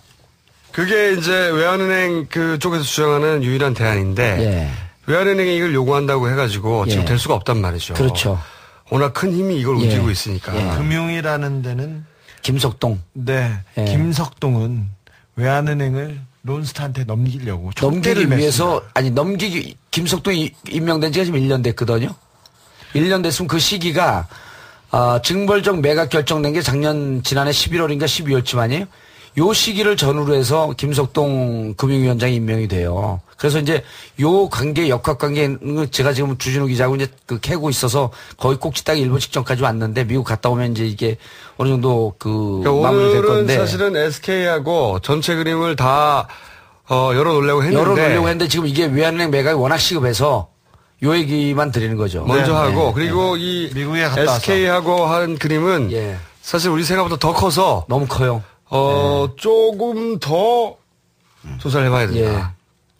그게 이제 외환은행 그쪽에서 주장하는 유일한 대안인데, 예. 외환은행이 이걸 요구한다고 해가지고 지금 예. 될 수가 없단 말이죠. 그렇죠. 워낙 큰 힘이 이걸 예. 움직이고 있으니까. 예. 금융이라는 데는 김석동. 네. 예. 김석동은 외환은행을 론스타한테 넘기려고 넘기기 위해서 김석동이 임명된 지가 지금 1년 됐거든요. 1년 됐으면 그 시기가 징벌적 매각 결정된 게 지난해 11월인가 12월쯤 아니에요? 요 시기를 전후로 해서 김석동 금융위원장이 임명이 돼요. 그래서 이제 요 관계, 역학관계, 제가 지금 주진우 기자하고 이제 캐고 있어서 거의 꼭지 딱 일본 직전까지 왔는데 미국 갔다 오면 이제 이게 어느 정도 그러니까 마무리될 오늘은 건데. 사실은 SK하고 전체 그림을 다, 열어놓으려고 했는데. 지금 이게 외환은행 매각이 워낙 시급해서 요 얘기만 드리는 거죠. 먼저 하고, 그리고 이 미국에 갔다 SK하고 한 그림은 사실 우리 생각보다 더 커서. 너무 커요. 조금 더 조사를 해봐야 된다.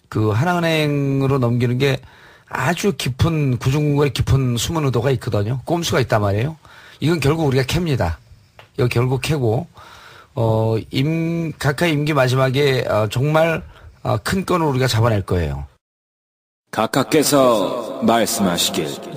그 하나은행으로 넘기는 게 아주 깊은 구중궁궐에 깊은 숨은 의도가 있거든요. 꼼수가 있단 말이에요. 이건 결국 우리가 캡니다. 이거 결국 캐고 각하의 임기 마지막에 정말 큰 건을 우리가 잡아낼 거예요. 각하께서 말씀하시길.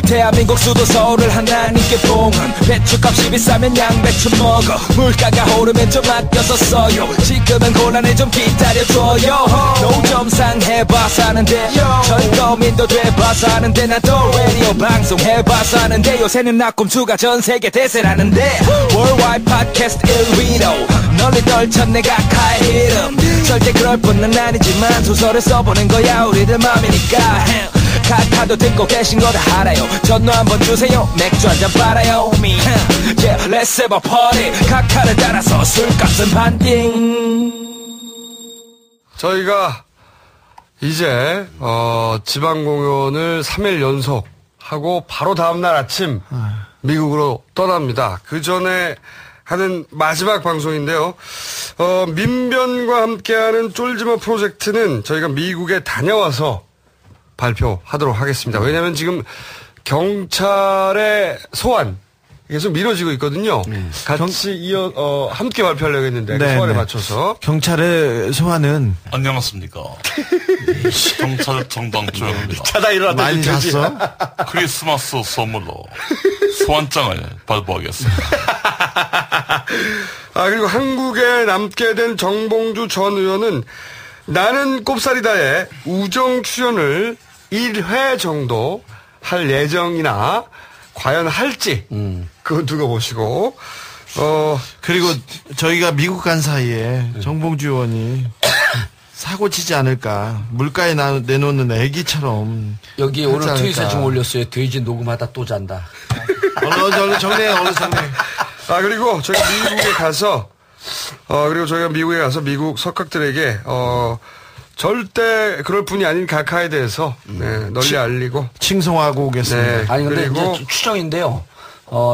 대한민국 수도 서울을 하나님께 봉헌. 배추값이 비싸면 양배추 먹어. 물가가 오르면 좀 아껴서 써요. 지금은 곤란해 좀 기다려줘요. 노점 상해봐 사는데 전거민도 돼봐 사는데 나도 라디오 방송 해봐 사는데 요새는 낙곰수가 전세계 대세라는데 월와이드 팟캐스트 1위로 널리 떨쳤네 각하의 이름. 절대 그럴 뿐은 아니지만 소설을 써보는 거야 우리들 맘이니까. 카카도 듣고 계신 거 다 알아요. 전화 한번 주세요. 맥주 한잔 빨아요. Yeah, let's have a party. 카카를 따라서 술값은 반띵. 저희가 이제 지방 공연을 3일 연속 하고 바로 다음날 아침 미국으로 떠납니다. 그 전에 하는 마지막 방송인데요. 민변과 함께하는 쫄지마 프로젝트는 저희가 미국에 다녀와서 발표하도록 하겠습니다. 왜냐하면 지금 경찰의 소환 계속 미뤄지고 있거든요. 같이 함께 발표하려고 했는데 그 소환에 맞춰서 경찰의 소환은 안녕하십니까. 경찰 정당 조영입니다. 자다 일어났다. 많이 잤어? 크리스마스 선물로 소환장을 발부하겠습니다. 그리고 한국에 남게 된 정봉주 전 의원은 나는 꼽사리다에 우정 출연을 1회 정도 할 예정이나 과연 할지 그거 두고 보시고 그리고 저희가 미국 간 사이에 정봉주 의원이 사고 치지 않을까. 물가에 내놓는 애기처럼. 여기 오늘 트윗에 지금 올렸어요. 돼지 녹음하다 또 잔다. 얼른 정리해. 그리고 저희가 미국에 가서 미국 석학들에게 절대 그럴 뿐이 아닌 각하에 대해서 널리 알리고 칭송하고 오겠습니다. 네. 아니 근데 이제 추정인데요.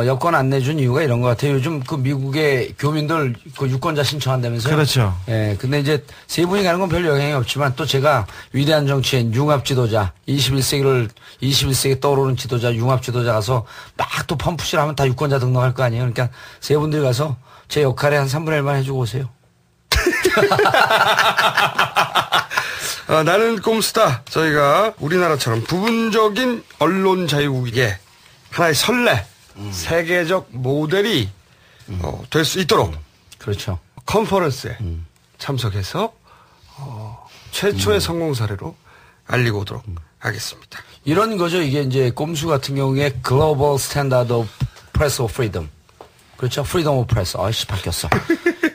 여권 안 내준 이유가 이런 것 같아요. 요즘 그 미국의 교민들 그 유권자 신청한다면서요. 그렇죠. 예. 근데 이제 세 분이 가는 건 별 영향이 없지만 또 제가 위대한 정치인 융합 지도자 21세기 떠오르는 지도자 융합 지도자 가서 막 또 펌프질 하면 다 유권자 등록할 거 아니에요. 그러니까 세 분들이 가서 제 역할에 한 3분의 1만 해주고 오세요. 나는 꼼수다. 저희가 우리나라처럼 부분적인 언론 자유국에 하나의 선례 세계적 모델이 될 수 있도록 그렇죠. 컨퍼런스에 참석해서 최초의 성공 사례로 알리고 오도록 하겠습니다. 이런 거죠. 이게 이제 꼼수 같은 경우에 글로벌 스탠다드 오브 프레스 오브 프리덤. 그렇죠. 프리덤 오브 프레스. 아이씨 바뀌었어.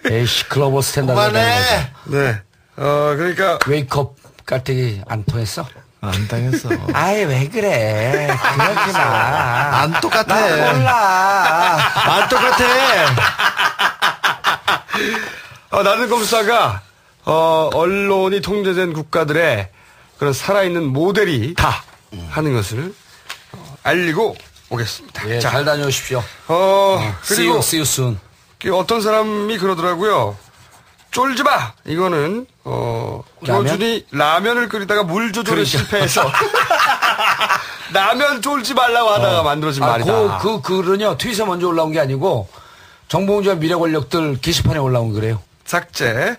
에이씨 글로벌 스탠다드. 그만해. 네. 그러니까 웨이크업 깔때기 안 통했어? 안 당했어. 아이 왜 그래? 그렇구나. 안 똑같아. 나 몰라. 안 똑같아. 나는 검사가 언론이 통제된 국가들의 그런 살아있는 모델이 다 하는 것을 알리고 오겠습니다. 예, 잘 다녀오십시오. 그리고 see you soon. 어떤 사람이 그러더라고요. 쫄지 마. 이거는 조준이 라면을 끓이다가 물 조절에 실패해서 라면 쫄지 말라고 하다가 만들어진 말이다. 그 글은요 트윗에 먼저 올라온 게 아니고 정봉주와 미래 권력들 게시판에 올라온 거래요. 삭제.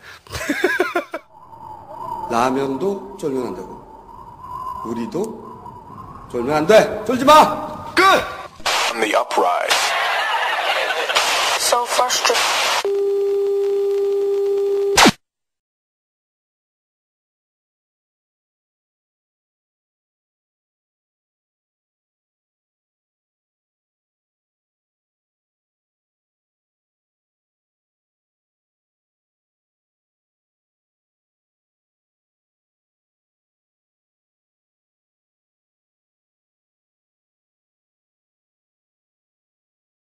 라면도 쫄면 안 되고 우리도 쫄면 안 돼. 쫄지 마. 끝. On the uprise. So frustrated.